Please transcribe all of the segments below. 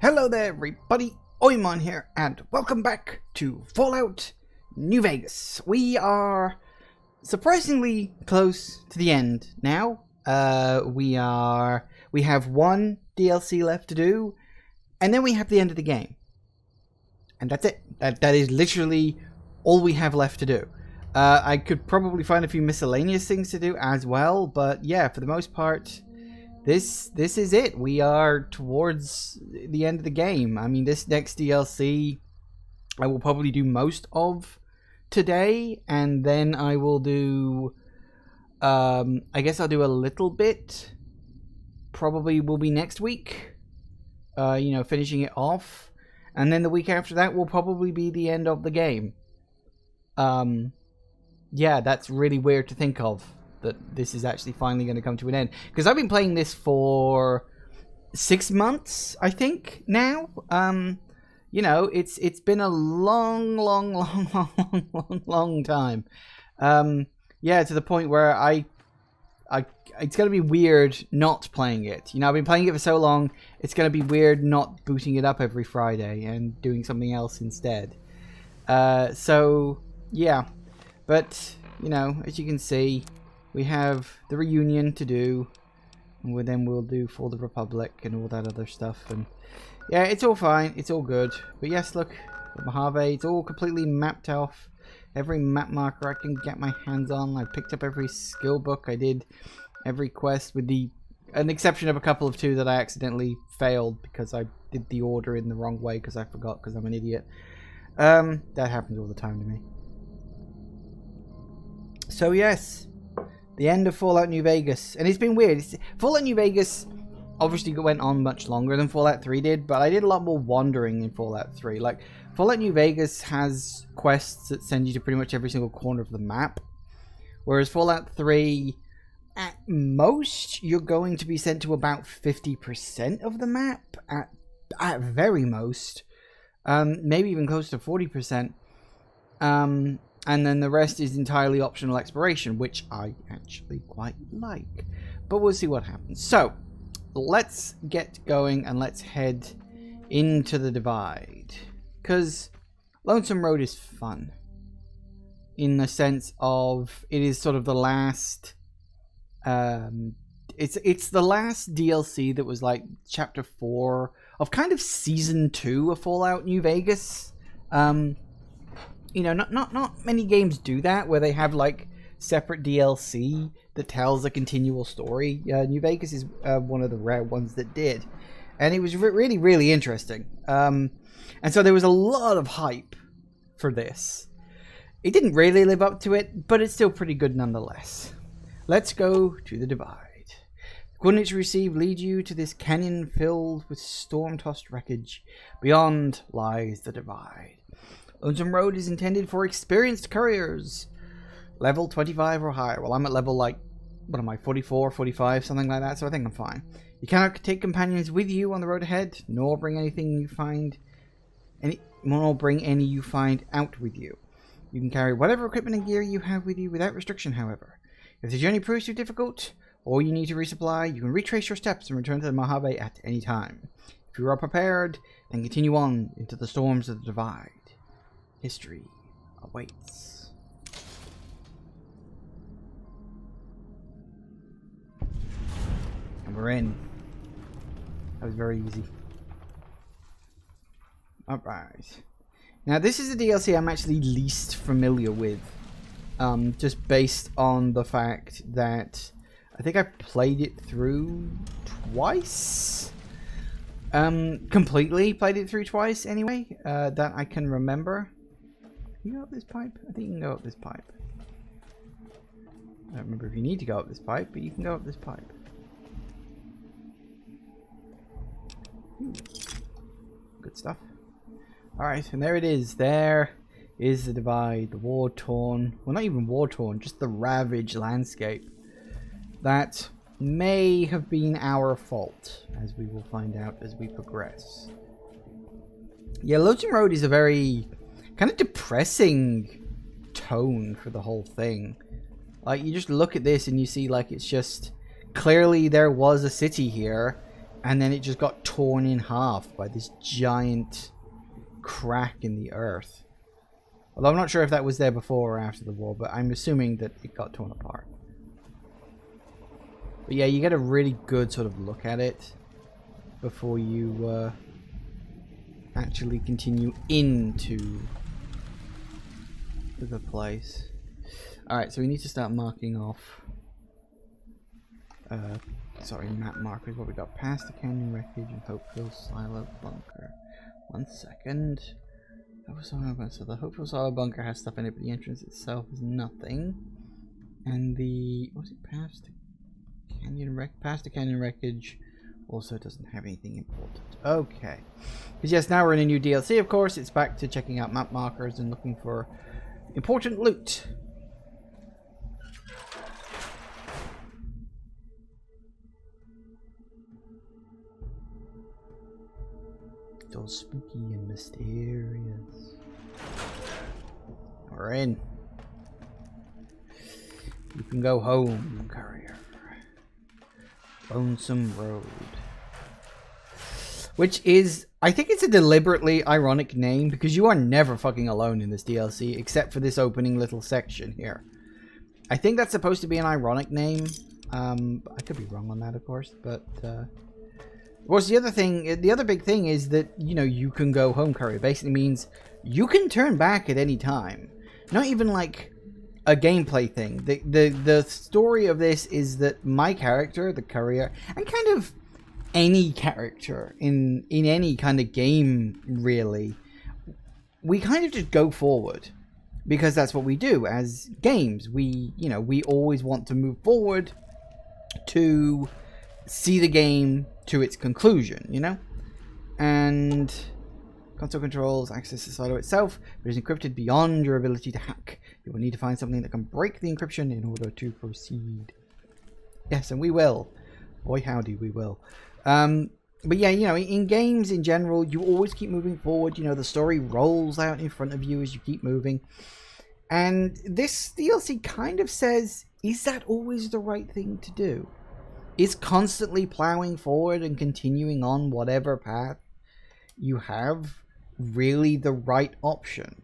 Hello there everybody, Oimon here, and welcome back to Fallout New Vegas. We are surprisingly close to the end now. We have one DLC left to do, and then we have the end of the game. And that's it. That is literally all we have left to do. I could probably find a few miscellaneous things to do as well, but yeah, for the most part, this is it. We are towards the end of the game. I mean, this next DLC I will probably do most of today, and then I will do I guess I'll do a little bit, probably will be next week, finishing it off, and then the week after that will probably be the end of the game. Yeah, that's really weird to think of, that this is actually finally going to come to an end. Because I've been playing this for 6 months, I think, now. It's been a long time. Yeah, to the point where it's going to be weird not playing it. I've been playing it for so long, it's going to be weird not booting it up every Friday and doing something else instead. So, yeah. But, as you can see, we have the reunion to do, and then we'll do For the Republic and all that other stuff. And yeah, it's all fine, it's all good. But yes, look, the Mojave, it's all completely mapped off. Every map marker I can get my hands on. I picked up every skill book. I did every quest, with an exception of a couple of two that I accidentally failed because I did the order in the wrong way because I forgot, because I'm an idiot. That happens all the time to me. So yes, the end of Fallout New Vegas. And it's been weird. Fallout New Vegas obviously went on much longer than Fallout 3 did, but I did a lot more wandering in Fallout 3. Like, Fallout New Vegas has quests that send you to pretty much every single corner of the map, whereas Fallout 3, at most, you're going to be sent to about 50% of the map, at very most. Maybe even close to 40%. And then the rest is entirely optional exploration, which I actually quite like. But we'll see what happens. So, let's get going and let's head into the Divide. Because Lonesome Road is fun. In the sense of, it is sort of the last... It's the last DLC that was like Chapter 4 of kind of Season 2 of Fallout New Vegas. Not many games do that, where they have like separate DLC that tells a continual story. New Vegas is one of the rare ones that did, and it was really, really interesting. And so there was a lot of hype for this. It didn't really live up to it, but it's still pretty good nonetheless. Let's go to the Divide. The coordinates you receive lead you to this canyon filled with storm-tossed wreckage. Beyond lies the Divide. Lonesome Road is intended for experienced couriers. Level 25 or higher. Well, I'm at level, like, what am I, 44, 45, something like that, so I think I'm fine. You cannot take companions with you on the road ahead, nor bring anything you find... nor bring any you find out with you. You can carry whatever equipment and gear you have with you without restriction, however. If the journey proves too difficult, or you need to resupply, you can retrace your steps and return to the Mojave at any time. If you are prepared, then continue on into the storms of the Divide. History awaits. And we're in. That was very easy. Alright. Now this is a DLC I'm actually least familiar with. Just based on the fact that I think I played it through twice. Completely played it through twice anyway. That I can remember. Can you go up this pipe? I think you can go up this pipe. I don't remember if you need to go up this pipe, but you can go up this pipe. Ooh. Good stuff. Alright, and there it is. There is the Divide. The war-torn... Well, not even war-torn, just the ravaged landscape. That may have been our fault, as we will find out as we progress. Yeah, Lonesome Road is a very... kind of depressing tone for the whole thing. Like, you just look at this and you see, like, it's just clearly there was a city here and then it just got torn in half by this giant crack in the earth. Although I'm not sure if that was there before or after the war, but I'm assuming that it got torn apart. But yeah, you get a really good sort of look at it before you actually continue into the place. Alright, so we need to start marking off map markers. What we got? Past the canyon wreckage and Hopeville Silo Bunker. 1 second. So the Hopeville Silo Bunker has stuff in it, but the entrance itself is nothing. And the past the canyon wreckage also doesn't have anything important. Okay. Because yes, now we're in a new DLC, of course. It's back to checking out map markers and looking for important loot. It's all spooky and mysterious. We're in. You can go home, courier. Lonesome Road. Which is, I think it's a deliberately ironic name, because you are never fucking alone in this DLC, except for this opening little section here. I think that's supposed to be an ironic name. I could be wrong on that, of course, but of course the other big thing is that, you know, you can go home, courier. Basically means you can turn back at any time. Not even like a gameplay thing. The story of this is that my character, the courier, and kind of any character in any kind of game, really, we kind of just go forward because that's what we do as games. We always want to move forward to see the game to its conclusion, you know? And console controls access the silo itself, but is encrypted beyond your ability to hack. You will need to find something that can break the encryption in order to proceed. Yes, and we will. Boy howdy, we will. But yeah, you know, in games in general, you always keep moving forward. You know, the story rolls out in front of you as you keep moving. And this DLC kind of says, is that always the right thing to do? Is constantly plowing forward and continuing on whatever path you have really the right option?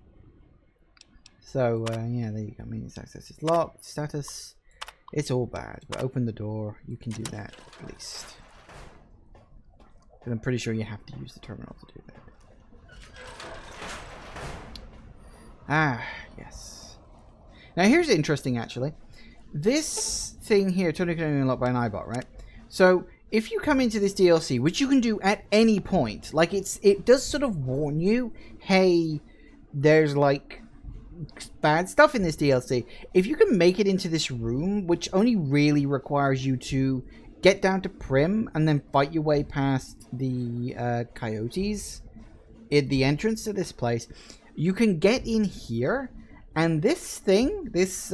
So, yeah, there you go. Means access is locked. Status, it's all bad. But open the door. You can do that, at least. Because I'm pretty sure you have to use the terminal to do that. Ah, yes. Now, here's interesting, actually. This thing here, totally can only unlock by an iBot, right? So, if you come into this DLC, which you can do at any point, like it does sort of warn you, hey, there's like bad stuff in this DLC. If you can make it into this room, which only really requires you to get down to Prim and then fight your way past the coyotes at the entrance to this place, you can get in here. And this thing, this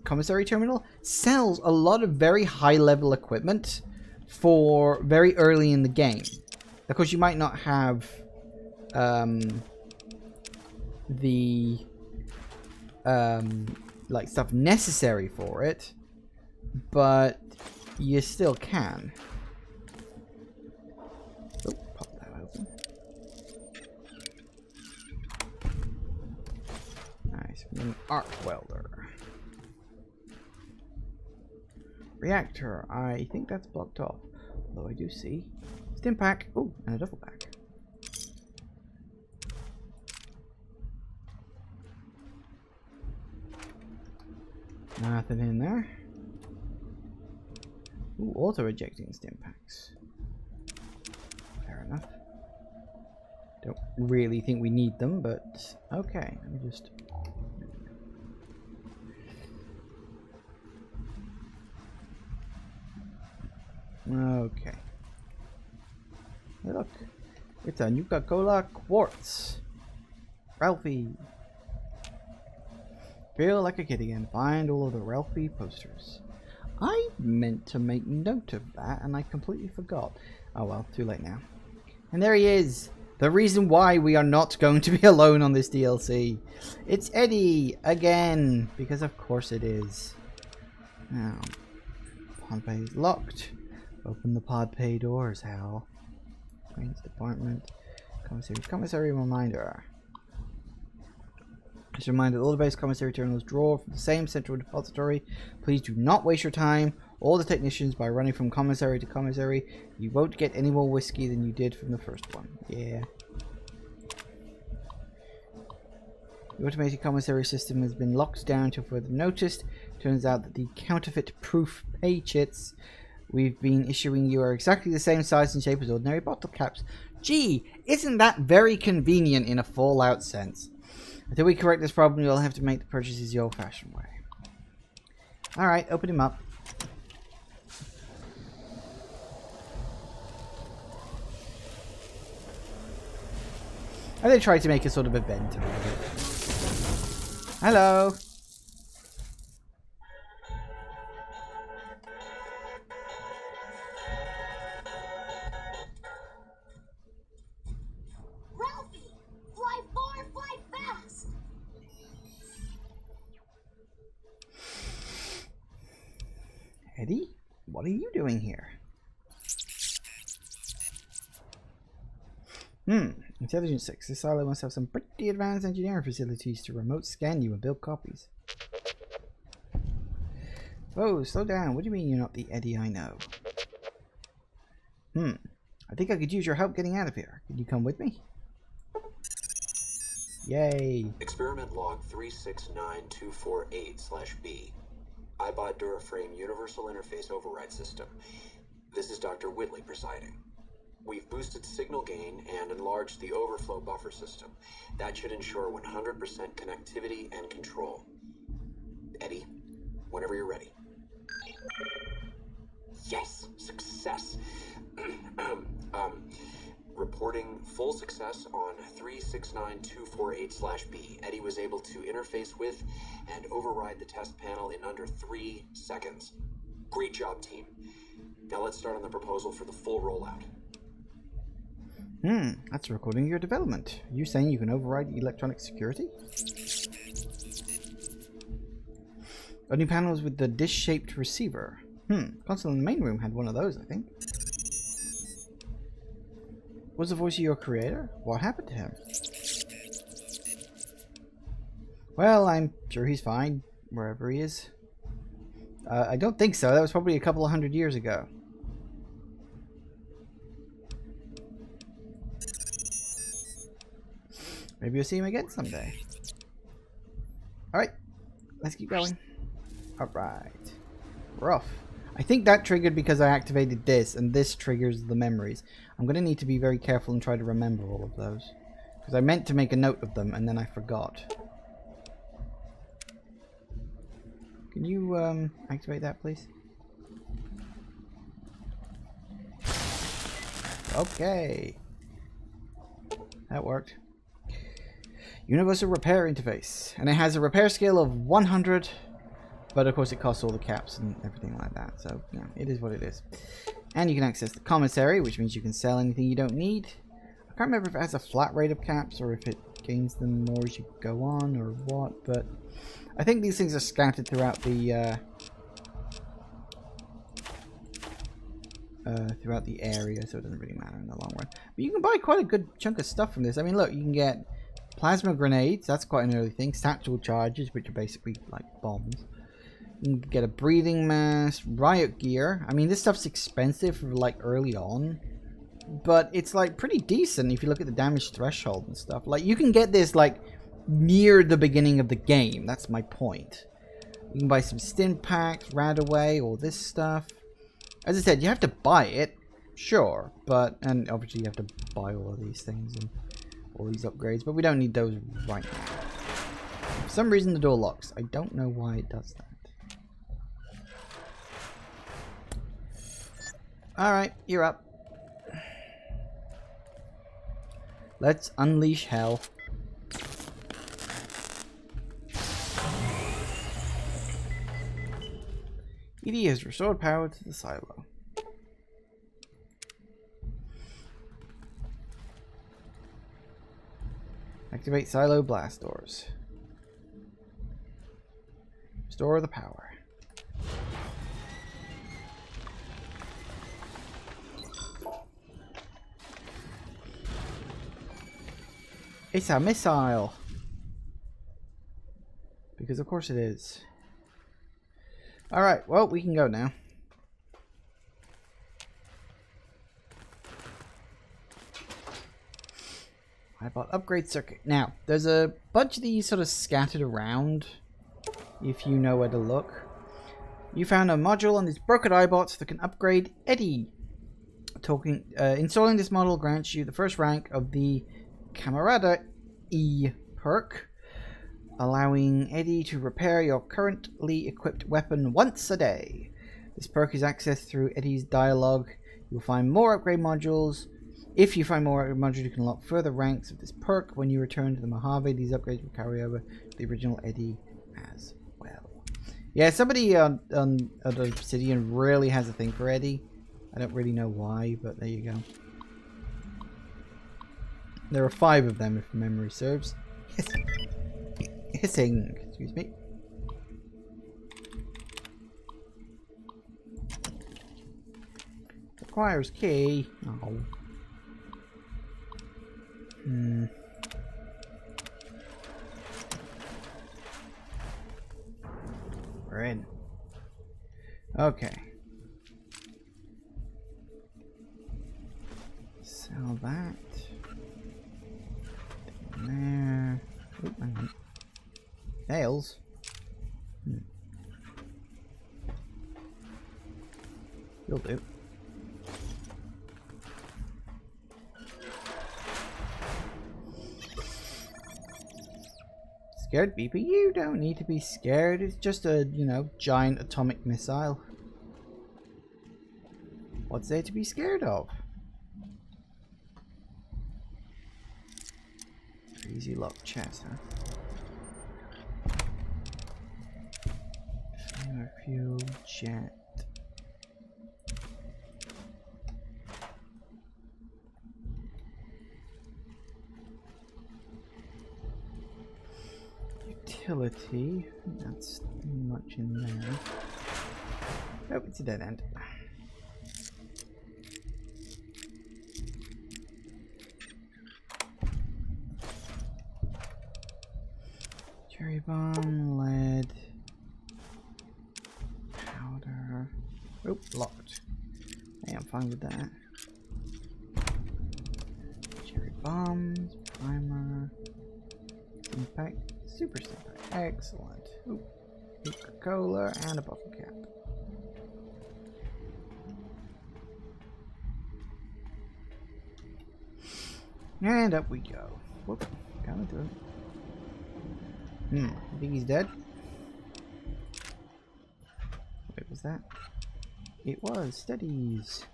commissary terminal, sells a lot of very high-level equipment for very early in the game. Of course, you might not have the like stuff necessary for it, but you still can. Oh, pop that open. Nice, an arc welder. Reactor, I think that's blocked off. Although I do see stim pack. Oh, and a duffel bag. Nothing in there. Ooh, auto ejecting stim packs. Fair enough. Don't really think we need them, but okay. Let me just. Okay. Hey, look. It's a Nuka-Cola quartz. Ralphie. Feel like a kid again. Find all of the Ralphie posters. I meant to make note of that, and I completely forgot. Oh well, too late now. And there he is. The reason why we are not going to be alone on this DLC. It's Eddie again. Because of course it is. Now, Pawn Bay is locked. Open the pod pay doors, Hal. Queen's Department. Commissary reminder. Just a reminder, all the base commissary terminals draw from the same central depository. Please do not waste your time, all the technicians, by running from commissary to commissary. You won't get any more whiskey than you did from the first one. Yeah. The automated commissary system has been locked down until further notice. Turns out that the counterfeit-proof pay chits we've been issuing you are exactly the same size and shape as ordinary bottle caps. Gee, isn't that very convenient in a Fallout sense? Until we correct this problem, you'll have to make the purchases the old-fashioned way. Alright, open him up. And they tried to make a sort of event out of it. Hello! Eddie, what are you doing here? Intelligence 6. This silo must have some pretty advanced engineering facilities to remote scan you and build copies. Whoa, slow down. What do you mean you're not the Eddie I know? I think I could use your help getting out of here. Could you come with me? Yay. Experiment log 369248/B. iBot Duraframe Universal Interface Override System. This is Dr. Whitley presiding. We've boosted signal gain and enlarged the overflow buffer system. That should ensure 100% connectivity and control. Eddie, whenever you're ready. Yes, success. Reporting full success on 369248/B. Eddie was able to interface with and override the test panel in under 3 seconds. Great job, team. Now let's start on the proposal for the full rollout. That's recording your development. Are you saying you can override electronic security? Only panels with the dish-shaped receiver. Console in the main room had one of those, I think. Was the voice of your creator? What happened to him? Well, I'm sure he's fine, wherever he is. I don't think so. That was probably a couple of 100 years ago. Maybe you'll see him again someday. Alright, let's keep going. Alright. We're off. I think that triggered because I activated this, and this triggers the memories. I'm going to need to be very careful and try to remember all of those. Because I meant to make a note of them, and then I forgot. Can you activate that, please? Okay. That worked. Universal repair interface. And it has a repair scale of 100. But of course it costs all the caps and everything like that. So, yeah, it is what it is. And you can access the commissary, which means you can sell anything you don't need. I can't remember if it has a flat rate of caps or if it gains them more as you go on or what. But I think these things are scattered throughout the area, so it doesn't really matter in the long run. But you can buy quite a good chunk of stuff from this. I mean, look, you can get plasma grenades. That's quite an early thing. Satchel charges, which are basically like bombs. You can get a breathing mask, riot gear. I mean, this stuff's expensive for like early on, but it's like pretty decent if you look at the damage threshold and stuff. Like, you can get this like near the beginning of the game. That's my point. You can buy some stim packs, Radaway, all this stuff. As I said, you have to buy it, sure, and obviously you have to buy all of these things and all these upgrades, but we don't need those right now. For some reason the door locks. I don't know why it does that. Alright, you're up. Let's unleash hell. ED has restored power to the silo. Activate silo blast doors. Restore the power. It's a missile. Because of course it is. Alright, well, we can go now. I bought upgrade circuit. Now, there's a bunch of these sort of scattered around, if you know where to look. You found a module on these broken iBots that can upgrade Eddie. Installing this model grants you the first rank of the Camarada E perk, allowing Eddie to repair your currently equipped weapon once a day. This perk is accessed through Eddie's dialogue. You'll find more upgrade modules. If you find more upgrade modules, you can unlock further ranks of this perk. When you return to the Mojave, these upgrades will carry over the original Eddie as well. Yeah, somebody on Obsidian really has a thing for Eddie. I don't really know why, but there you go. There are 5 of them, if memory serves. Hissing, excuse me. Requires key. Oh. We're in. Okay. Sell that. There. Oop, hang on. Nails. You'll do. Scared people? You don't need to be scared. It's just a, you know, giant atomic missile. What's there to be scared of? Easy lock chest, huh? Flamer fuel jet. Utility. That's much in there. Oh, it's a dead end. Cherry bomb, lead, powder. Oh, locked. Hey, I'm fine with that. Cherry bombs, primer, impact, super impact. Excellent. Ooh, Coca-Cola and a bottle cap. And up we go. Whoop, coming through. I think he's dead. What was that? It was steadies.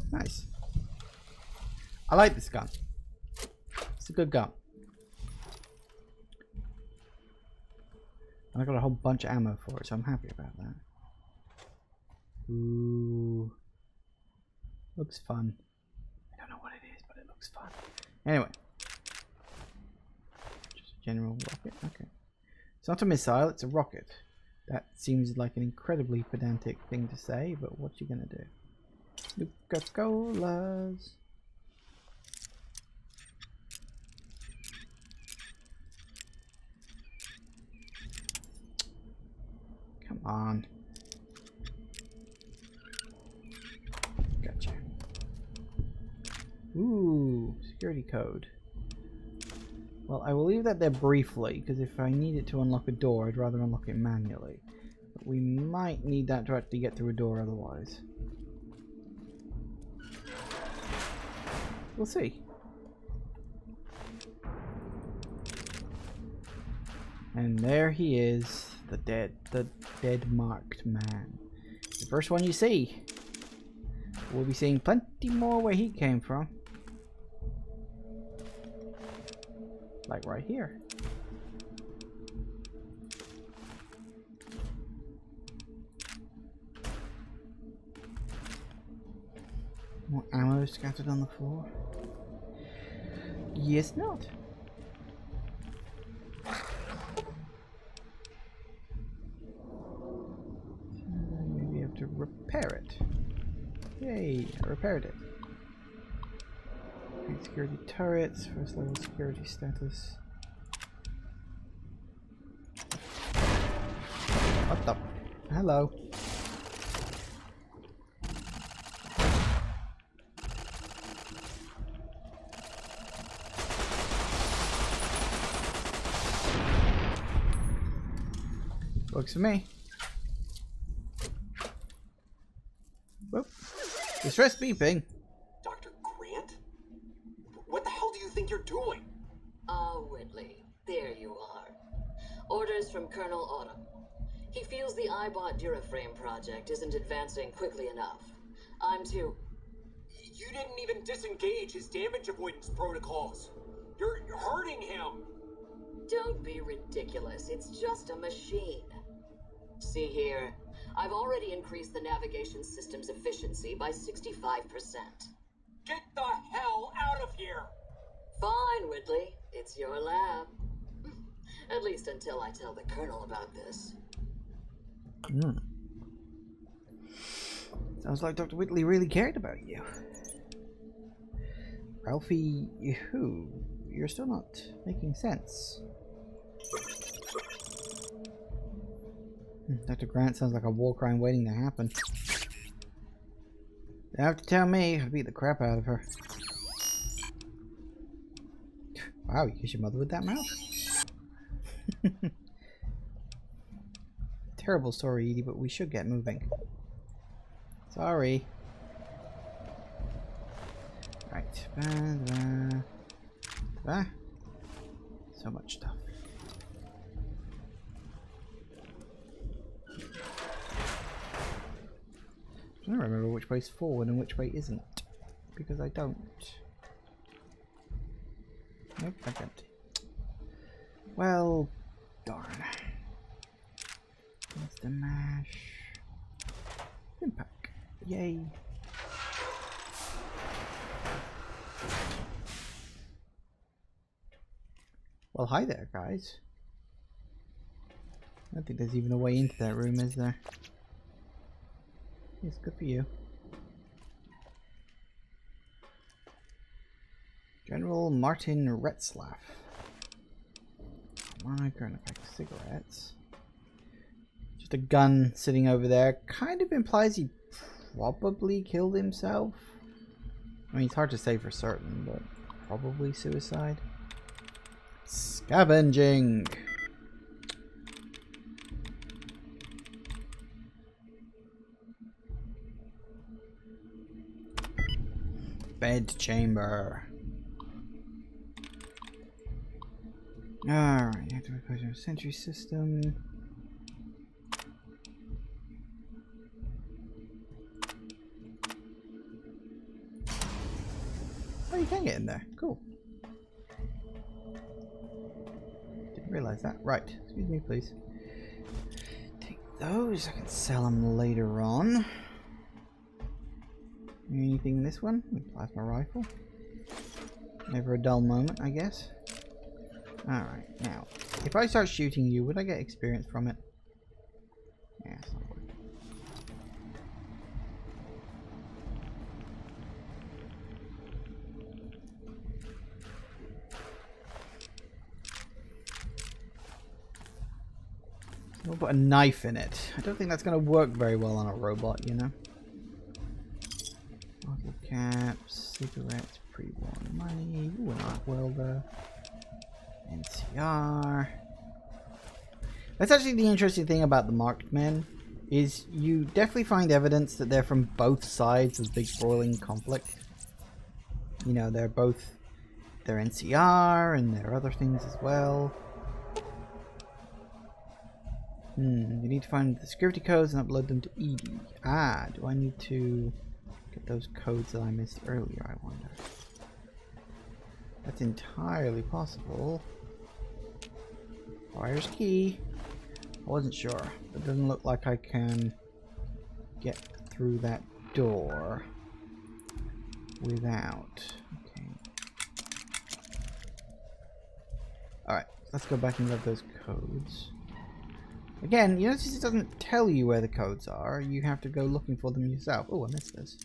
Nice. I like this gun. It's a good gun. And I got a whole bunch of ammo for it, so I'm happy about that. Ooh. Looks fun. I don't know what it is, but it looks fun. Anyway. Just a general rocket. Okay. It's not a missile, it's a rocket. That seems like an incredibly pedantic thing to say, but what you gonna do? Coca-Colas. Come on. Gotcha. Ooh, security code. Well, I will leave that there briefly, because if I need it to unlock a door, I'd rather unlock it manually. But we might need that to actually get through a door otherwise. We'll see. And there he is, the dead marked man. The first one you see. We'll be seeing plenty more where he came from. Like right here. More ammo scattered on the floor? Yes, not. Maybe I have to repair it. Yay, I repaired it. Okay, security turrets, first level security status. What the? Hello. Works for me. Whoop. Distress beeping. Dr. Grant? What the hell do you think you're doing? Whitley, there you are. Orders from Colonel Autumn. He feels the iBot Duraframe project isn't advancing quickly enough. I'm to... You didn't even disengage his damage avoidance protocols. You're hurting him. Don't be ridiculous. It's just a machine. See here. I've already increased the navigation system's efficiency by 65%. Get the hell out of here! Fine, Whitley. It's your lab. At least until I tell the Colonel about this. Sounds like Dr. Whitley really cared about you. Ralphie, who? You're still not making sense. Dr. Grant sounds like a war crime waiting to happen. You have to tell me how to beat the crap out of her. Wow, you kiss your mother with that mouth? Terrible story, Edie, but we should get moving. Sorry. Right. So much stuff. I don't remember which way's forward and which way isn't. Because I don't. Nope, that's empty. Well, darn. That's the mash. Impact. Yay. Well, hi there, guys. I don't think there's even a way into that room, is there? It's good for you. General Martin Retzlaff. Moniker and a pack of cigarettes. Just a gun sitting over there. Kind of implies he probably killed himself. I mean, it's hard to say for certain, but probably suicide. Scavenging. Bed chamber. Alright, you have to replace your sentry system. Oh, you can get in there. Cool. Didn't realize that. Right. Excuse me, please. Take those. I can sell them later on. Anything in this one? Plasma rifle. Never a dull moment, I guess. Alright, now, if I start shooting you, would I get experience from it? Yeah, it's not working. We'll put a knife in it. I don't think that's going to work very well on a robot, you know? Bottle caps, cigarettes, pre-worn money. Ooh, an arc welder. NCR. That's actually the interesting thing about the marked men, is you definitely find evidence that they're from both sides of the big brawling conflict. You know, they're NCR and there are other things as well. You need to find the security codes and upload them to Edie. Ah, do I need to get those codes that I missed earlier, I wonder? That's entirely possible. Wires key. I wasn't sure. It doesn't look like I can get through that door. without. Okay. Alright, let's go back and grab those codes. Again, you notice it doesn't tell you where the codes are. You have to go looking for them yourself. Oh, I missed this.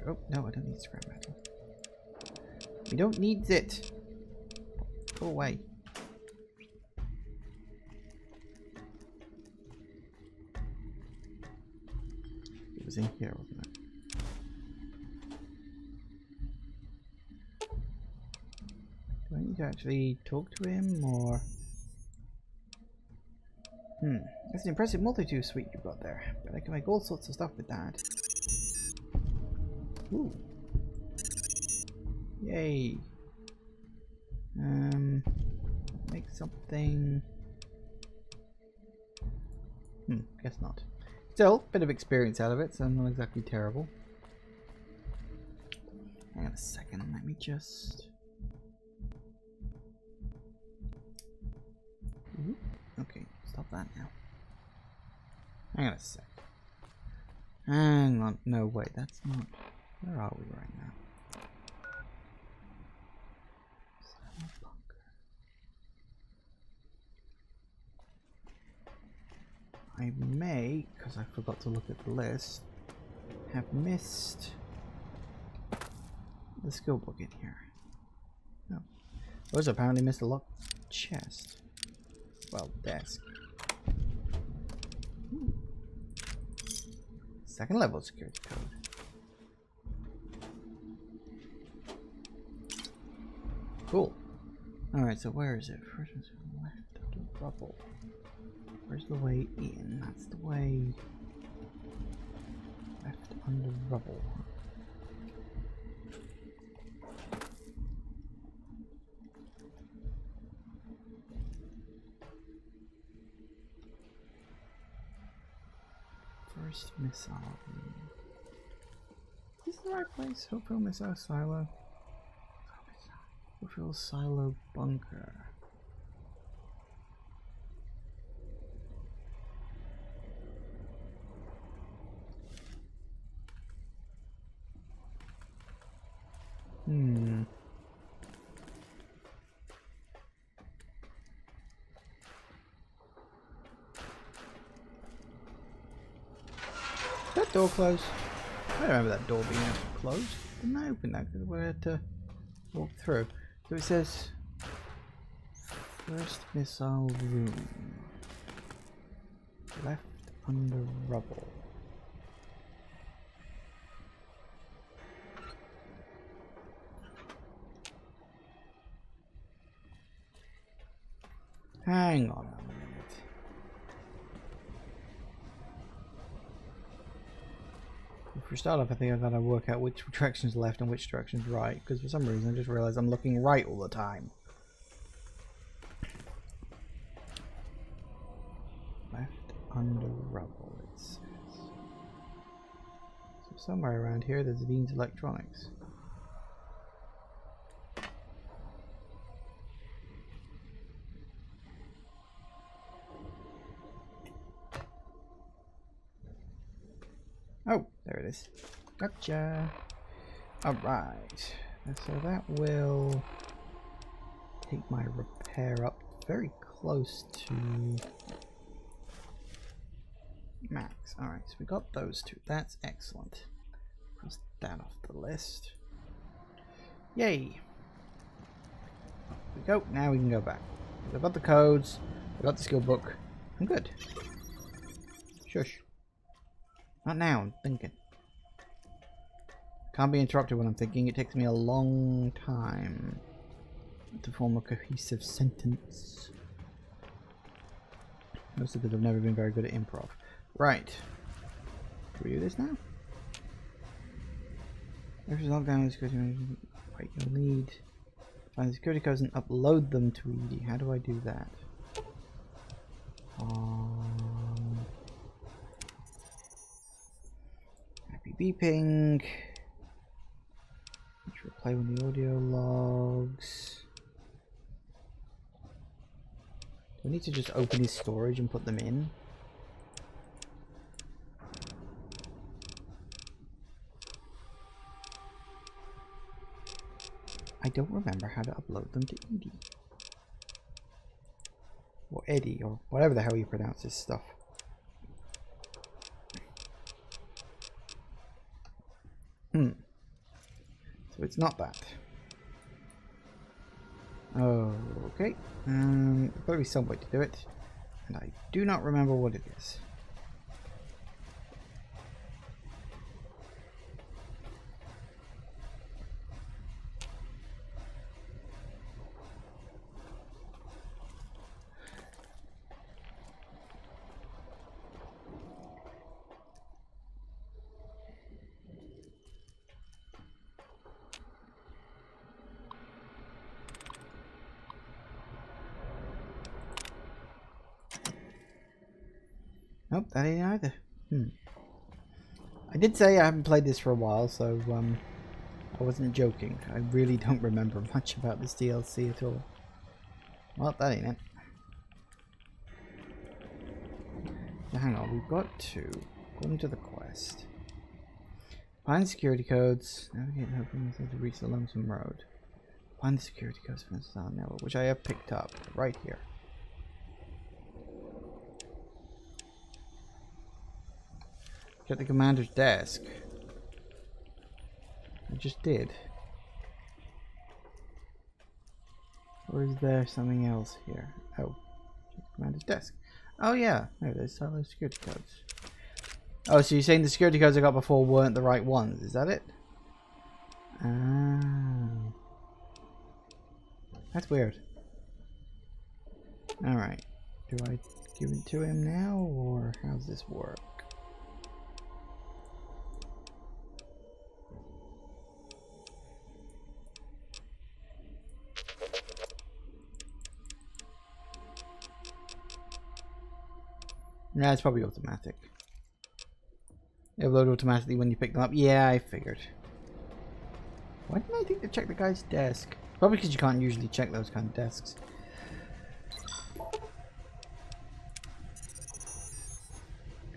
Oh, no, I don't need scrap metal. We don't need it. Go away. It was in here, wasn't it? Do I need to actually talk to him, or... That's an impressive multi-tool suite you've got there. But I can make all sorts of stuff with that. Ooh. Yay. Make something... guess not. Still, bit of experience out of it, so not exactly terrible. Hang on a second, let me just... Ooh. Okay, stop that now. Hang on a sec. Hang on, no wait, that's not... Where are we right now? I may, because I forgot to look at the list, have missed the skill book in here. No. I also apparently missed a locked chest. Well, desk. Second level security code. Cool. Alright, so where is it? First one's left of the rubble. Where's the way in? That's the way left under rubble. First missile. Is this the right place? Hopeful missile silo. Hopeful silo bunker. Is that door closed? I don't remember that door being closed. Didn't I open that because we had to walk through? So it says first missile room. Left under rubble. Hang on a minute. For start off, I think I've got to work out which direction's left and which direction's right, because for some reason I just realized I'm looking right all the time. Left under rubble, it says. So somewhere around here there's Dean's Electronics. Oh, there it is. Gotcha. Alright. So that will take my repair up very close to max. Alright, so we got those two. That's excellent. Cross that off the list. Yay. There we go. Now we can go back. I've got the codes. I've got the skill book. I'm good. Shush. Not now, I'm thinking. Can't be interrupted when I'm thinking. It takes me a long time to form a cohesive sentence. Mostly because I've never been very good at improv. Right. Can we do this now? There's lockdown the security management. Wait, you'll need find the security codes and upload them to ED. How do I do that? Happy beeping. Which will play when the audio logs. Do I need to just open his storage and put them in? I don't remember how to upload them to Edie. Or Eddie, or whatever the hell you pronounce this stuff. So it's not that. Okay. There's got to be some way to do it. And I do not remember what it is. Nope, that ain't either. I did say I haven't played this for a while, so I wasn't joking. I really don't remember much about this DLC at all. Well, that ain't it. Now, hang on, we've got to go into the quest. Find the security codes. Navigate and open to reach the Lonesome Road. Find the security codes from the Silent Network, which I have picked up right here. Check the commander's desk. I just did. Or is there something else here? Oh, check the commander's desk. Oh yeah, there it is. Silo security codes. Oh, so you're saying the security codes I got before weren't the right ones? Is that it? Ah, that's weird. All right. Do I give it to him now, or how's this work? Nah, it's probably automatic. They upload automatically when you pick them up. Yeah, I figured. Why didn't I think to check the guy's desk? Probably because you can't usually check those kind of desks.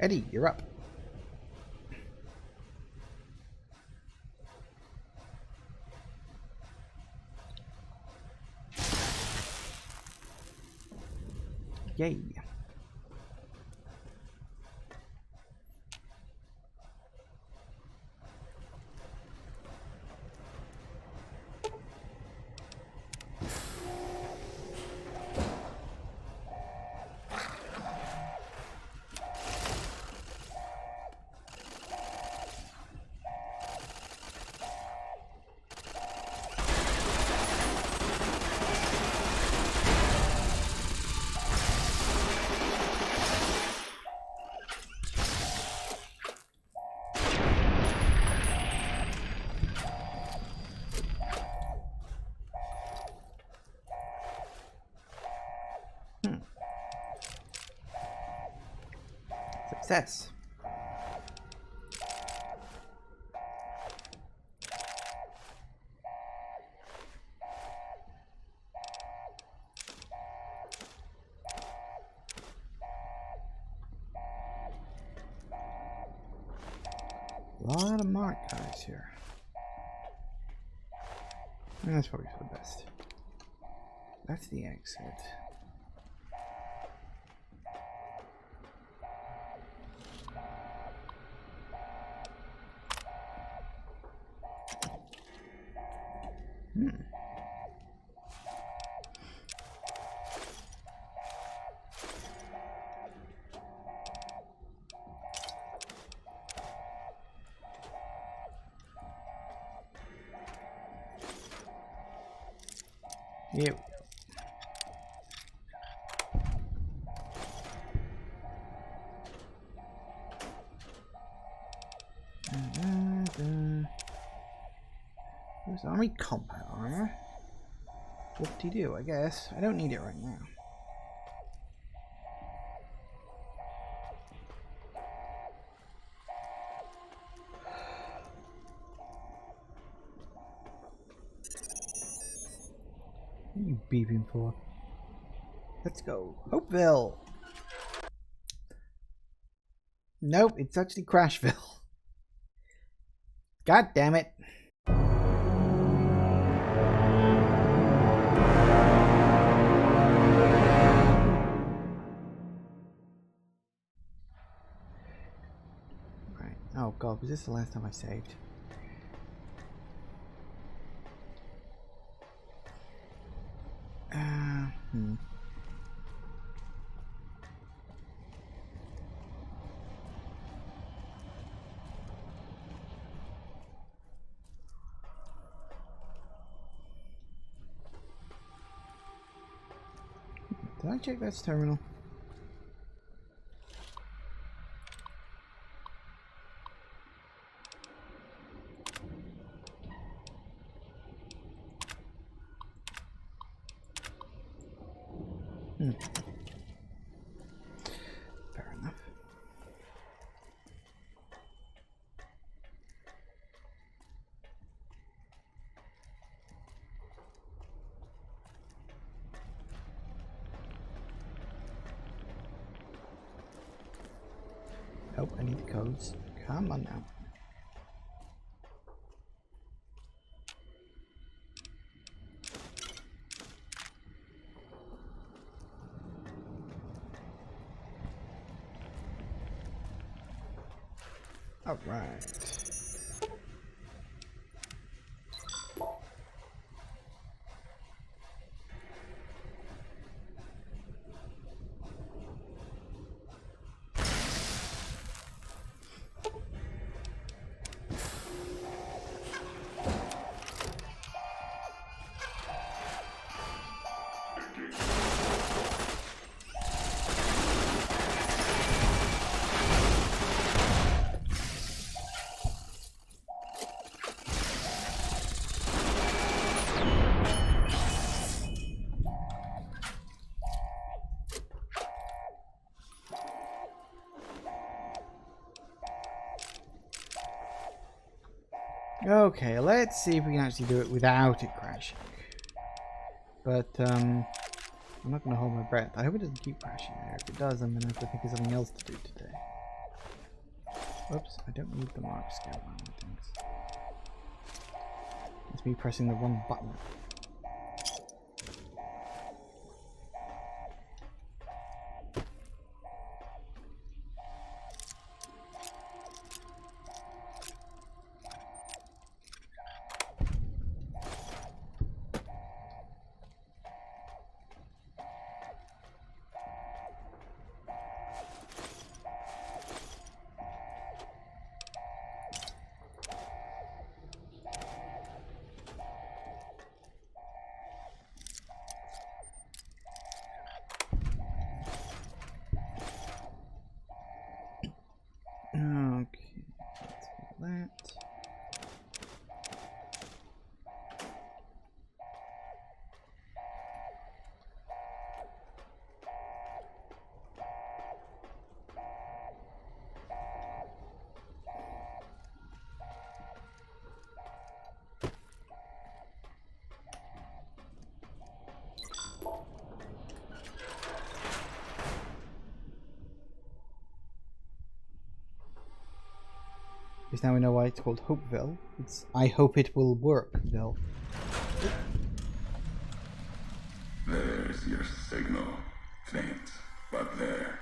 Eddie, you're up. Yay. Success. A lot of mark guys here. And that's probably for the best. That's the exit. Yep. There's army combat armor. What do you do? I guess I don't need it right now. What are you beeping for? Let's go. Hopeville. Nope, it's actually Crashville. God damn it. Right. Oh god, was this the last time I saved? Did I check that's terminal? Fair enough. Oh, I need the codes. Come on now. All right. Okay, let's see if we can actually do it without it crashing. But, I'm not going to hold my breath. I hope it doesn't keep crashing there. If it does, I'm going to have to think of something else to do today. Oops, I don't need the mark scale on things. It's me pressing the wrong button. Okay, let's do that. Because now we know why it's called Hopeville. It's I hope it will work-ville. There's your signal. Faint, but there.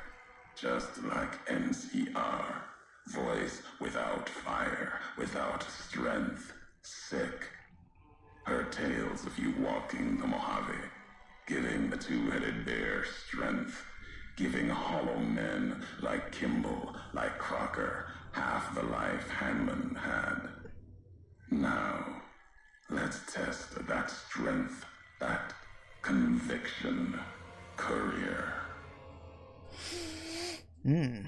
Just like NCR. Voice without fire, without strength. Sick. Heard tales of you walking the Mojave, giving the two-headed bear strength, giving hollow men like Kimball, like Crocker, half the life Hanman had. Now, let's test that strength, that conviction, courier. You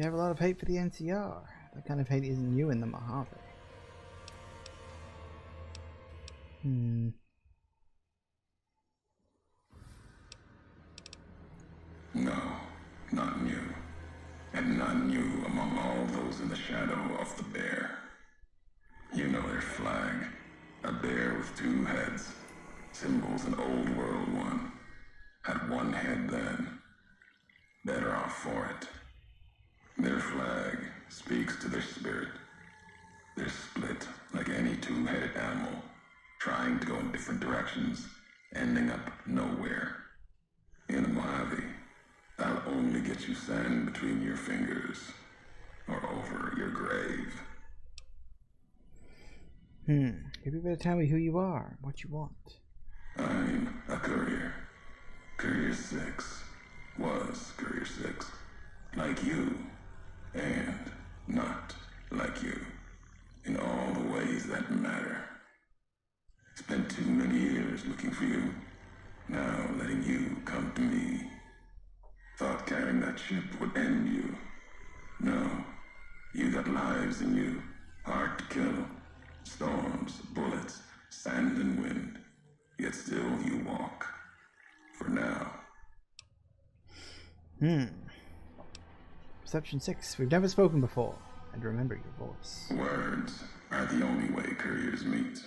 have a lot of hate for the NCR. That kind of hate isn't new in the Mojave. No, not new. And none new among all those in the shadow of the bear. You know their flag. A bear with two heads. Symbols an old world one. one head then. Better off for it. Their flag speaks to their spirit. They're split like any two-headed animal, trying to go in different directions, ending up nowhere. In a Mojave, I'll only get you sand between your fingers, or over your grave. Maybe you better tell me who you are, what you want. I'm a courier. Courier 6 was Courier 6. Like you, and not like you. In all the ways that matter. Spent too many years looking for you. Now letting you come to me. Thought carrying that ship would end you. No. You got lives in you. Hard to kill. Storms, bullets, sand and wind. Yet still you walk. For now. Perception 6. We've never spoken before. And remember your voice. Words are the only way couriers meet.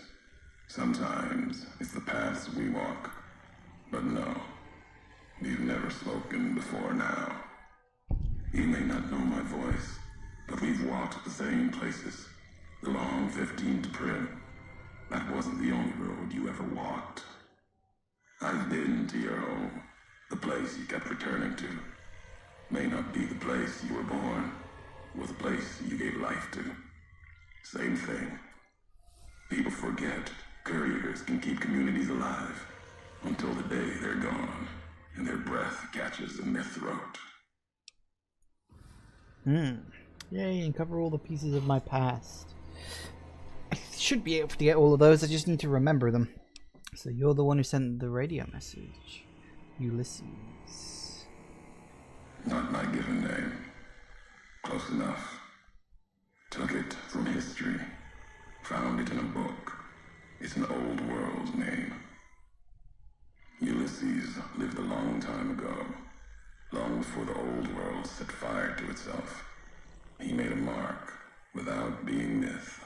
Sometimes it's the paths we walk. But no. We've never spoken before now. You may not know my voice, but we've walked the same places. The long 15 to Prim. That wasn't the only road you ever walked. I've been to your home, the place you kept returning to. May not be the place you were born, or the place you gave life to. Same thing. People forget couriers can keep communities alive until the day they're gone and their breath catches in their throat. Yay, and cover all the pieces of my past. I should be able to get all of those, I just need to remember them. So you're the one who sent the radio message. Ulysses. Not my given name. Close enough. Took it from history. Found it in a book. It's an old world name. Ulysses lived a long time ago. Long before the old world set fire to itself. He made a mark without being myth.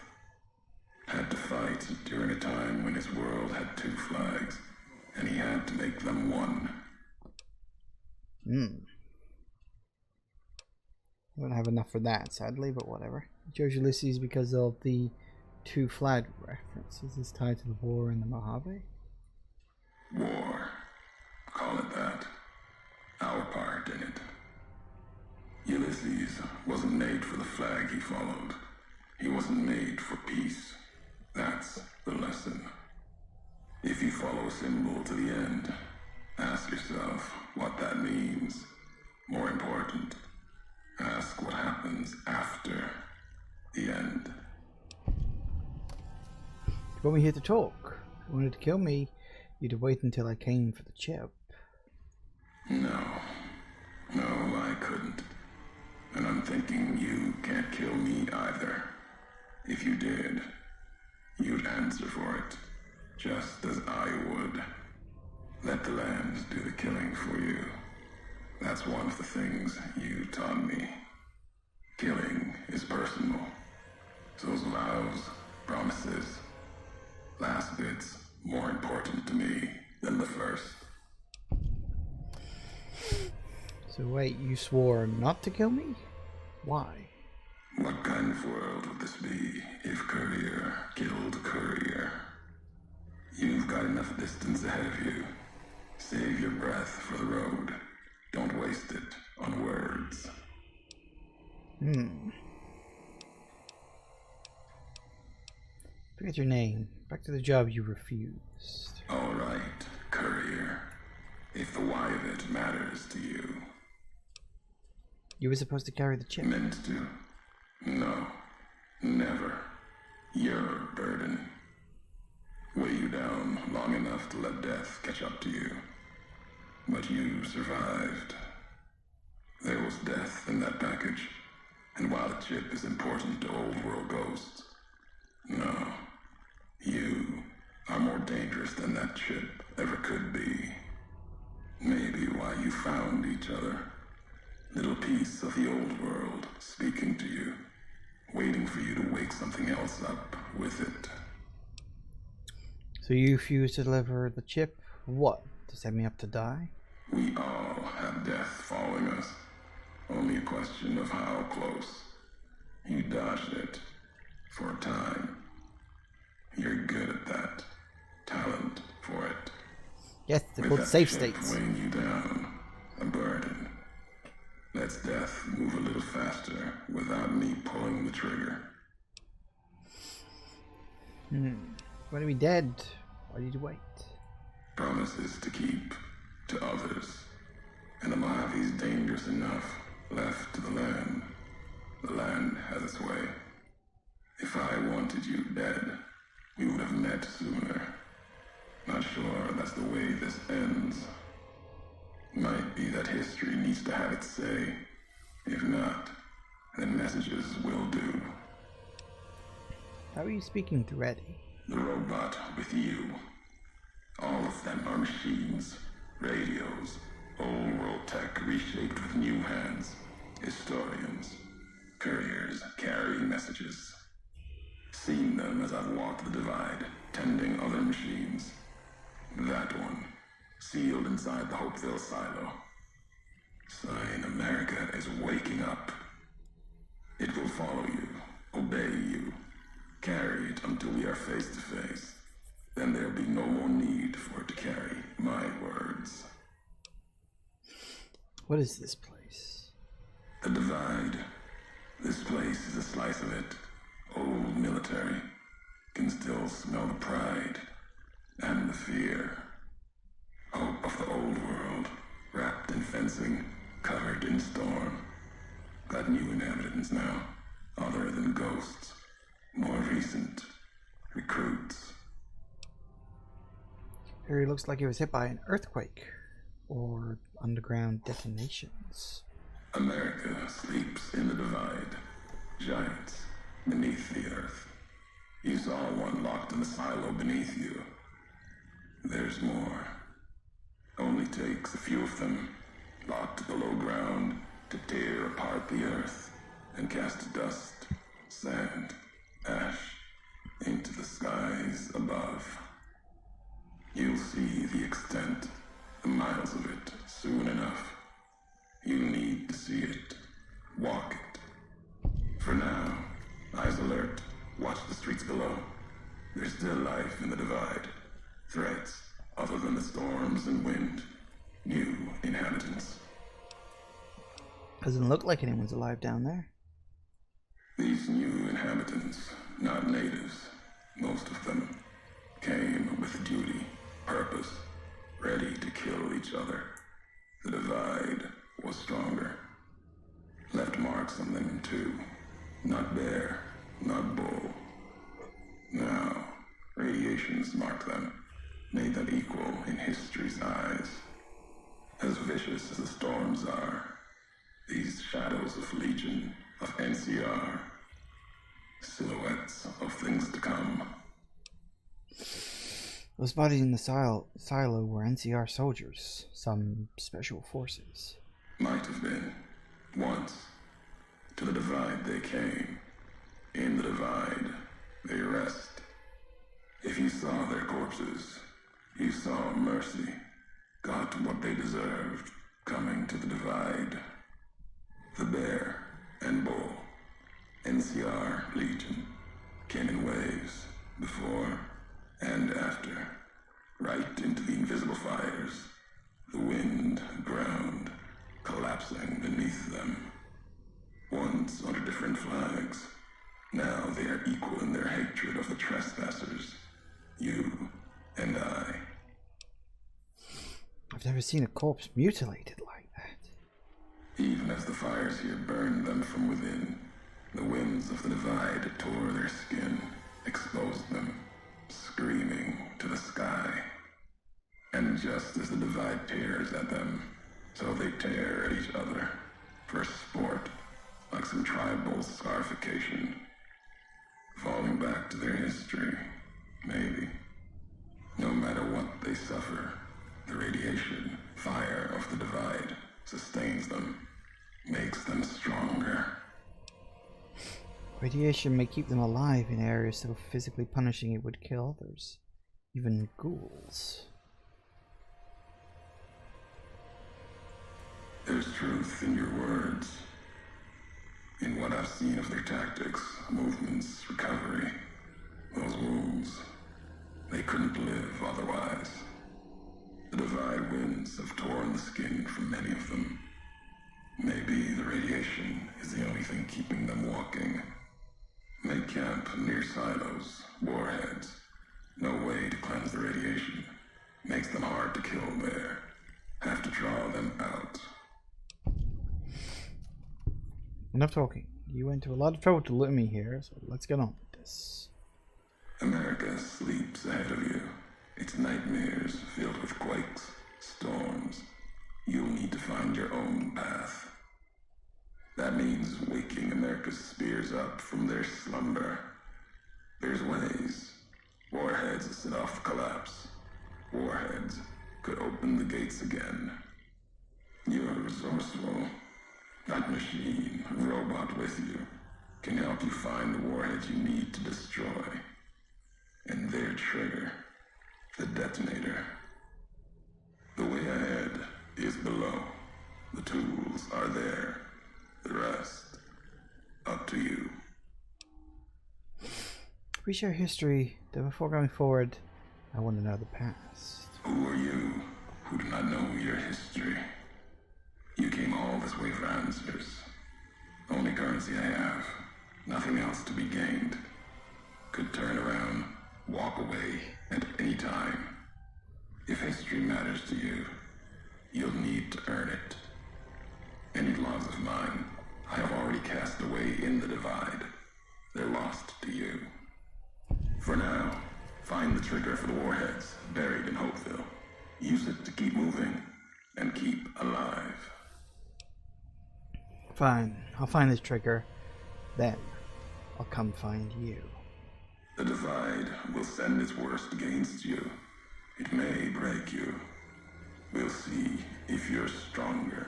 Had to fight during a time when his world had two flags, and he had to make them one. I don't have enough for that, sadly, but whatever. I chose Ulysses because of the two flag references. Is tied to the war in the Mojave? War. Call it that. Our part in it. Ulysses wasn't made for the flag he followed. He wasn't made for peace. That's the lesson. If you follow a symbol to the end, ask yourself what that means. More important, ask what happens after the end. You brought me here to talk. If you wanted to kill me, you'd have waited until I came for the chip. No, I couldn't. And I'm thinking you can't kill me either. If you did, you'd answer for it, just as I would. Let the land do the killing for you. That's one of the things you taught me. Killing is personal. Those vows, promises, last bit's more important to me than the first. So wait, you swore not to kill me? Why? What kind of world would this be if Courier killed Courier? You've got enough distance ahead of you. Save your breath for the road. Don't waste it on words. Forget your name. Back to the job you refused. All right, Courier. If the why of it matters to you. You were supposed to carry the chip. Meant to? No. Never. Your burden. Weigh you down long enough to let death catch up to you. But you survived. There was death in that package. And while the chip is important to old world ghosts, no. You are more dangerous than that chip ever could be. Maybe why you found each other. Little piece of the old world speaking to you, waiting for you to wake something else up with it. So you refused to deliver the chip? What? To set me up to die? We all have death following us. Only a question of how close. You dodged it. For a time. You're good at that. Talent for it. Yes, they're With called that safe ship states. weighing you down. A burden. Lets death move a little faster without me pulling the trigger. When are we dead? Why did you wait? Promises to keep to others. And a Mojave's dangerous enough left to the land. The land has its way. If I wanted you dead, we would have met sooner. Not sure that's the way this ends. Might be that history needs to have its say. If not, then messages will do. How are you speaking to Eddie? The robot with you. All of them are machines, radios, old world tech reshaped with new hands. Historians, couriers carrying messages. Seen them as I've walked the divide, tending other machines. That one, sealed inside the Hopeville silo. Sign America is waking up. It will follow you, obey you, carry it until we are face to face. Then there'll be no more need for it to carry my words. What is this place? The divide. This place is a slice of it. Old military. Can still smell the pride and the fear. Hope of the old world, wrapped in fencing, covered in storm. Got new inhabitants now, other than ghosts. More recent. Recruits. Harry looks like he was hit by an earthquake or underground detonations. America sleeps in the divide. Giants beneath the earth. You saw one locked in the silo beneath you. There's more. Only takes a few of them, locked below ground, to tear apart the earth and cast dust, sand, ash into the skies above. You'll see the extent, the miles of it, soon enough. You need to see it. Walk it. For now, eyes alert. Watch the streets below. There's still life in the divide. Threats, other than the storms and wind. New inhabitants. Doesn't look like anyone's alive down there. These new inhabitants, not natives, most of them, came with duty, purpose, ready to kill each other. The divide was stronger. Left marks on them too. Not bear, not bull. Now, radiations marked them, made them equal in history's eyes. As vicious as the storms are, these shadows of Legion, of NCR, silhouettes of things to come. Those bodies in the silo were NCR soldiers, some special forces. Might have been. Once. To the divide they came. In the divide, they rest. If you saw their corpses, you saw mercy. Got what they deserved, coming to the divide. The bear and bull, NCR Legion, came in waves, before and after, right into the invisible fires. The wind, ground, collapsing beneath them. Once under different flags, now they are equal in their hatred of the trespassers. You and I. I've never seen a corpse mutilated like that. Even as the fires here burned them from within, the winds of the divide tore their skin, exposed them, screaming to the sky. And just as the divide tears at them, so they tear at each other, for sport, like some tribal scarification. Falling back to their history, maybe. No matter what they suffer, the radiation, fire of the divide sustains them, makes them stronger. Radiation may keep them alive in areas so physically punishing it would kill others, even ghouls. there's truth in your words. In what I've seen of their tactics, movements, recovery, those wolves, they couldn't live otherwise. The Divide winds have torn the skin from many of them. Maybe the radiation is the only thing keeping them walking. They camp near silos, warheads. No way to cleanse the radiation. Makes them hard to kill there. Have to draw them out. Enough talking. You went to a lot of trouble to lure me here, so let's get on with this. America sleeps ahead of you. Its nightmares filled with quakes, storms. You'll need to find your own path. That means waking America's spears up from their slumber. There's ways. Warheads set off collapse. Warheads could open the gates again. You're resourceful. That machine, robot with you, can help you find the warheads you need to destroy. And their trigger, the detonator. The way ahead is below. The tools are there. The rest, up to you. We share history, though before going forward, I want to know the past. Who are you who do not know your history? You came all this way for answers. Only currency I have. Nothing else to be gained. Could turn around, walk away at any time. If history matters to you, you'll need to earn it. Any logs of mine, I have already cast away in the Divide. They're lost to you. For now, find the trigger for the warheads buried in Hopeville. Use it to keep moving and keep alive. Fine, I'll find this trigger. Then, I'll come find you. The Divide will send its worst against you. It may break you. We'll see if you're stronger.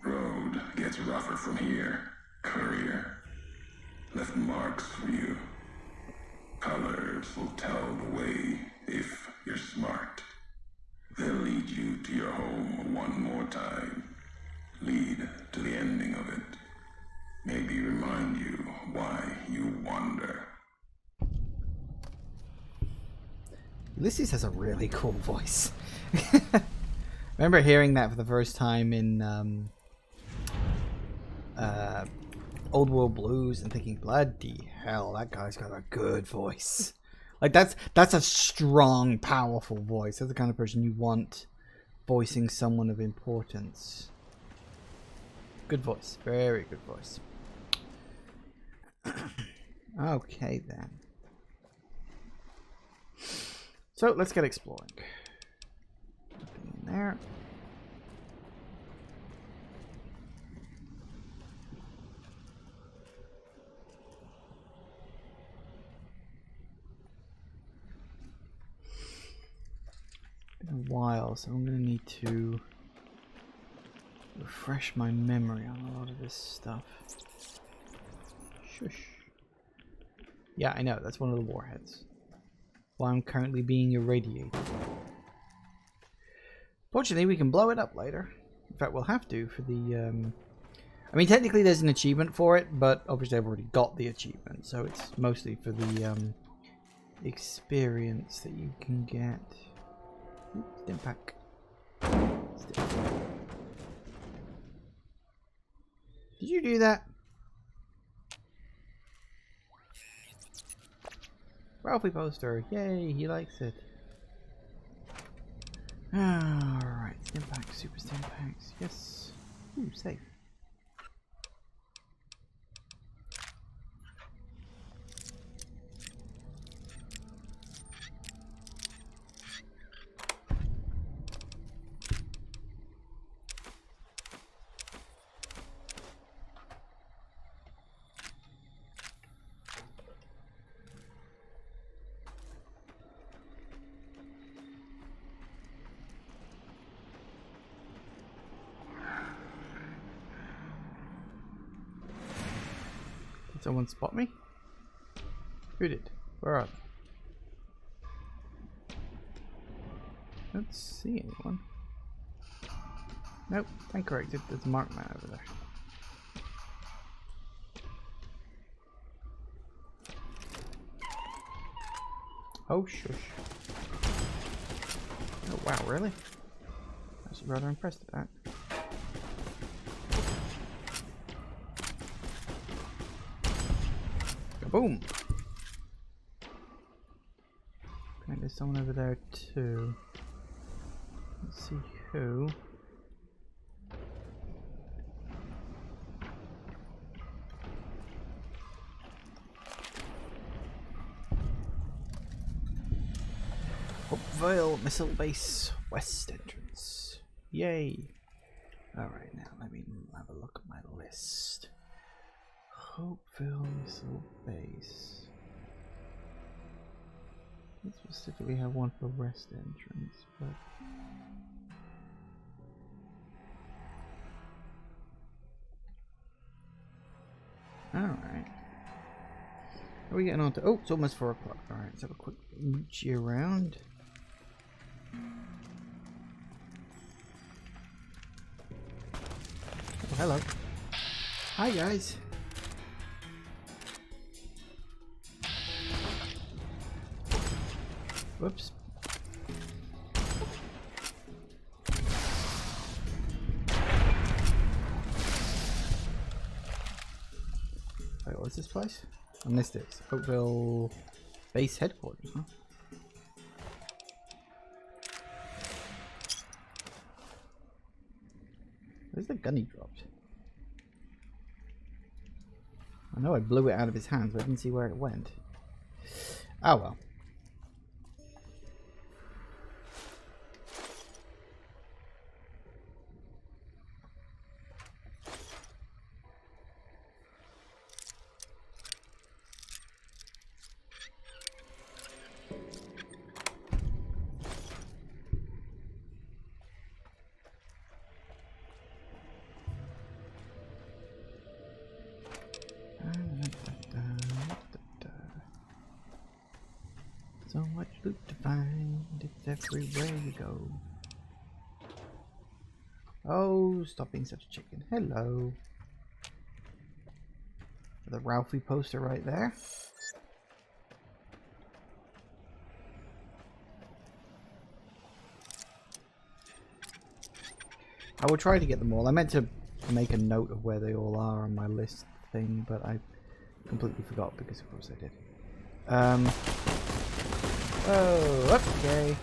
Road gets rougher from here. Courier left marks for you. Colors will tell the way if you're smart. They'll lead you to your home one more time. Lead to the ending of it. Maybe remind you why you wander. Ulysses has a really cool voice. Remember hearing that for the first time in Old World Blues and thinking, bloody hell, that guy's got a good voice. Like that's a strong, powerful voice. That's the kind of person you want voicing someone of importance. Good voice, very good voice. Okay then. So let's get exploring. Nothing in there. Been a while, so I'm gonna need to refresh my memory on a lot of this stuff. Shush. Yeah, I know, that's one of the warheads. While I'm currently being irradiated. Fortunately, we can blow it up later. In fact, we'll have to for the, I mean, technically there's an achievement for it, but obviously I've already got the achievement, so it's mostly for the, experience that you can get. Oops, stim pack. Did you do that? Ralphie poster. Yay, he likes it. Alright, stim packs, super stim packs. Yes. Ooh, safe. Someone spot me? Who did? Where are they? Don't see anyone. Nope, I corrected. There's a marked man over there. Oh, shush. Oh, wow, really? I was rather impressed at that. Kaboom! Okay, there's someone over there too. Let's see who. Hopeville Missile Base West entrance. Yay! Alright, now let me have a look at my list. Hopeville Missile Base. I specifically have one for West entrance, but alright. Are we getting on to? Oh, it's almost 4 o'clock. Alright, let's have a quick moochie around. Oh, hello. Hi, guys. Whoops. Wait, what's this place? I missed it. Oakville Base Headquarters, huh? Where's the gun he dropped? I know I blew it out of his hands, but I didn't see where it went. Oh well. So much loot to find, it's everywhere you go. Oh, stop being such a chicken. Hello. The Ralphie poster right there. I will try to get them all. I meant to make a note of where they all are on my list thing, but I completely forgot because of course I did. Oh, okay.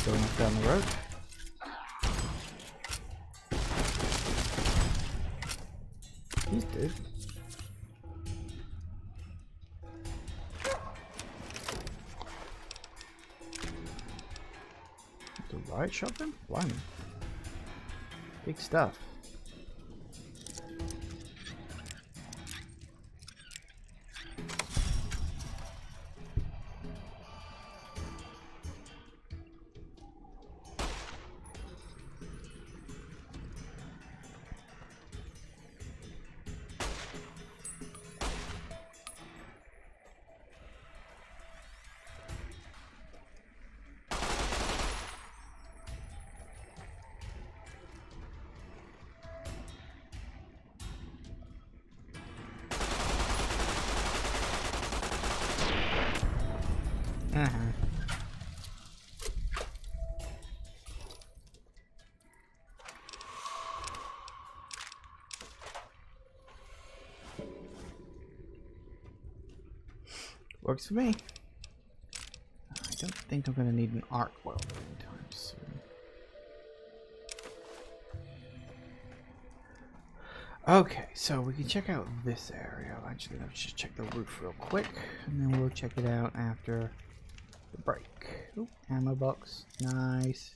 Going up down the road. He's dead. The riot shotgun? Blimey. Big stuff. Works for me. I don't think I'm going to need an arc welder anytime soon. Okay, so we can check out this area. Actually, let's just check the roof real quick, and then we'll check it out after the break. Ooh, ammo box. Nice.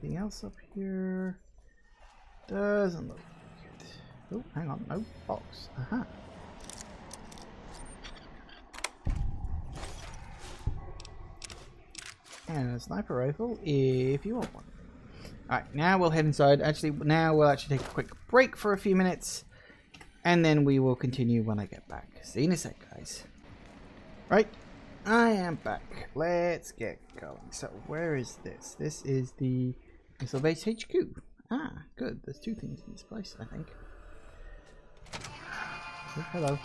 anything else up here? Doesn't look good. Oh, hang on. No box. Aha. And a sniper rifle if you want one. Alright, now we'll head inside. Actually, now we'll actually take a quick break for a few minutes. And then we will continue when I get back. See you in a sec, guys. Right, I am back. Let's get going. So, where is this? This is the Missile Base HQ. Ah, good. There's two things in this place, I think. Oh, hello.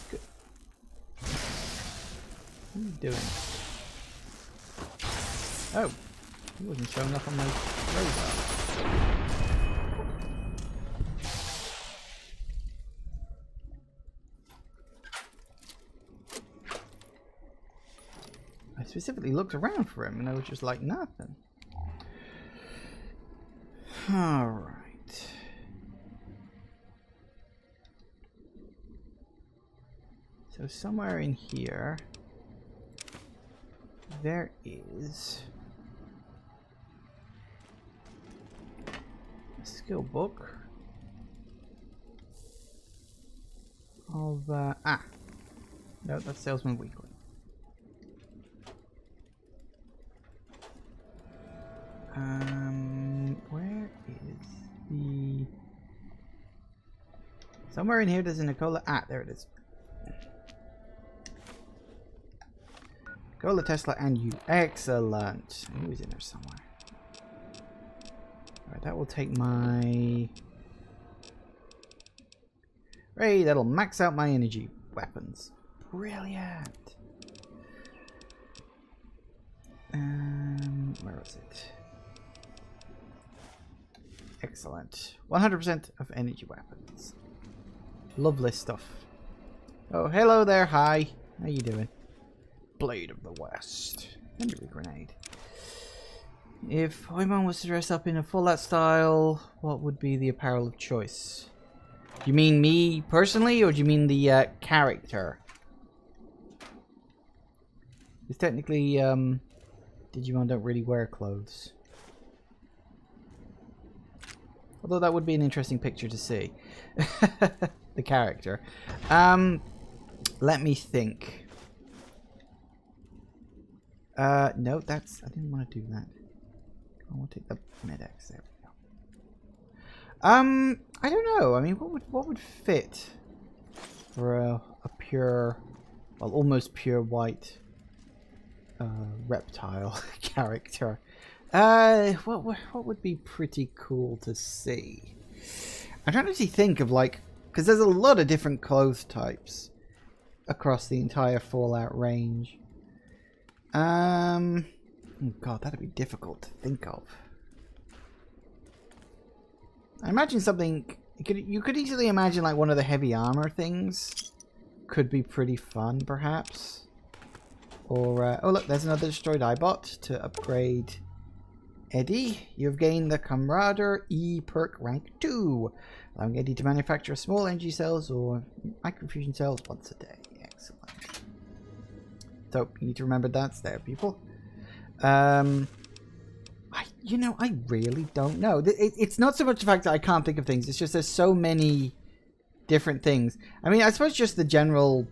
Good. What are you doing? Oh, he wasn't showing up on my radar. I specifically looked around for him and I was just like, nothing. Alright. So somewhere in here, there is a skill book of, no, that's Salesman Weekly. Where is the... Somewhere in here there's a Nikola... Ah, there it is. Nikola, Tesla, and you. Excellent. He was in there somewhere. Alright, that will take my... Hey, that'll max out my energy weapons. Brilliant. Where is it? Excellent. 100% of energy weapons. Lovely stuff. Oh, hello there. Hi. How you doing? Blade of the West. Memory grenade. If Oimon was to dress up in a Fallout style, what would be the apparel of choice? Do you mean me personally, or do you mean the character? Because technically, Digimon don't really wear clothes. Although that would be an interesting picture to see. The character. Let me think. No, that's... I didn't want to do that. I want to take the Med-X. There we go. I don't know. I mean, what would fit for a pure... Well, almost pure white reptile character? What would be pretty cool to see? I'm trying to actually think of, like, because there's a lot of different clothes types across the entire Fallout range. Oh god, that'd be difficult to think of. I imagine something you could easily imagine, like, one of the heavy armor things could be pretty fun, perhaps. Or oh look, there's another destroyed iBot to upgrade Eddie. You've gained the Camarader E perk rank 2, allowing Eddie to manufacture small energy cells or microfusion cells once a day. Excellent. So you need to remember that's there, people. I really don't know. It's not so much the fact that I can't think of things. It's just there's so many different things. I mean, I suppose just the general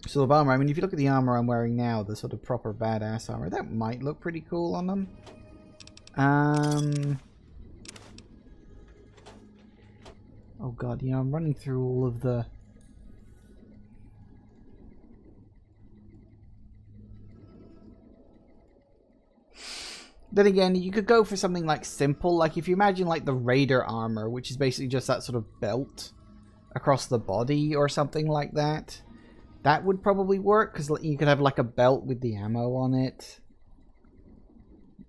sort of armor. I mean, if you look at the armor I'm wearing now, the sort of proper badass armor, that might look pretty cool on them. Oh god, I'm running through all of the... Then again, you could go for something like simple, like if you imagine like the Raider armor, which is basically just that sort of belt across the body or something like that. That would probably work, because you could have like a belt with the ammo on it.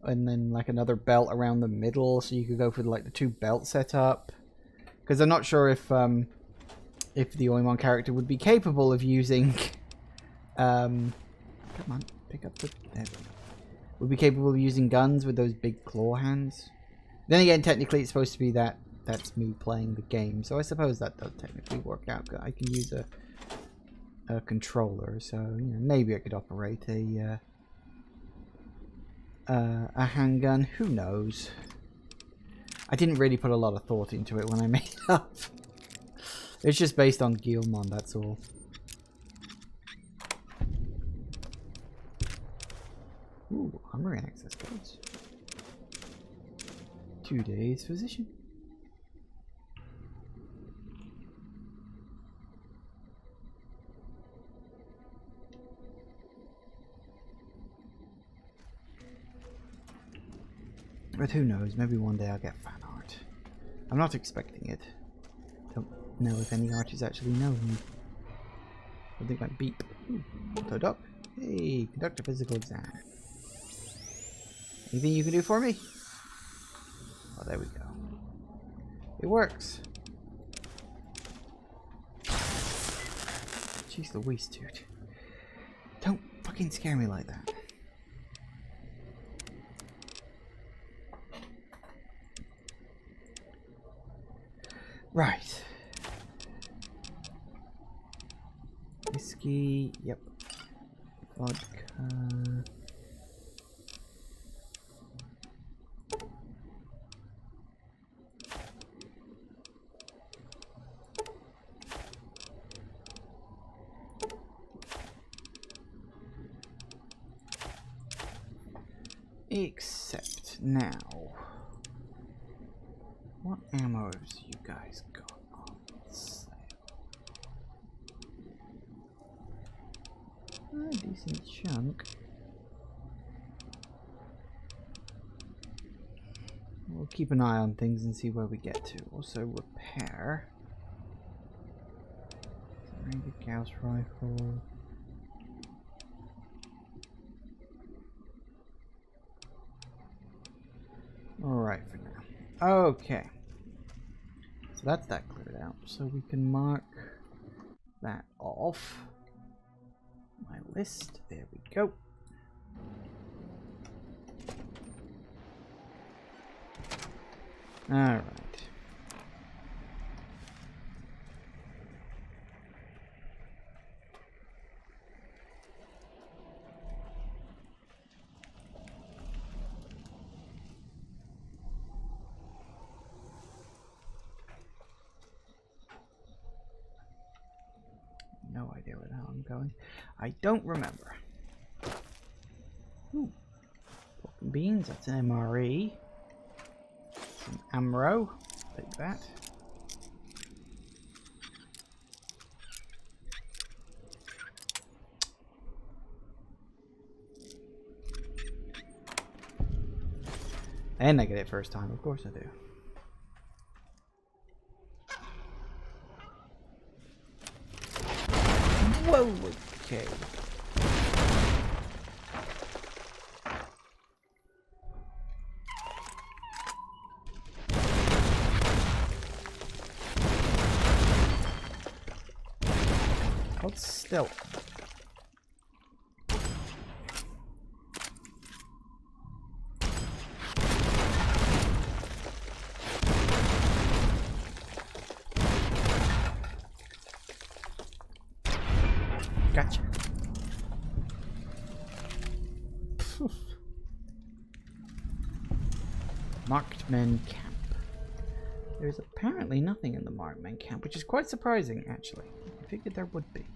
And then like another belt around the middle, so you could go for like the two belt setup. Because I'm not sure if the Oimon character would be capable of using... come on, pick up the... There we go. Would be capable of using guns with those big claw hands. Then again, technically it's supposed to be that's me playing the game, so I suppose that does technically work out. I can use a controller, so you know, maybe I could operate a handgun. Who knows? I didn't really put a lot of thought into it when I made it up. It's just based on Guilmon, that's all. Ooh, armory access codes. 2 days physician. But who knows, maybe one day I'll get fan art. I'm not expecting it. Don't know if any artists actually know me. I think like beep. Auto doc. Hey, conduct a physical exam. Anything you can do for me? Oh, there we go. It works. Jeez Louise, dude. Don't fucking scare me like that. Right. Whiskey, yep. Vodka. Except now, what ammo have you guys got on sale? A decent chunk. We'll keep an eye on things and see where we get to. Also repair. Ranger Gauss rifle. Alright for now. Okay. So that's that cleared out. So we can mark that off my list. There we go. Alright. No idea where the hell I'm going. I don't remember. Ooh. Pork and beans, that's an MRE. Some ammo. Take that. And I get it first time, of course I do. Whoa, okay. Hold still. Gotcha. Marked men camp. There's apparently nothing in the marked men camp, which is quite surprising, actually. I figured there would be.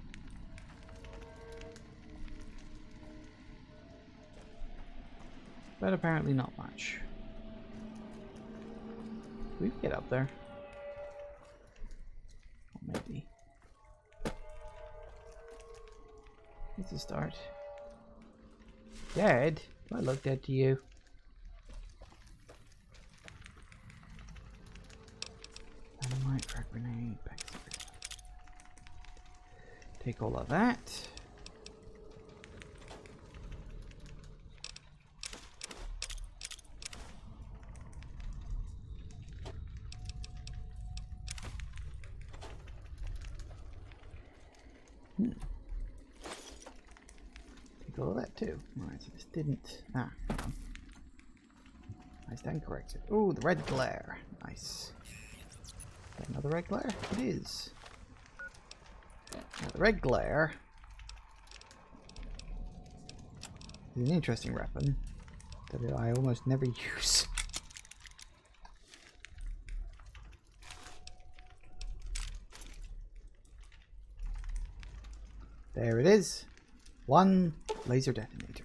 But apparently not much. We can get up there. Or maybe. It's a start. Dead? Do I look dead to you? Dynamite, frag grenade, back. Take all of that. Take all of that too. Alright, so this didn't. Ah, hang on. I stand corrected. Oh, the red glare. Nice. Another red glare? It is. Now The red glare is an interesting weapon that I almost never use. There it is. One laser detonator.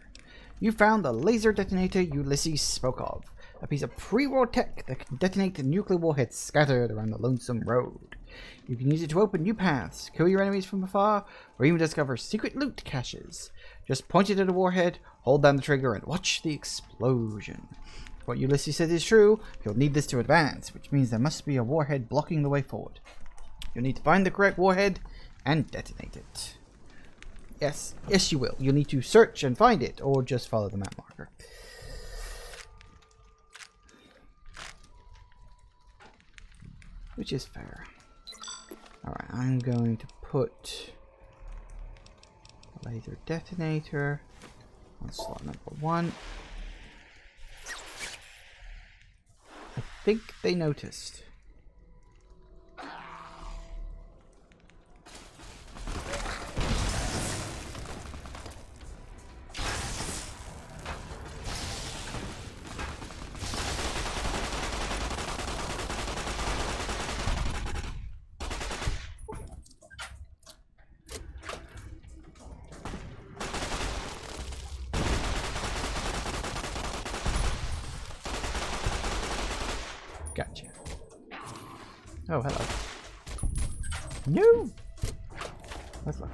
You found the laser detonator Ulysses spoke of. A piece of pre-war tech that can detonate nuclear warheads scattered around the Lonesome Road. You can use it to open new paths, kill your enemies from afar, or even discover secret loot caches. Just point it at a warhead, hold down the trigger, and watch the explosion. If what Ulysses said is true, you'll need this to advance, which means there must be a warhead blocking the way forward. You'll need to find the correct warhead and detonate it. Yes, you will. You'll need to search and find it, or just follow the map marker. Which is fair. Alright, I'm going to put a laser detonator on slot number 1. I think they noticed. Gotcha. Oh, hello. No! Let's look.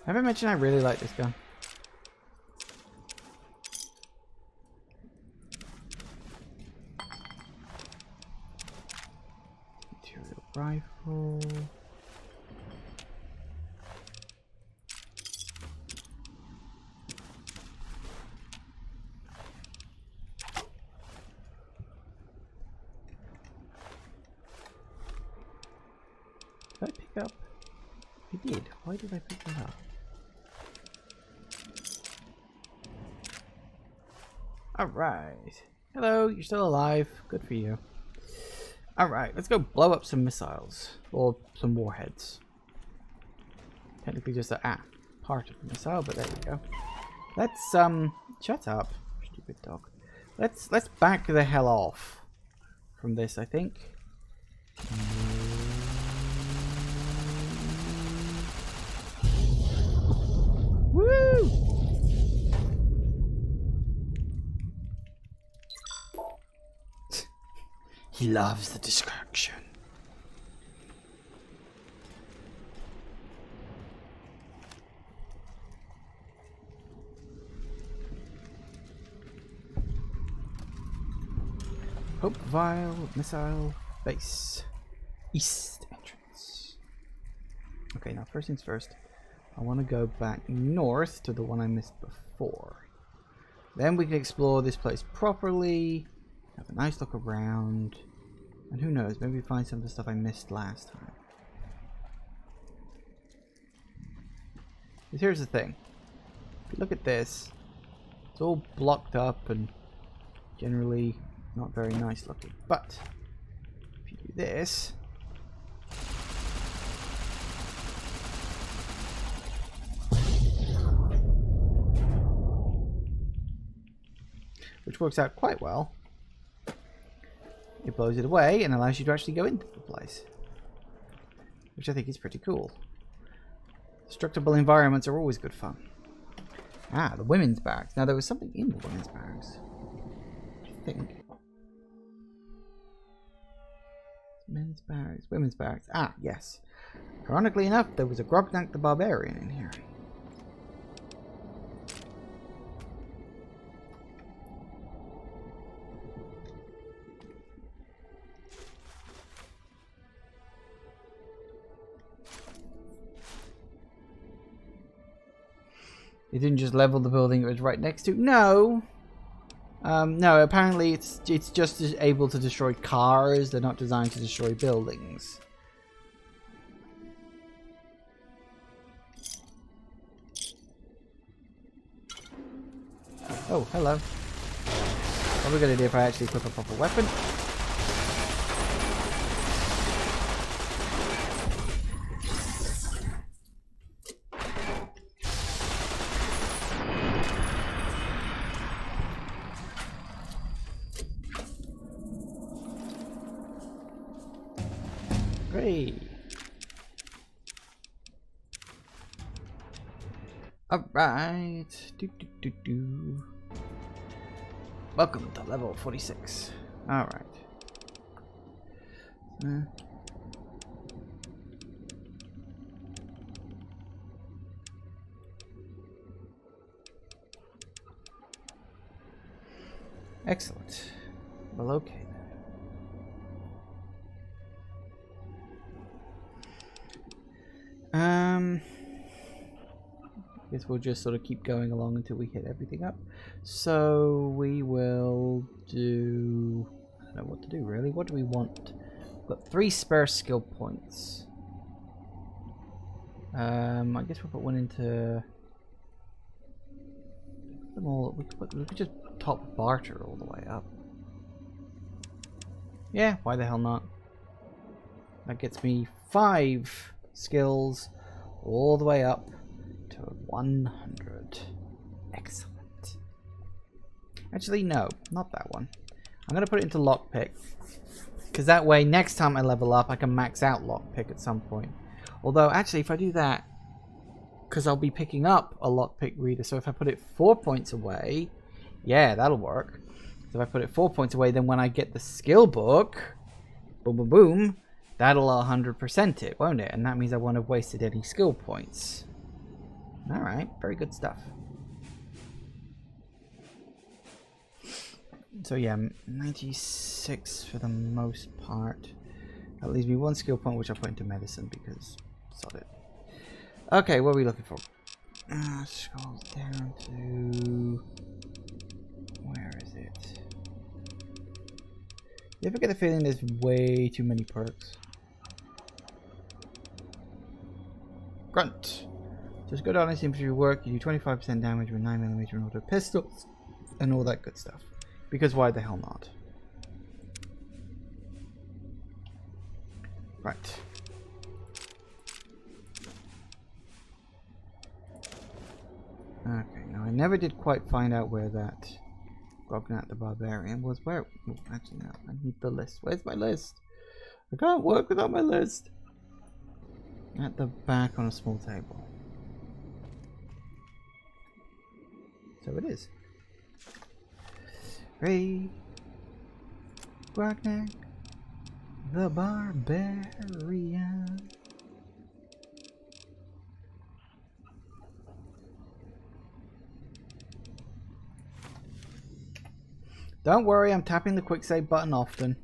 Have I mentioned I really like this gun? Rifle. Did I pick up? I did. Why did I pick that up? Alright. Hello, you're still alive. Good for you. Alright, let's go blow up some missiles. Or some warheads. Technically just a part of the missile, but there we go. Let's shut up, stupid dog. Let's back the hell off from this, I think. Woo! He loves the distraction. Hope Vial Missile Base. East entrance. Okay, now first things first. I want to go back north to the one I missed before. Then we can explore this place properly. Have a nice look around. And who knows, maybe find some of the stuff I missed last time. Because here's the thing. If you look at this, it's all blocked up and generally not very nice looking. But if you do this, which works out quite well, it blows it away and allows you to actually go into the place, which I think is pretty cool. Destructible environments are always good fun. Ah, the women's barracks. Now there was something in the women's barracks, I think. Men's barracks, women's barracks. Ah, yes. Ironically enough, there was a Grognak the Barbarian in here. It didn't just level the building it was right next to. No. No, apparently it's just able to destroy cars. They're not designed to destroy buildings. Oh, hello. What are we gonna do if I actually equip a proper weapon? Great. Alright. Welcome to level 46. Alright. Excellent. Well, okay. I guess we'll just sort of keep going along until we hit everything up. So we will do... I don't know what to do really. What do we want? We've got 3 spare skill points. I guess we'll put one into... them all. We could just top barter all the way up. Yeah, why the hell not? That gets me 5 skills all the way up to 100. Excellent. Actually, no, not that one. I'm going to put it into lockpick. Because that way, next time I level up, I can max out lockpick at some point. Although, actually, if I do that, because I'll be picking up a lockpick reader, so if I put it 4 points away, yeah, that'll work. So if I put it 4 points away, then when I get the skill book, boom, boom, boom, that'll 100% it, won't it? And that means I won't have wasted any skill points. Alright, very good stuff. So yeah, 96 for the most part. That leaves me 1 skill point, which I'll put into medicine because sod it. Okay, what are we looking for? Scroll down to... where is it? You ever get the feeling there's way too many perks? Grunt. Just go down and infantry work. You do 25% damage with 9mm auto pistols and all that good stuff. Because why the hell not? Right. Okay, now I never did quite find out where that Grognat the Barbarian was. Where? Oh, actually, no. I need the list. Where's my list? I can't work without my list. At the back on a small table. So it is. Ray Grognat the Barbarian. Don't worry, I'm tapping the quick save button often.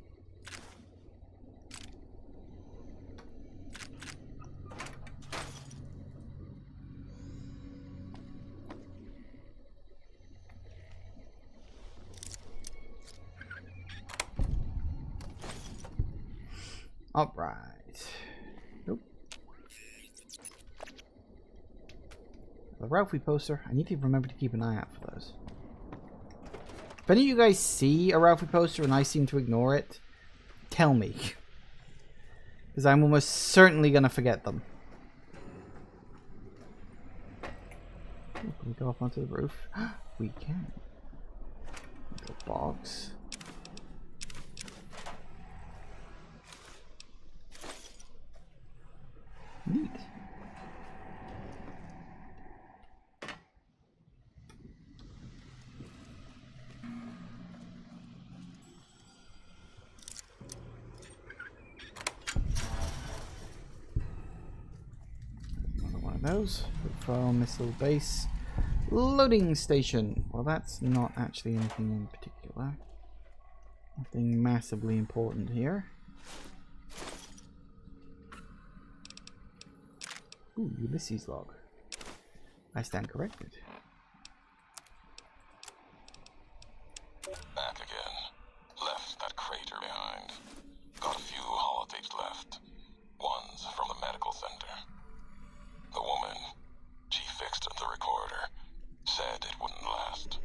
Alright. Nope. The Ralphie poster. I need to remember to keep an eye out for those. If any of you guys see a Ralphie poster and I seem to ignore it, tell me. Because I'm almost certainly going to forget them. Can we go up onto the roof? We can. The box. Neat. Another one of those. Profile missile base. Loading station. Well, that's not actually anything in particular. Nothing massively important here. Ooh, Ulysses log. I stand corrected. Back again. Left that crater behind. Got a few holotapes left. One's from the medical center. The woman, she fixed the recorder. Said it wouldn't last.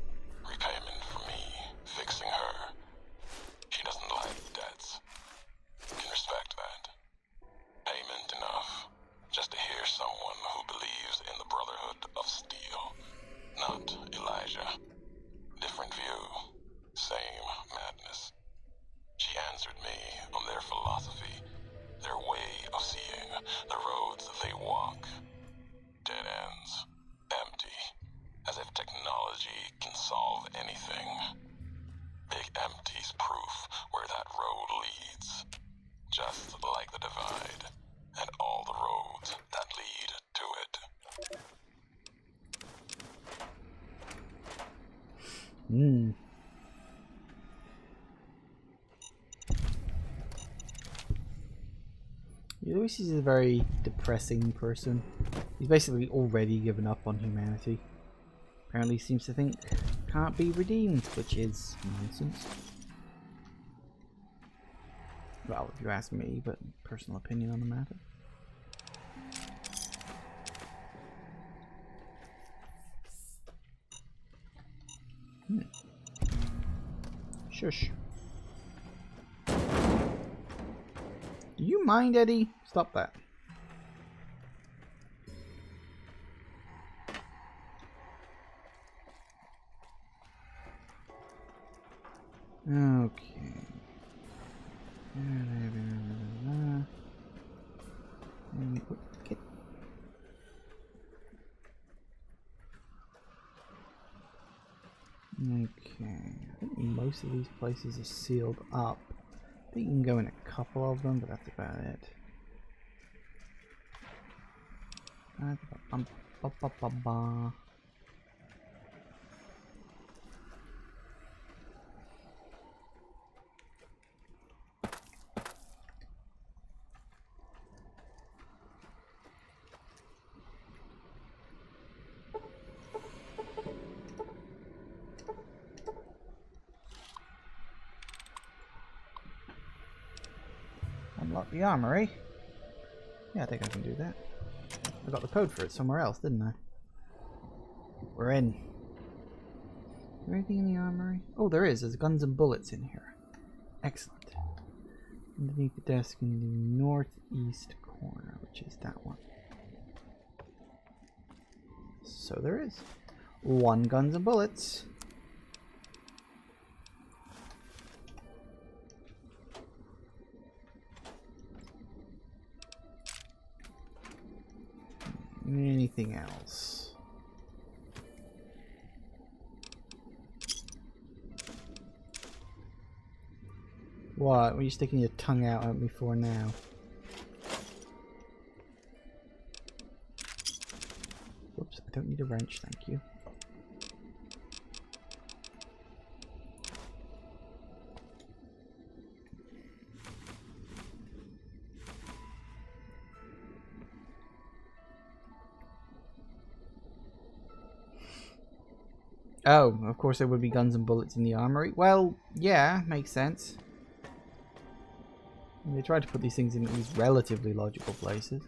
someone who believes in the Brotherhood of Steel, not Elijah. Different view, same madness. She answered me on their philosophy, their way of seeing, the roads they walk. Dead ends, empty, as if technology can solve anything. Big Empty's proof where that road leads, just like the Divide and all the roads that lead to it. Luis is a very depressing person. He's basically already given up on humanity. Apparently he seems to think can't be redeemed, which is nonsense. Well, if you ask me, but personal opinion on the matter. Shush. Do you mind, Eddie? Stop that. Okay. Get. Okay. I think most of these places are sealed up. I think you can go in a couple of them, but that's about it. Unlock the armory. Yeah, I think I can do that. I got the code for it somewhere else, didn't I? We're in. Is there anything in the armory? Oh, there is. There's guns and bullets in here. Excellent. Underneath the desk in the northeast corner, which is that one. So there is. 1 guns and bullets. Anything else? What? What are you sticking your tongue out at me for now? Whoops, I don't need a wrench, thank you. Oh, of course there would be guns and bullets in the armory. Well, yeah, makes sense. They tried to put these things in these relatively logical places.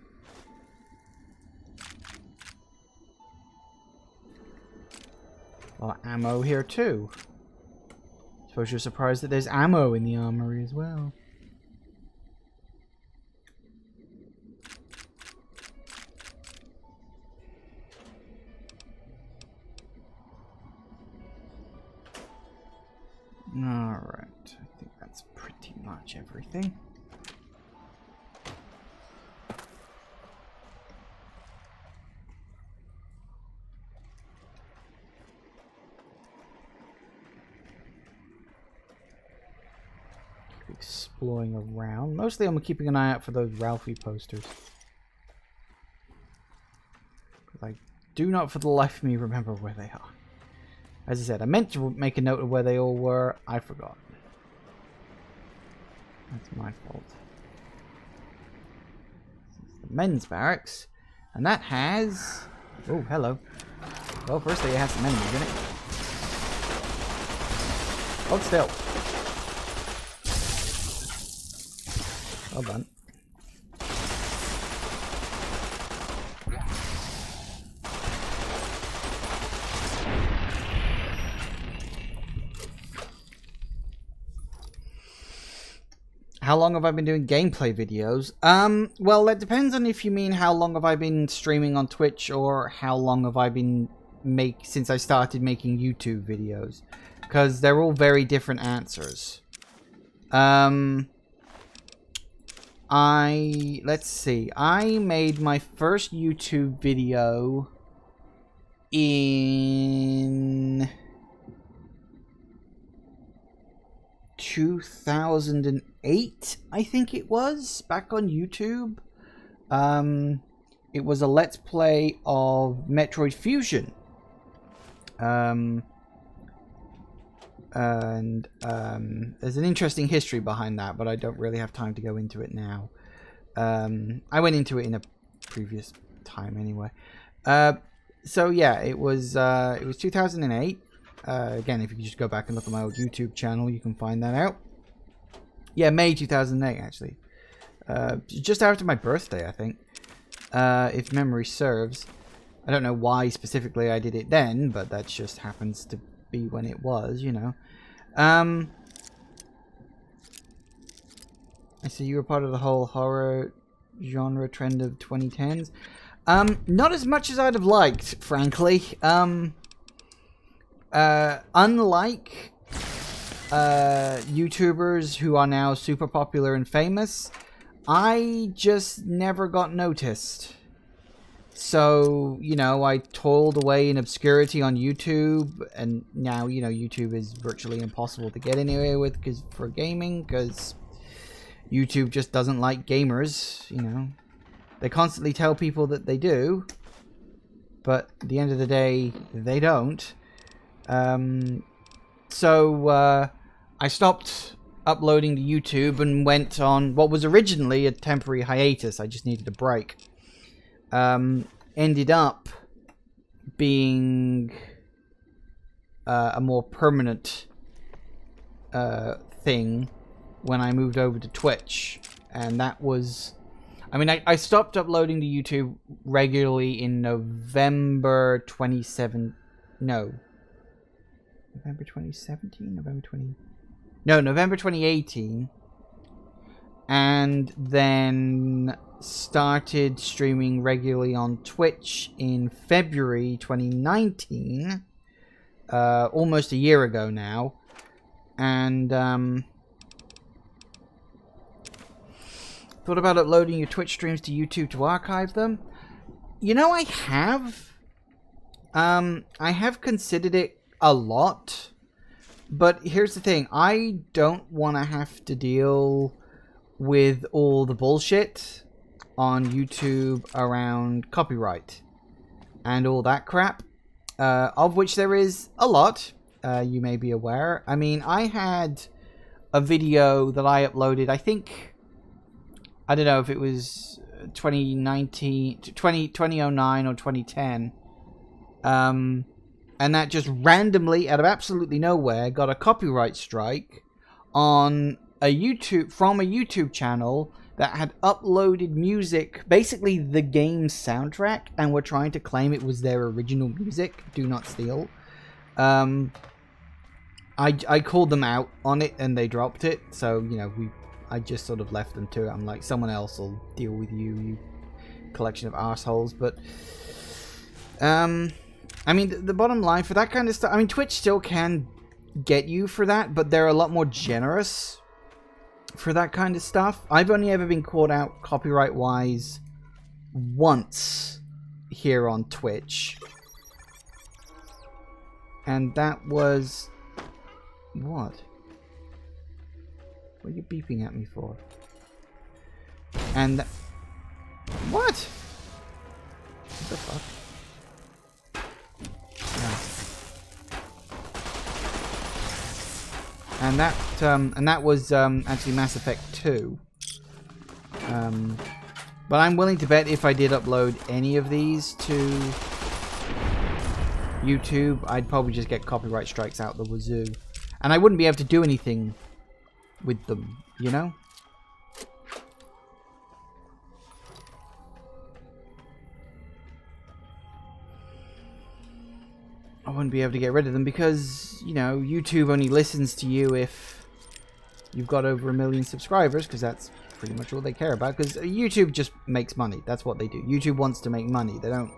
Well, ammo here too. Suppose you're surprised that there's ammo in the armory as well. Alright, I think that's pretty much everything. Keep exploring around. Mostly I'm keeping an eye out for those Ralphie posters. Because I do not for the life of me remember where they are. As I said, I meant to make a note of where they all were. I forgot. That's my fault. It's the men's barracks. And that has... Oh, hello. Well, firstly it has some enemies in it. Hold still. Well done. How long have I been doing gameplay videos? Well, that depends on if you mean how long have I been streaming on Twitch or how long have I been since I started making YouTube videos. Because they're all very different answers. Let's see. I made my first YouTube video in 2008, I think it was, back on YouTube. It was a Let's Play of Metroid Fusion. There's an interesting history behind that, but I don't really have time to go into it now. I went into it in a previous time anyway. So yeah, it was 2008. Again, if you just go back and look at my old YouTube channel, you can find that out. Yeah, May 2008, actually. Just after my birthday, I think. If memory serves. I don't know why specifically I did it then, but that just happens to be when it was, you know. I see you were part of the whole horror genre trend of 2010s. Not as much as I'd have liked, frankly. Unlike YouTubers who are now super popular and famous, I just never got noticed. So, you know, I toiled away in obscurity on YouTube, and now, you know, YouTube is virtually impossible to get anywhere with for gaming, because YouTube just doesn't like gamers, you know. They constantly tell people that they do, but at the end of the day, they don't. So I stopped uploading to YouTube and went on what was originally a temporary hiatus. I just needed a break. Ended up being a more permanent thing when I moved over to Twitch. And that was... I mean, I stopped uploading to YouTube regularly in November 2017. No. November 2017? November 2018. And then started streaming regularly on Twitch in February 2019. Almost a year ago now. And thought about uploading your Twitch streams to YouTube to archive them. You know, I have. I have considered it a lot. But here's the thing. I don't want to have to deal with all the bullshit on YouTube around copyright and all that crap, of which there is a lot, you may be aware. I mean, I had a video that I uploaded, I think, I don't know if it was 2009 or 2010, and that just randomly, out of absolutely nowhere, got a copyright strike on a YouTube channel that had uploaded music, basically the game's soundtrack, and were trying to claim it was their original music. Do not steal. I called them out on it, and they dropped it. So, you know, I just sort of left them to it. I'm like, someone else will deal with you, you collection of arseholes. But, I mean, the bottom line for that kind of stuff, I mean, Twitch still can get you for that, but they're a lot more generous for that kind of stuff. I've only ever been caught out copyright-wise once here on Twitch. And that was... What? What are you beeping at me for? And... What? What the fuck? And that was actually Mass Effect 2. But I'm willing to bet if I did upload any of these to YouTube, I'd probably just get copyright strikes out the wazoo. And I wouldn't be able to do anything with them, you know? I wouldn't be able to get rid of them because, you know, YouTube only listens to you if you've got over 1 million subscribers, because that's pretty much all they care about, because YouTube just makes money. That's what they do. YouTube wants to make money. They don't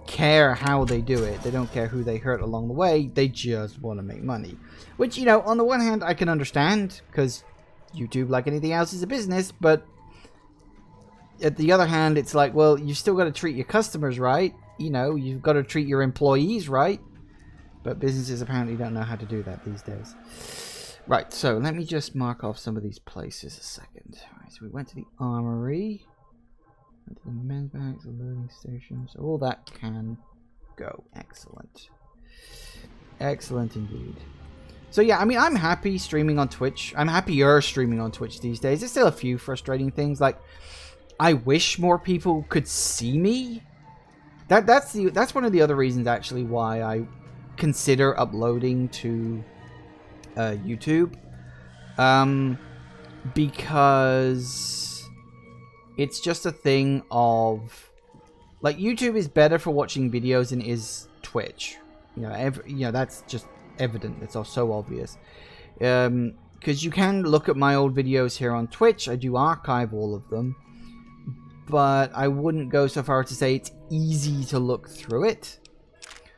care how they do it. They don't care who they hurt along the way. They just want to make money. Which, you know, on the one hand, I can understand, because YouTube, like anything else, is a business, but at the other hand, it's like, well, you still got to treat your customers right. You know, you've got to treat your employees right. But businesses apparently don't know how to do that these days. Right, so let me just mark off some of these places a second. Right, so we went to the armory. Went to the men's bags, the loading stations. All that can go. Excellent. Excellent indeed. So yeah, I mean, I'm happy streaming on Twitch. I'm happier streaming on Twitch these days. There's still a few frustrating things. Like, I wish more people could see me. That's one of the other reasons, actually, why I consider uploading to YouTube. Because it's just a thing of, like, YouTube is better for watching videos than is Twitch. You know, that's just evident. It's all so obvious. Because you can look at my old videos here on Twitch. I do archive all of them. But I wouldn't go so far as to say it's easy to look through it.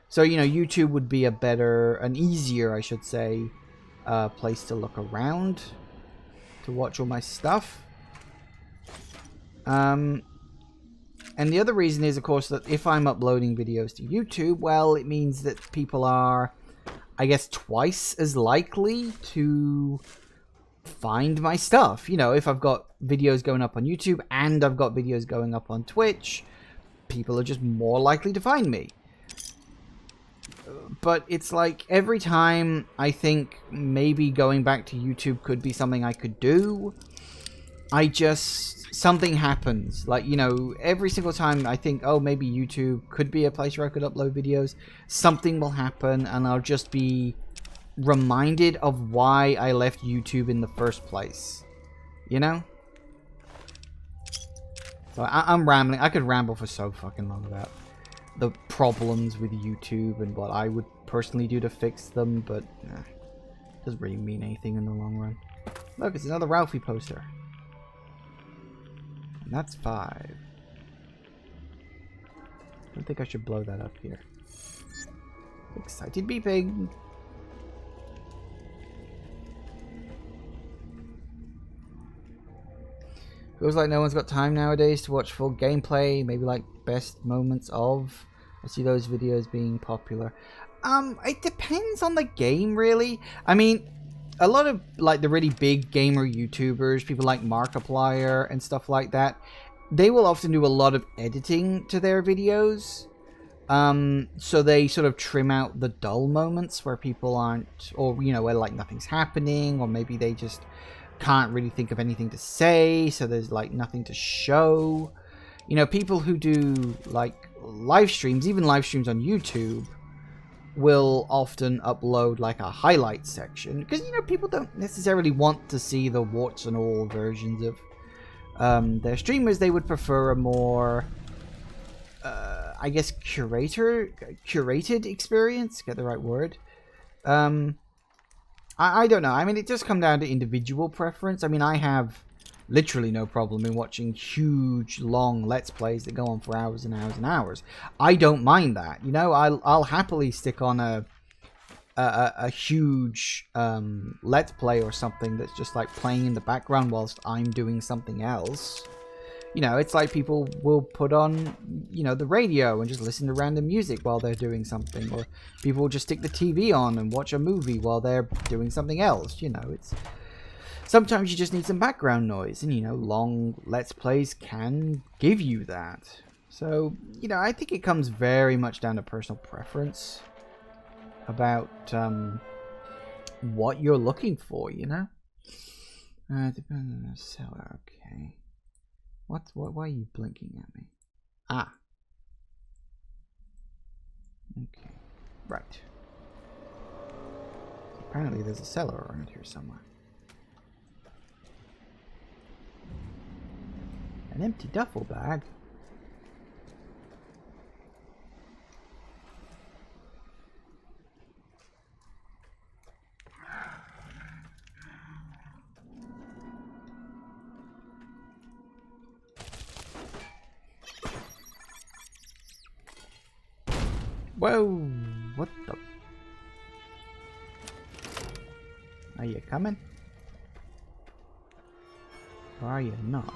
So, you know, YouTube would be an easier, I should say, place to look around to watch all my stuff. And the other reason is, of course, that if I'm uploading videos to YouTube, well, it means that people are, I guess, twice as likely to find my stuff. You know, if I've got videos going up on YouTube and I've got videos going up on Twitch, people are just more likely to find me. But it's like, every time I think maybe going back to YouTube could be something I could do, something happens. Like, you know, every single time I think, oh, maybe YouTube could be a place where I could upload videos, something will happen and I'll just be reminded of why I left YouTube in the first place. You know? So I'm rambling. I could ramble for so fucking long about the problems with YouTube and what I would personally do to fix them, but doesn't really mean anything in the long run. Look, it's another Ralphie poster. And that's 5. I don't think I should blow that up here. Excited beeping. Feels like no one's got time nowadays to watch full gameplay, maybe like best moments of. I see those videos being popular. It depends on the game, really. I mean, a lot of like the really big gamer YouTubers, people like Markiplier and stuff like that, they will often do a lot of editing to their videos. So they sort of trim out the dull moments where people aren't, or, you know, where like nothing's happening, or maybe they just can't really think of anything to say, so there's like nothing to show. You know, people who do like live streams, even live streams on YouTube, will often upload like a highlight section, because, you know, people don't necessarily want to see the warts and all versions of their streamers. They would prefer a more I guess curated experience, get the right word. I don't know. I mean, it does come down to individual preference. I mean, I have literally no problem in watching huge, long Let's Plays that go on for hours and hours and hours. I don't mind that. You know, I'll happily stick on a huge Let's Play or something that's just like playing in the background whilst I'm doing something else. You know, it's like people will put on, you know, the radio and just listen to random music while they're doing something. Or people will just stick the TV on and watch a movie while they're doing something else. You know, it's... Sometimes you just need some background noise. And, you know, long Let's Plays can give you that. So, you know, I think it comes very much down to personal preference about what you're looking for, you know? Depends on the seller, okay. Why are you blinking at me? Ah. Okay. Right. Apparently there's a cellar around here somewhere. An empty duffel bag? Whoa! What the? Are you coming? Or are you not?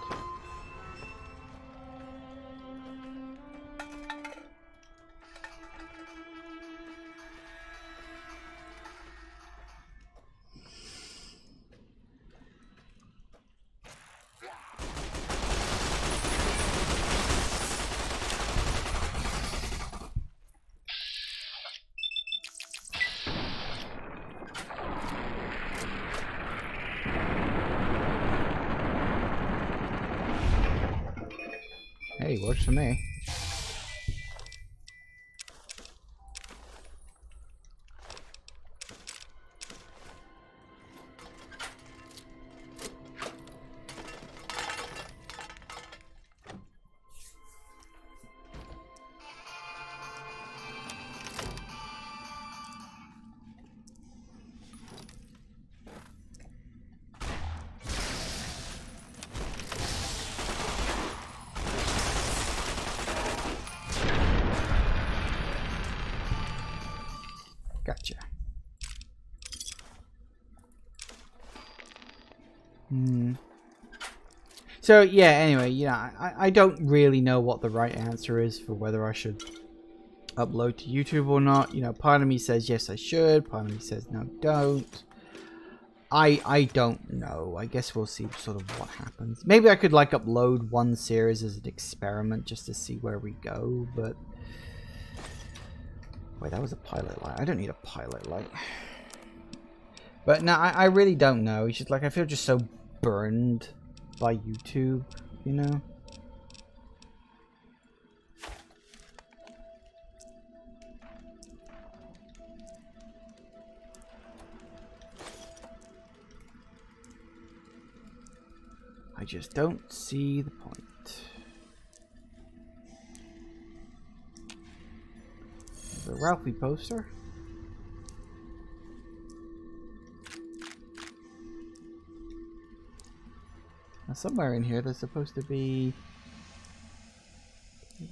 Hey, works for me. Gotcha. So yeah, anyway, you know, I don't really know what the right answer is for whether I should upload to YouTube or not. You know, part of me says yes I should, part of me says no don't. I don't know. I guess we'll see sort of what happens. Maybe I could like upload one series as an experiment just to see where we go, but wait, that was a pilot light. I don't need a pilot light. But no, I really don't know. It's just like I feel just so burned by YouTube, you know? I just don't see the point. The Ralphie poster. Now somewhere in here there's supposed to be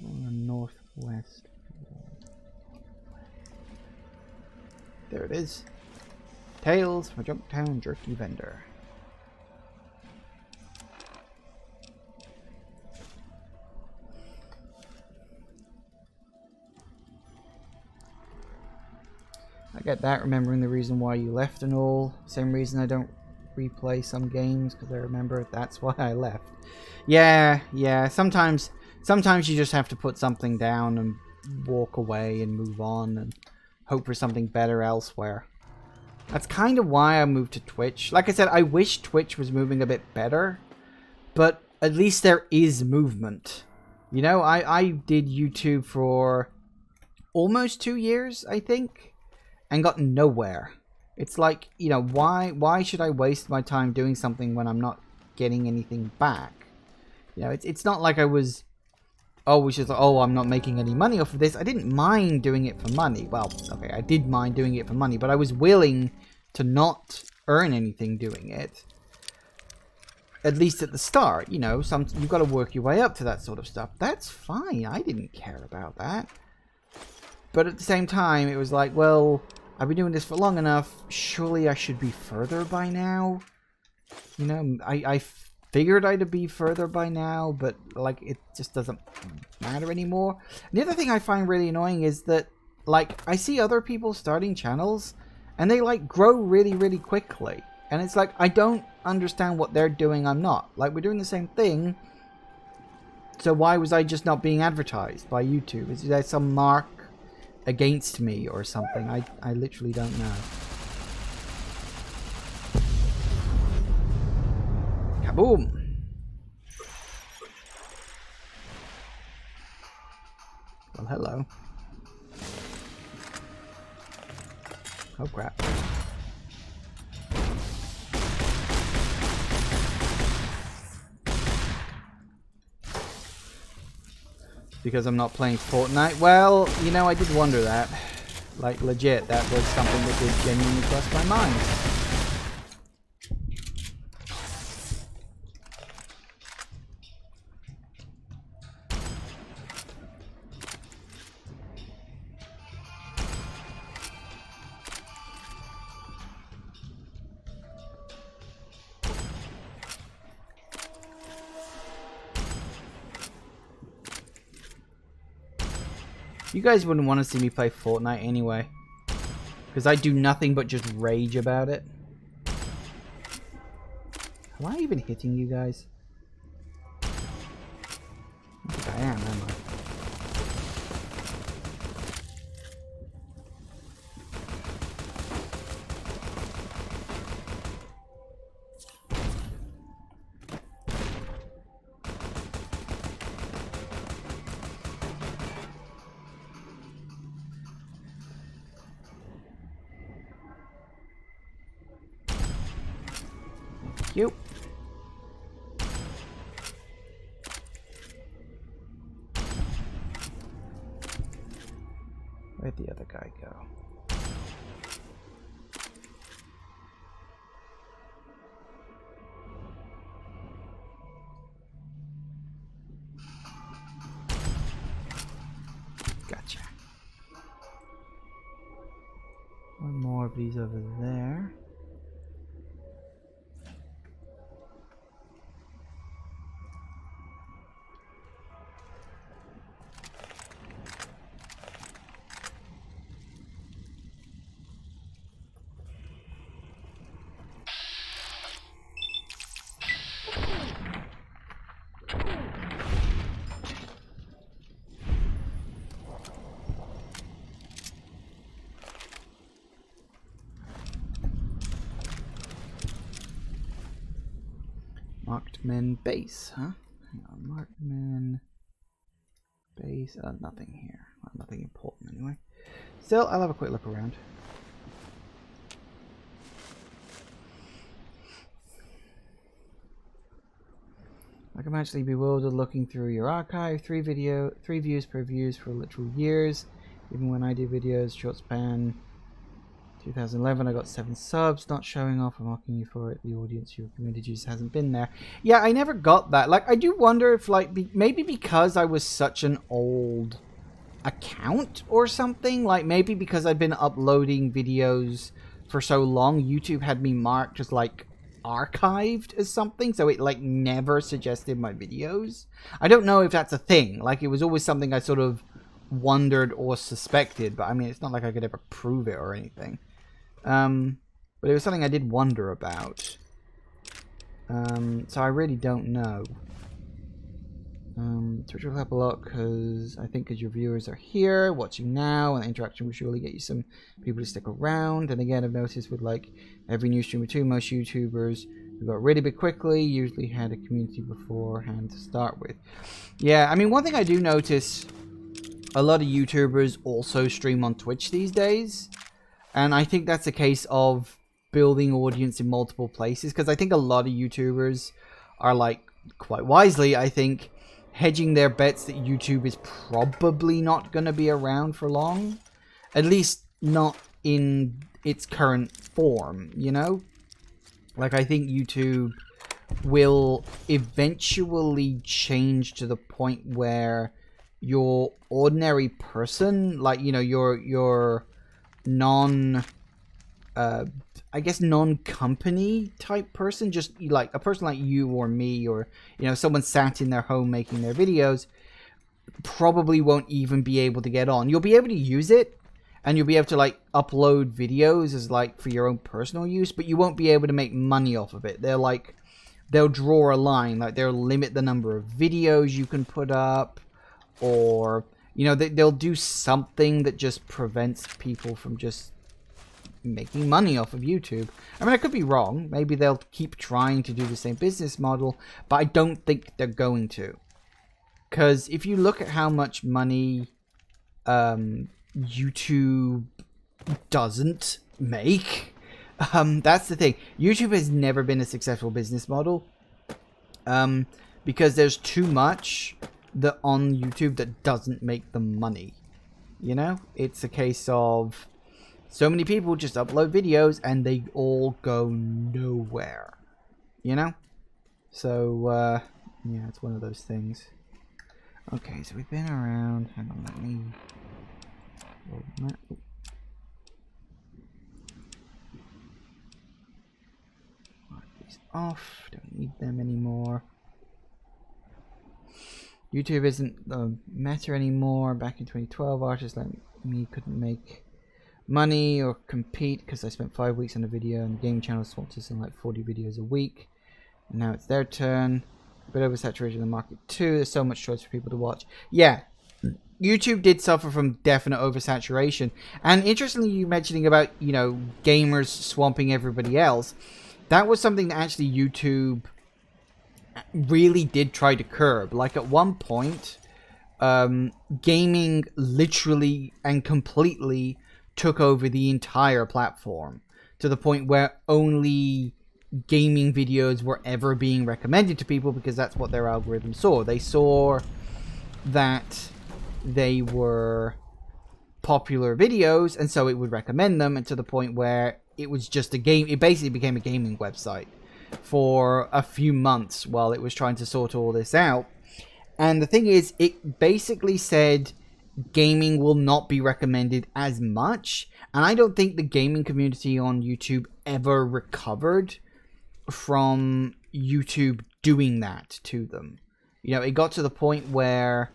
on the northwest. There it is. Tales from a Junktown Jerky Vendor. I get that, remembering the reason why you left and all. Same reason I don't replay some games, because I remember that's why I left. Yeah, sometimes you just have to put something down and walk away and move on and hope for something better elsewhere. That's kind of why I moved to Twitch. Like I said, I wish Twitch was moving a bit better, but at least there is movement. You know, I did YouTube for almost 2 years, I think, and got nowhere. It's like, you know, why should I waste my time doing something when I'm not getting anything back? You know, it's not like I was always just like, oh, I'm not making any money off of this. I didn't mind doing it for money. Well, okay, I did mind doing it for money, but I was willing to not earn anything doing it. At least at the start, you know, you've got to work your way up to that sort of stuff. That's fine. I didn't care about that. But at the same time, it was like, well, I've been doing this for long enough. Surely I should be further by now. You know, I figured I'd be further by now, but like it just doesn't matter anymore. And the other thing I find really annoying is that, like, I see other people starting channels and they like grow really, really quickly. And it's like, I don't understand what they're doing. I'm not. Like, we're doing the same thing. So why was I just not being advertised by YouTube? Is there some mark against me or something? I literally don't know. Kaboom! Well, hello. Oh crap. Because I'm not playing Fortnite? Well, you know, I did wonder that. Like, legit, that was something that did genuinely cross my mind. You guys wouldn't want to see me play Fortnite anyway. Because I do nothing but just rage about it. Am I even hitting you guys? I think I am I? You. Where'd the other guy go? Gotcha. One more of these over there. Marked men base, huh? Hang on, marked men base. Nothing here. Well, nothing important anyway. Still, I'll have a quick look around. Like I'm actually bewildered looking through your archive. 3 views per views for literal years. Even when I do videos, short span. 2011, I got 7 subs. Not showing off. I'm mocking you for it. The audience you recommended just hasn't been there. Yeah, I never got that. Like, I do wonder if, like, maybe because I was such an old account or something. Like, maybe because I'd been uploading videos for so long, YouTube had me marked as, like, archived as something, so it like never suggested my videos. I don't know if that's a thing. Like, it was always something I sort of wondered or suspected, but I mean, it's not like I could ever prove it or anything. But it was something I did wonder about. So I really don't know. Twitch will help a lot because I think your viewers are here watching now, and the interaction will surely get you some people to stick around. And again, I've noticed with like every new streamer too, most YouTubers who got really big quickly usually had a community beforehand to start with. Yeah, I mean, one thing I do notice, a lot of YouTubers also stream on Twitch these days, and I think that's a case of building audience in multiple places, because I think a lot of YouTubers are, like, quite wisely, I think, hedging their bets that YouTube is probably not going to be around for long. At least not in its current form, you know? Like, I think YouTube will eventually change to the point where your ordinary person, like, you know, your non... I guess non-company type person, just like a person like you or me, or, you know, someone sat in their home making their videos, probably won't even be able to get on. You'll be able to use it, and you'll be able to like upload videos as like for your own personal use, but you won't be able to make money off of it. They'll draw a line, like they'll limit the number of videos you can put up, or, you know, they'll do something that just prevents people from just making money off of YouTube. I mean, I could be wrong. Maybe they'll keep trying to do the same business model, but I don't think they're going to. Because if you look at how much money YouTube doesn't make, that's the thing. YouTube has never been a successful business model, because there's too much that on YouTube that doesn't make them money. You know? It's a case of so many people just upload videos and they all go nowhere. You know? So, yeah, it's one of those things. Okay, so we've been around. Hang on, let me... Mark these off. Don't need them anymore. YouTube isn't the meta anymore. Back in 2012, artists like me couldn't make money or compete because I spent 5 weeks on a video, and the game channel swapped us in like 40 videos a week. And now it's their turn. But oversaturated in the market too. There's so much choice for people to watch. Yeah, YouTube did suffer from definite oversaturation. And interestingly, you mentioning about, you know, gamers swamping everybody else. That was something that actually YouTube really did try to curb. Like at one point, gaming literally and completely took over the entire platform to the point where only gaming videos were ever being recommended to people because that's what their algorithm saw. They saw that they were popular videos, and so it would recommend them, and to the point where it was just a game. It basically became a gaming website for a few months while it was trying to sort all this out. And the thing is, it basically said gaming will not be recommended as much, and I don't think the gaming community on YouTube ever recovered from YouTube doing that to them. You know, it got to the point where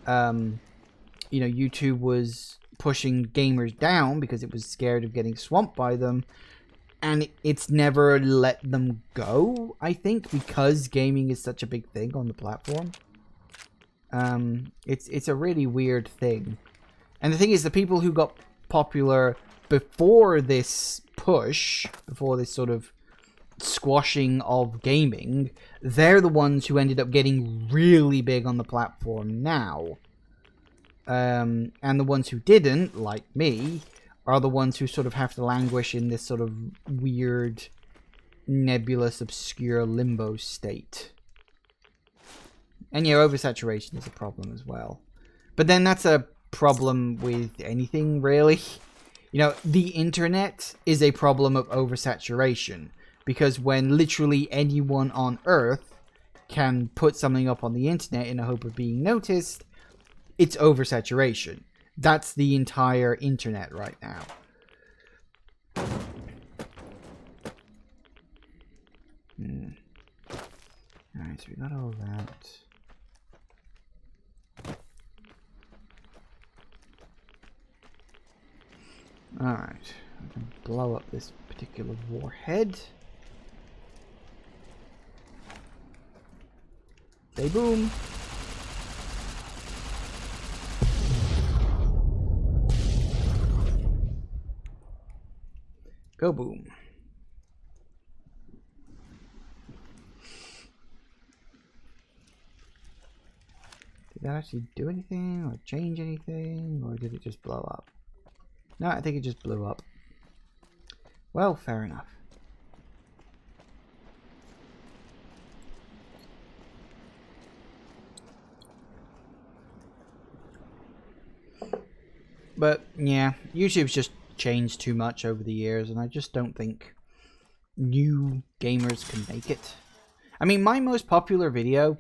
you know, YouTube was pushing gamers down because it was scared of getting swamped by them, and it's never let them go, I think, because gaming is such a big thing on the platform. It's a really weird thing. And the thing is, the people who got popular before this push, before this sort of squashing of gaming, they're the ones who ended up getting really big on the platform now. And the ones who didn't, like me, are the ones who sort of have to languish in this sort of weird, nebulous, obscure limbo state. And yeah, oversaturation is a problem as well. But then that's a problem with anything, really. You know, the internet is a problem of oversaturation. Because when literally anyone on Earth can put something up on the internet in the hope of being noticed, it's oversaturation. That's the entire internet right now. Alright, so we got all that. Alright, we can blow up this particular warhead. Say boom. Go boom. Did that actually do anything or change anything, or did it just blow up? No, I think it just blew up. Well, fair enough. But yeah, YouTube's just changed too much over the years, and I just don't think new gamers can make it. I mean, my most popular video